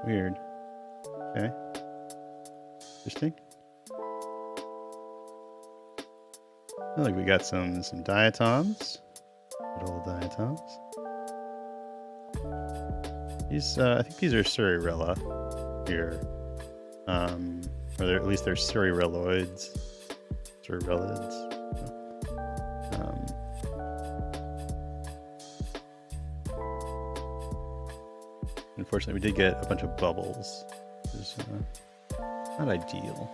weird. Okay. Interesting. I feel like we got some diatoms. Good old diatoms. These, I think these are Cerirella here. Or at least they're Cerirelloids. Cerirellids. Unfortunately, we did get a bunch of bubbles, which is not ideal.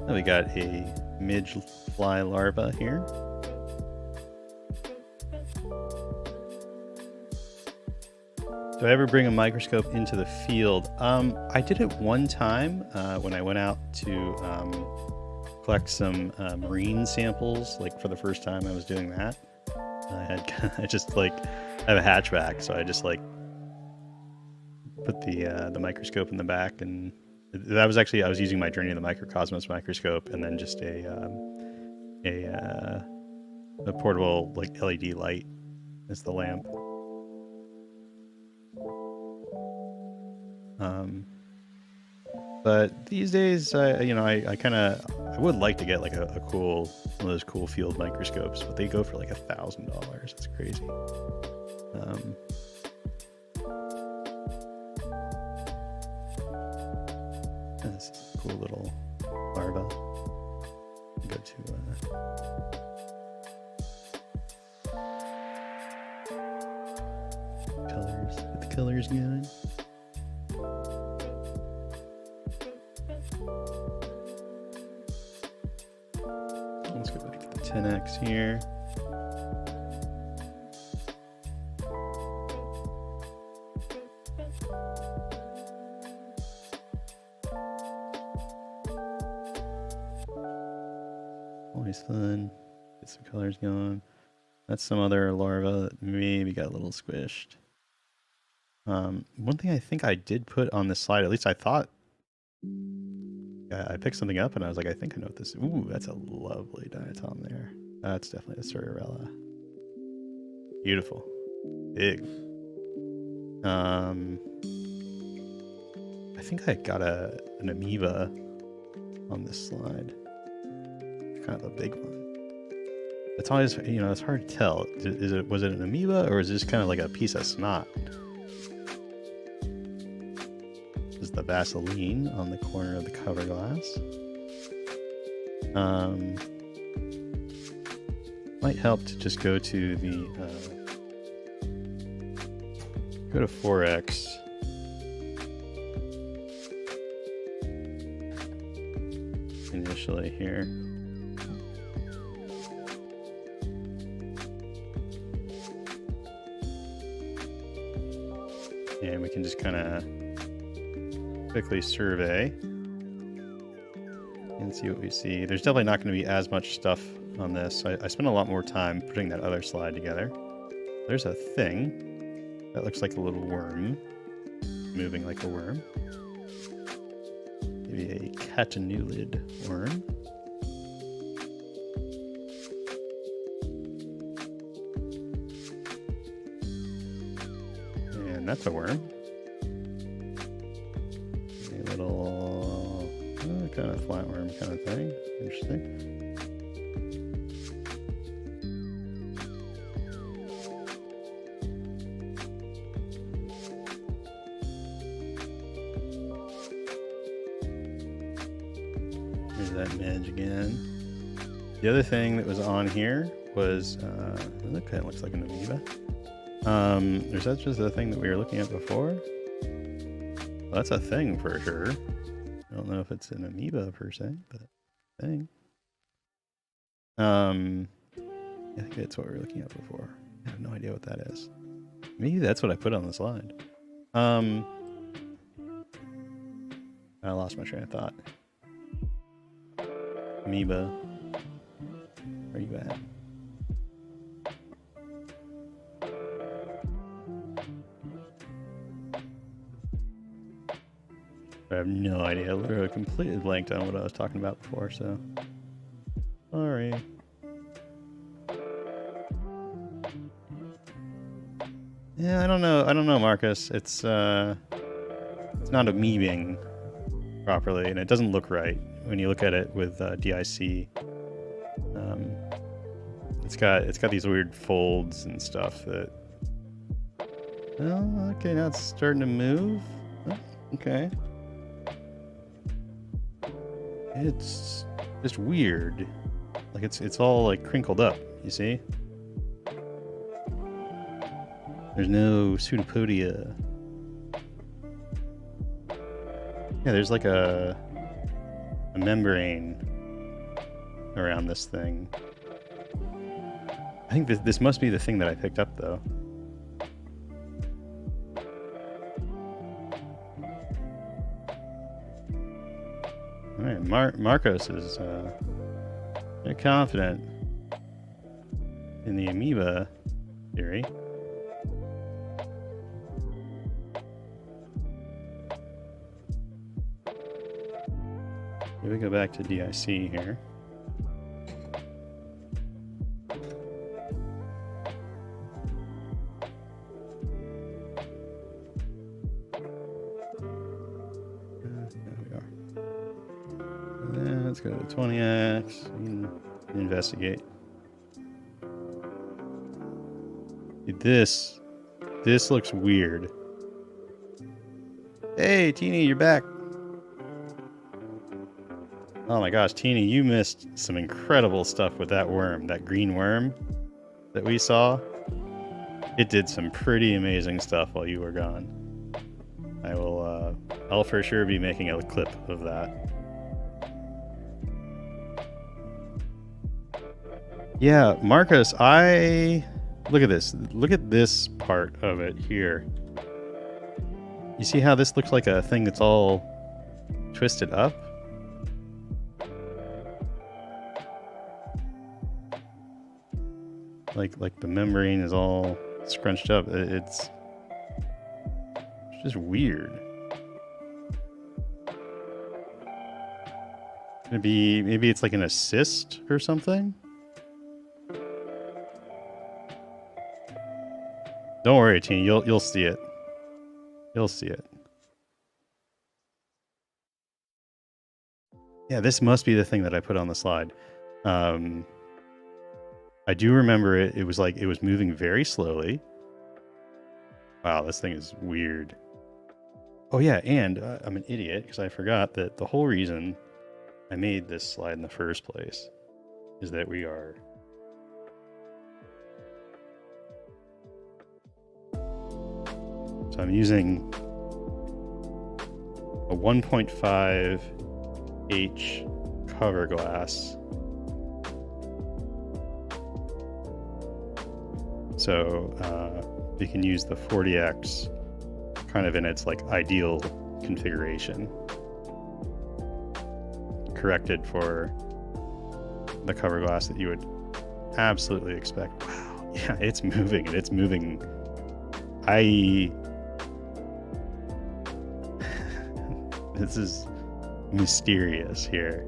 Now we got a midge fly larva here. Do I ever bring a microscope into the field? I did it one time when I went out to collect some marine samples. Like for the first time, I was doing that. I have a hatchback, so I just like put the microscope in the back, and that was actually I was using my Journey of the Microcosmos microscope, and then just a portable like LED light as the lamp. But these days, I would like to get like one of those cool field microscopes, but they go for like $1,000. It's crazy. This is a cool little larva. Go to colors. Get the colors going. Let's go back to the 10x here. always fun. Get some colors going. That's some other larva that maybe got a little squished. One thing I think I did put on this slide, at least I thought, I picked something up and I was like, I think I know what this is. Ooh, that's a lovely diatom there. That's definitely a Sortarella. Beautiful. Big. I think I got an amoeba on this slide. Kind of a big one. It's always, you know, it's hard to tell. Was it an amoeba or is it just kind of like a piece of snot? This is the Vaseline on the corner of the cover glass. Might help to just go to the go to 4x. Initially here. And we can just kind of quickly survey and see what we see. There's definitely not going to be as much stuff on this. I spent a lot more time putting that other slide together. There's a thing that looks like a little worm, moving like a worm. Maybe a catanulid worm. And that's a worm. A little kind of flatworm kind of thing. Interesting. There's that midge again. The other thing that was on here was, that kind of looks like an amoeba. There's that just the thing that we were looking at before. Well, that's a thing for sure. I don't know if it's an amoeba per se, but thing. I think that's what we were looking at before. I have no idea what that is. Maybe that's what I put on the slide. I lost my train of thought. Amoeba, where you at? I have no idea. I literally completely blanked on what I was talking about before, so sorry. Yeah, I don't know, Marcus. It's not amoebing properly, and it doesn't look right when you look at it with DIC. It's got these weird folds and stuff that. Oh, okay, now it's starting to move. Oh, okay. It's just weird. Like it's all like crinkled up, you see? There's no pseudopodia. Yeah, there's like a membrane around this thing. I think this must be the thing that I picked up though. All right, Marcos is very confident in the amoeba theory. Here we go back to DIC here. Let's go to 20x and investigate. Dude, this looks weird. Hey, Teeny, you're back. Oh my gosh, Teeny, you missed some incredible stuff with that worm, that green worm that we saw. It did some pretty amazing stuff while you were gone. I'll for sure be making a clip of that. Yeah, Marcus, look at this. Look at this part of it here. You see how this looks like a thing that's all twisted up? like the membrane is all scrunched up. It's just weird. Maybe it's like an assist or something. Don't worry, Tina. You'll see it. You'll see it. Yeah, this must be the thing that I put on the slide. I do remember it. It was like it was moving very slowly. Wow, this thing is weird. Oh yeah, and I'm an idiot because I forgot that the whole reason I made this slide in the first place is that we are so I'm using a 1.5 H cover glass. So we can use the 40X kind of in its like ideal configuration, corrected for the cover glass that you would absolutely expect. Wow, yeah, it's moving, and it's moving. This is mysterious here.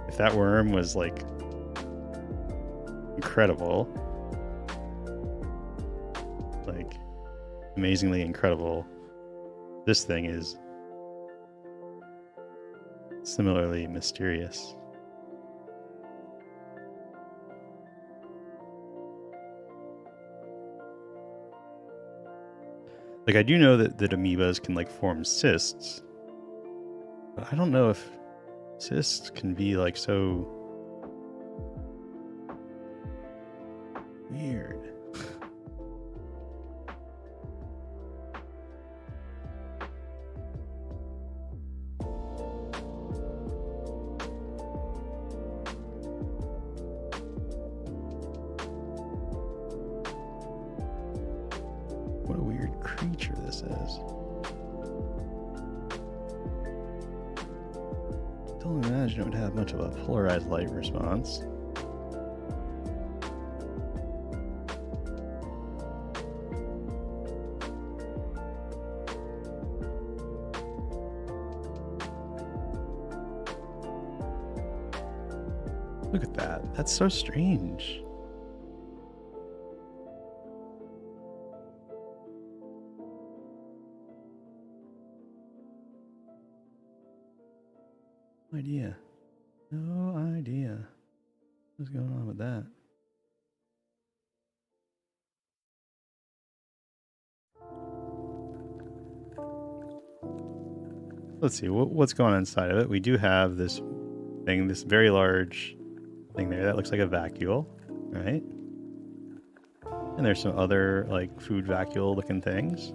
If that worm was like incredible, like amazingly incredible, this thing is similarly mysterious. Like, I do know that amoebas can like form cysts, but I don't know if cysts can be like so weird. What a weird creature this is. Don't imagine it would have much of a polarized light response. Look at that. That's so strange. No idea what's going on with that. Let's see what's going on inside of it. We do have this thing, this very large thing there that looks like a vacuole, right? And there's some other like food vacuole looking things.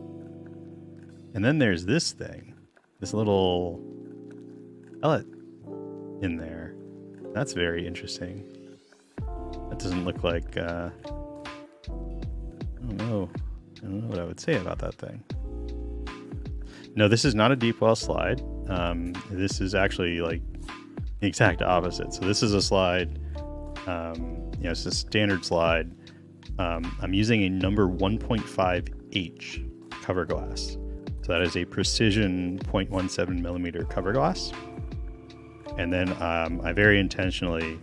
And then there's this thing, this little pellet in there. That's very interesting. That doesn't look like I don't know what I would say about that thing. No, this is not a deep well slide. This is actually like the exact opposite. So this is a slide, it's a standard slide. I'm using a number 1.5 H cover glass. So that is a precision 0.17 millimeter cover glass. And then I very intentionally,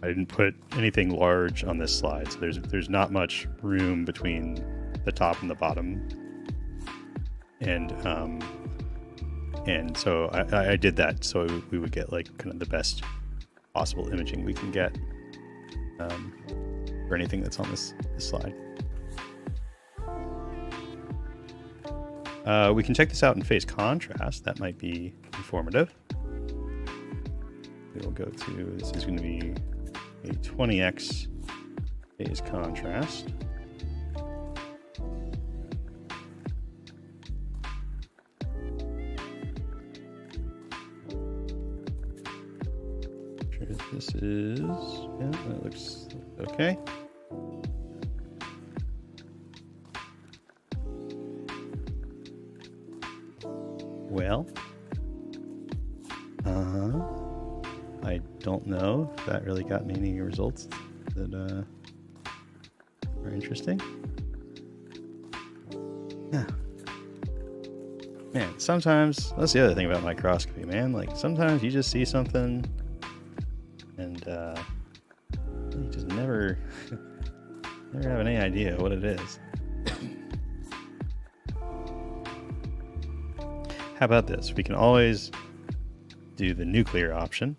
I didn't put anything large on this slide. So there's not much room between the top and the bottom. And so I did that so we would get like kind of the best possible imaging we can get for anything that's on this slide. We can check this out in phase contrast. That might be informative. We'll go to, this is going to be a 20x phase contrast. Sure this is, yeah, that looks okay. Well, I don't don't know if that really got me any results that are interesting. Yeah. Man, sometimes, that's the other thing about microscopy, man. Like, sometimes you just see something and you just never have any idea what it is. How about this? We can always do the nuclear option.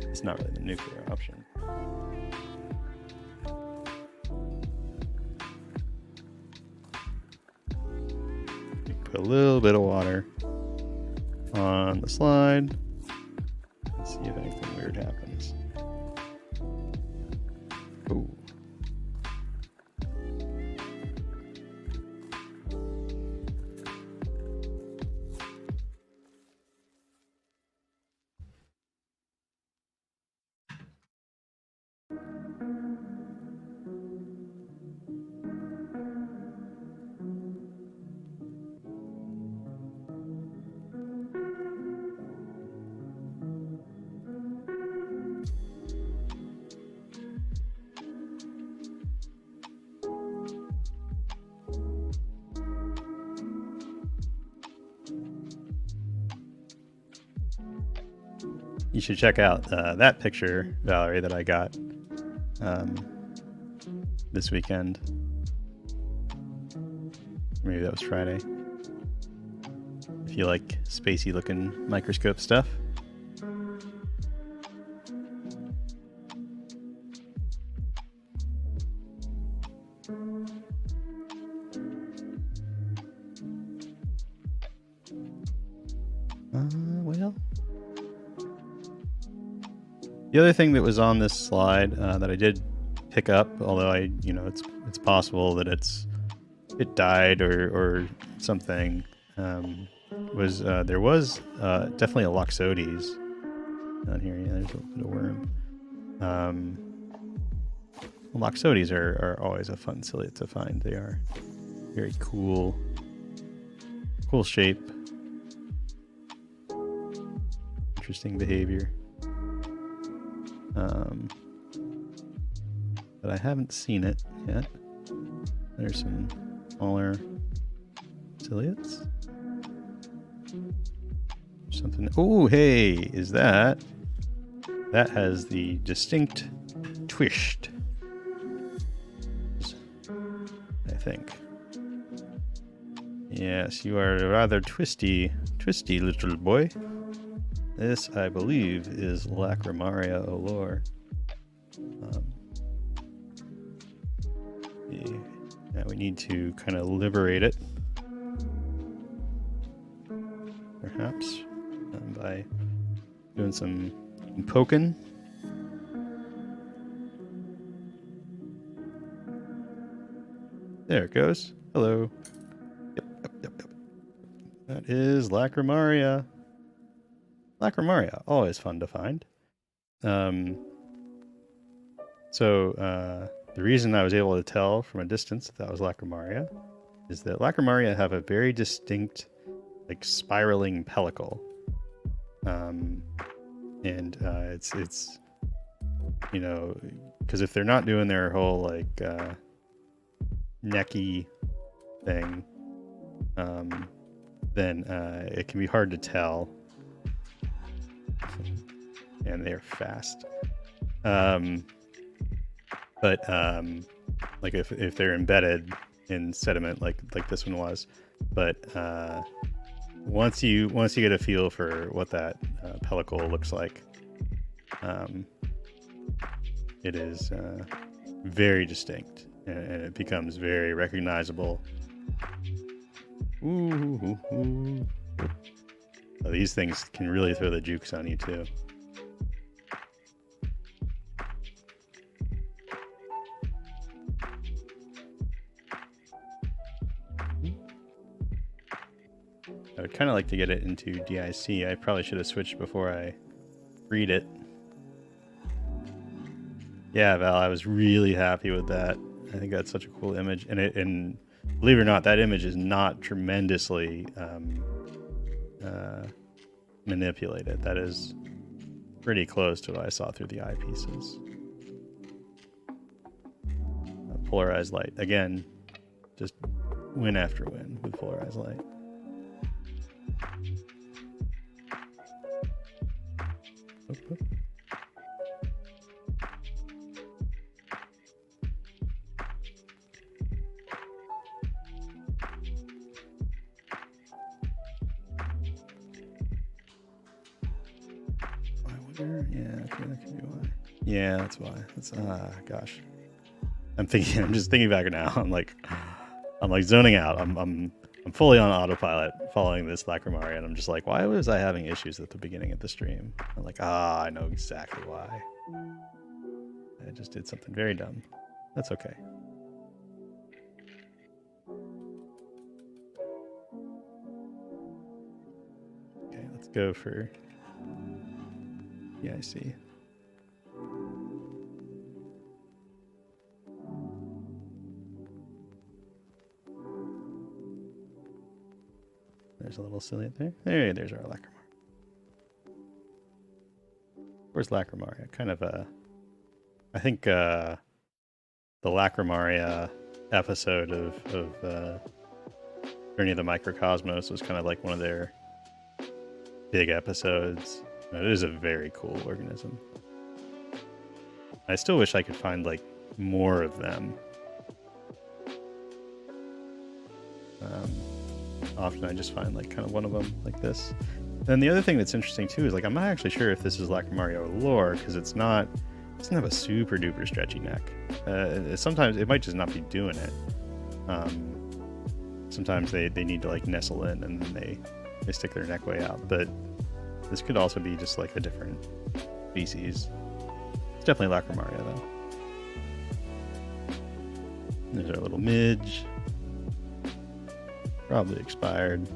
It's not really the nuclear option. Put a little bit of water on the slide. Let's see if anything weird happens. Ooh. You should check out that picture, Valerie, that I got this weekend. Maybe that was Friday. If you like spacey looking microscope stuff. Well. The other thing that was on this slide that I did pick up, although it's possible that it died or something, was there was definitely a Loxodes down here. Yeah, there's a bit of worm. Loxodes are always a fun ciliate to find. They are very cool shape, interesting behavior. But I haven't seen it yet. There's some smaller ciliates. Something. Oh, hey, is that has the distinct twist, I think. Yes, you are a rather twisty little boy. This, I believe, is Lacrymaria olor. Now we need to kind of liberate it, perhaps, by doing some poking. There it goes. Hello. Yep. That is Lacrymaria. Lacrymaria, always fun to find. The reason I was able to tell from a distance that was Lacrymaria is that Lacrymaria have a very distinct, like, spiraling pellicle. It's because if they're not doing their whole like necky thing, then it can be hard to tell. And they're fast. Like if they're embedded in sediment like this one was, but once you get a feel for what that pellicle looks like, it is very distinct and it becomes very recognizable. Ooh. So these things can really throw the jukes on you too. I would kind of like to get it into DIC. I probably should have switched before I read it. Yeah, Val, I was really happy with that. I think that's such a cool image, and believe it or not, that image is not tremendously manipulate it. That is pretty close to what I saw through the eyepieces. Polarized light. Again, just win after win with polarized light. Oop. Yeah, okay, that could be why. Yeah, that's why. That's gosh. I'm just thinking back now. I'm like zoning out. I'm fully on autopilot following this Lacrymaria, and I'm just like, why was I having issues at the beginning of the stream? I'm like, I know exactly why. I just did something very dumb. That's okay. Okay, let's go for. Yeah, I see. There's a little silhouette there. There's our Lacrymaria. Where's Lacrymaria? Kind of a... I think the Lacrymaria episode of Journey of the Microcosmos was kind of like one of their big episodes. It is a very cool organism. I still wish I could find like more of them. Often I just find like kind of one of them like this. Then the other thing that's interesting too is like I'm not actually sure if this is Lacrymaria or lore because it doesn't have a super duper stretchy neck. Sometimes it might just not be doing it. Sometimes they need to like nestle in and then they stick their neck way out. But this could also be just like a different species. It's definitely Lacrymaria though. There's our little midge. Probably expired.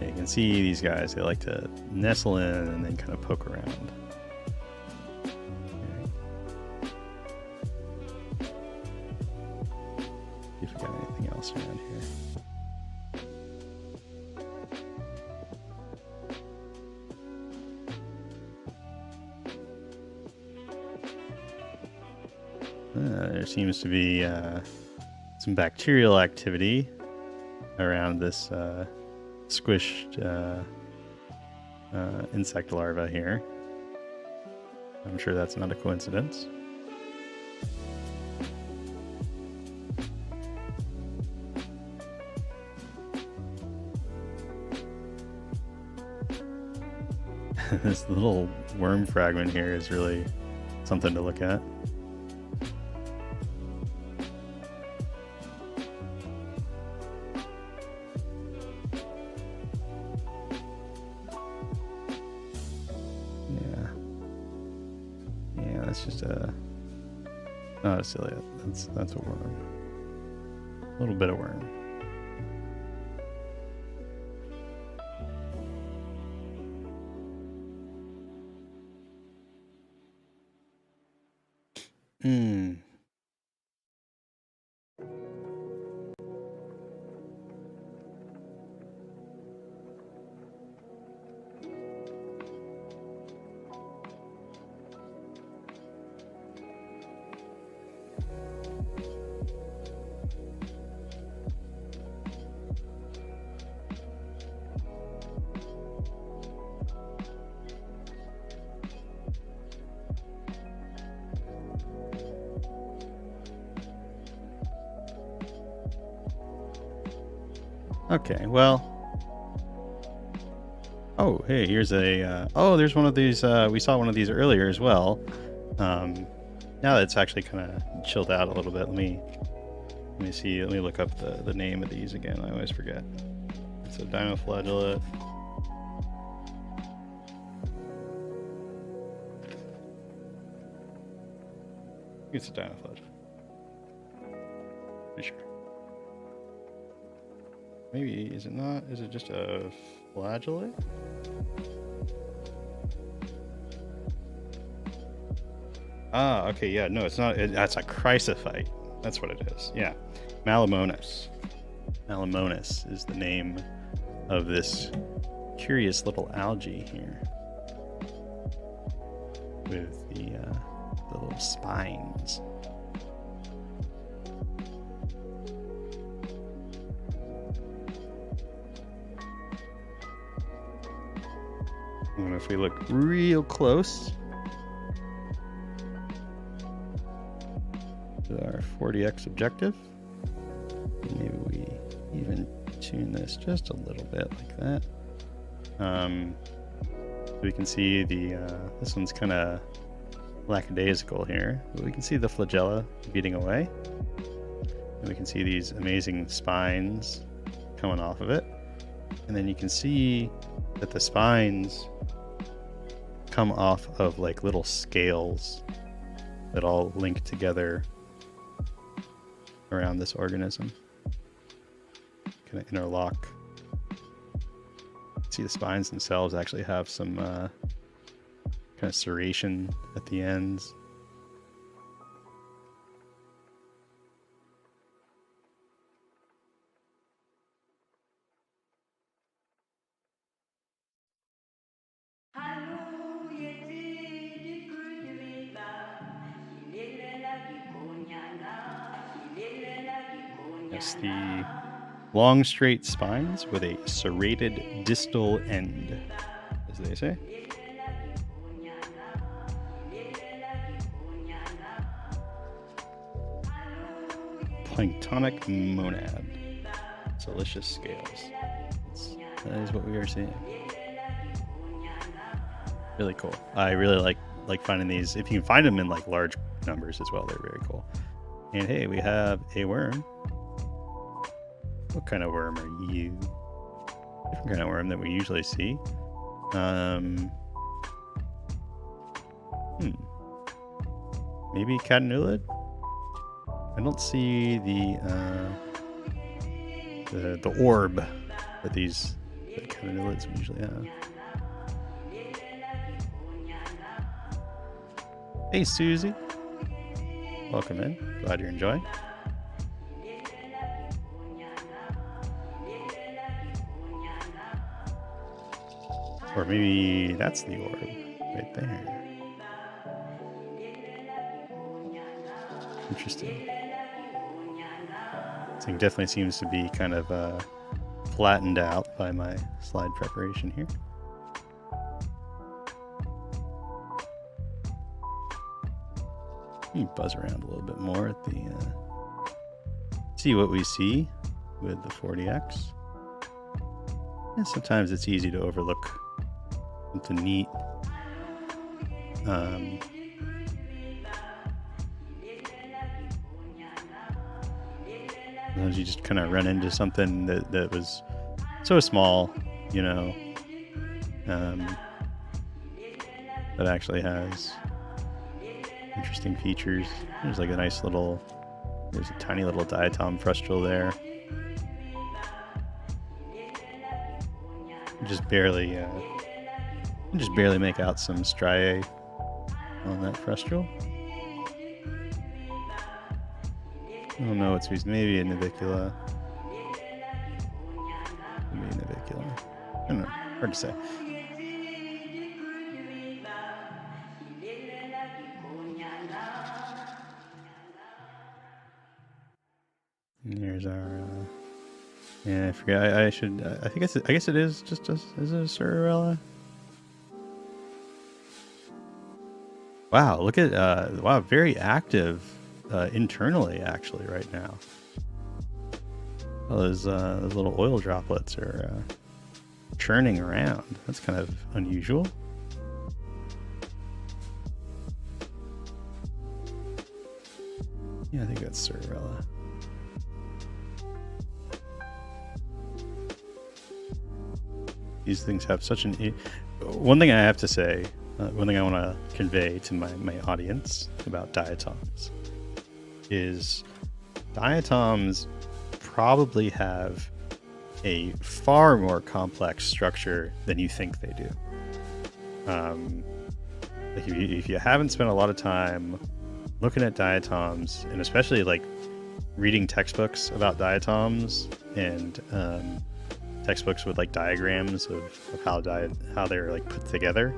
Yeah, you can see these guys, they like to nestle in and then kind of poke around. Okay. See if we got anything else around here. There seems to be some bacterial activity around this squished insect larva here. I'm sure that's not a coincidence. This little worm fragment here is really something to look at. That's just not a ciliate. That's a worm. A little bit of worm. Okay, well. Oh, hey, here's a. There's one of these. We saw one of these earlier as well. Now that it's actually kind of chilled out a little bit, let me see. Let me look up the name of these again. I always forget. It's a dinoflagellate. It's a dinoflagellate. Pretty sure. Maybe, is it not? Is it just a flagellate? Ah, okay, yeah, no, it's not. That's a chrysophyte. That's what it is, yeah. Mallomonas. Mallomonas is the name of this curious little algae here with the little spines. And if we look real close to our 40x objective, maybe we even tune this just a little bit like that. So we can see the this one's kind of lackadaisical here, but we can see the flagella beating away, and we can see these amazing spines coming off of it, and then you can see that the spines come off of like little scales that all link together around this organism, kind of interlock. See, the spines themselves actually have some kind of serration at the ends. Yes, the long straight spines with a serrated distal end, as they say. Planktonic monad. Delicious scales. That is what we are seeing. Really cool. I really like finding these. If you can find them in like large numbers as well, they're very cool. And hey, we have a worm. What kind of worm are you? Different kind of worm that we usually see. Maybe catanulid? I don't see the orb that these catanulids usually have. Hey Susie, welcome in. Glad you're enjoying. Or maybe that's the orb right there. Interesting. This thing definitely seems to be kind of flattened out by my slide preparation here. Let me buzz around a little bit more at the see what we see with the 40x. And sometimes it's easy to overlook something neat. Sometimes you just kind of run into something that was so small, you know, that actually has interesting features. There's like a nice little, there's a tiny little diatom frustule there. Just barely make out some striae on that frustule. I don't know what's maybe a navicula. Maybe a navicula. I don't know. Hard to say. And here's our. Yeah, I forget. I should. I think I guess it is just is it a Sorarella? Wow! Look at wow! Very active internally, actually, right now. Well, those little oil droplets are churning around. That's kind of unusual. Yeah, I think that's Sorarella. These things have such an... One thing I have to say, one thing I want to convey to my audience about diatoms is diatoms probably have a far more complex structure than you think they do. Like if you haven't spent a lot of time looking at diatoms, and especially like reading textbooks about diatoms and textbooks with like diagrams of how they're like put together.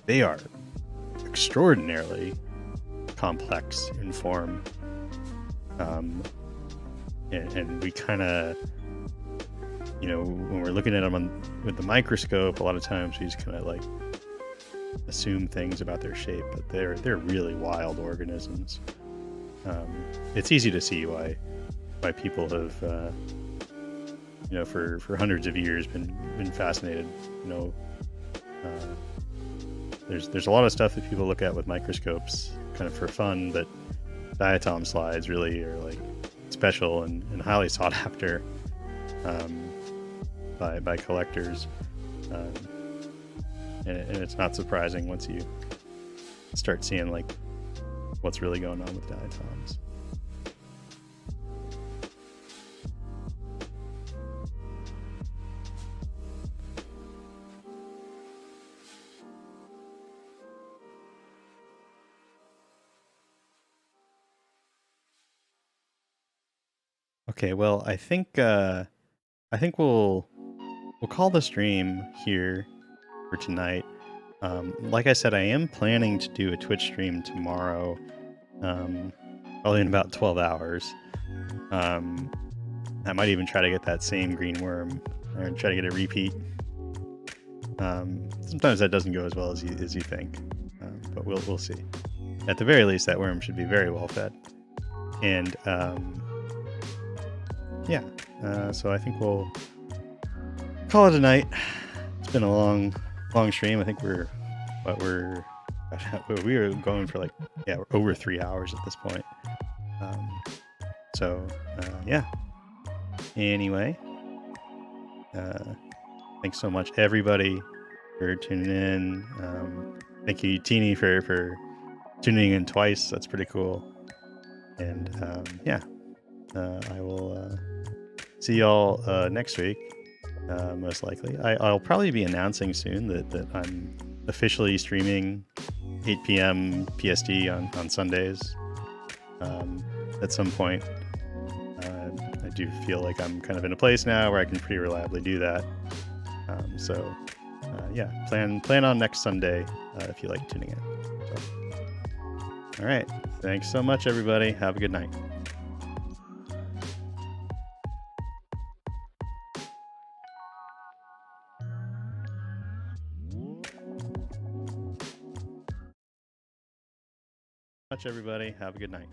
They are extraordinarily complex in form, and we kind of, you know, when we're looking at them with the microscope, a lot of times we just kind of like assume things about their shape, but they're really wild organisms. It's easy to see why people have, you know, for hundreds of years been fascinated. You know, there's a lot of stuff that people look at with microscopes kind of for fun, but diatom slides really are like special and highly sought after by collectors, and it's not surprising once you start seeing like what's really going on with diatoms. Okay, well, I think we'll call the stream here for tonight. Like I said, I am planning to do a Twitch stream tomorrow, probably in about 12 hours. I might even try to get that same green worm and try to get a repeat. Sometimes that doesn't go as well as you think, but we'll see. At the very least, that worm should be very well fed. And yeah, so I think we'll call it a night. It's been a long stream. I think we were going for like, yeah, we're over 3 hours at this point. So yeah. Anyway, thanks so much everybody for tuning in. Thank you, Teeny, for tuning in twice. That's pretty cool. And yeah, I will see y'all next week, most likely. I'll probably be announcing soon that I'm officially streaming 8 p.m. PST on Sundays. At some point, I do feel like I'm kind of in a place now where I can pretty reliably do that. So yeah, plan on next Sunday if you like tuning in. So, all right, thanks so much, everybody. Have a good night. Much, everybody. Have a good night.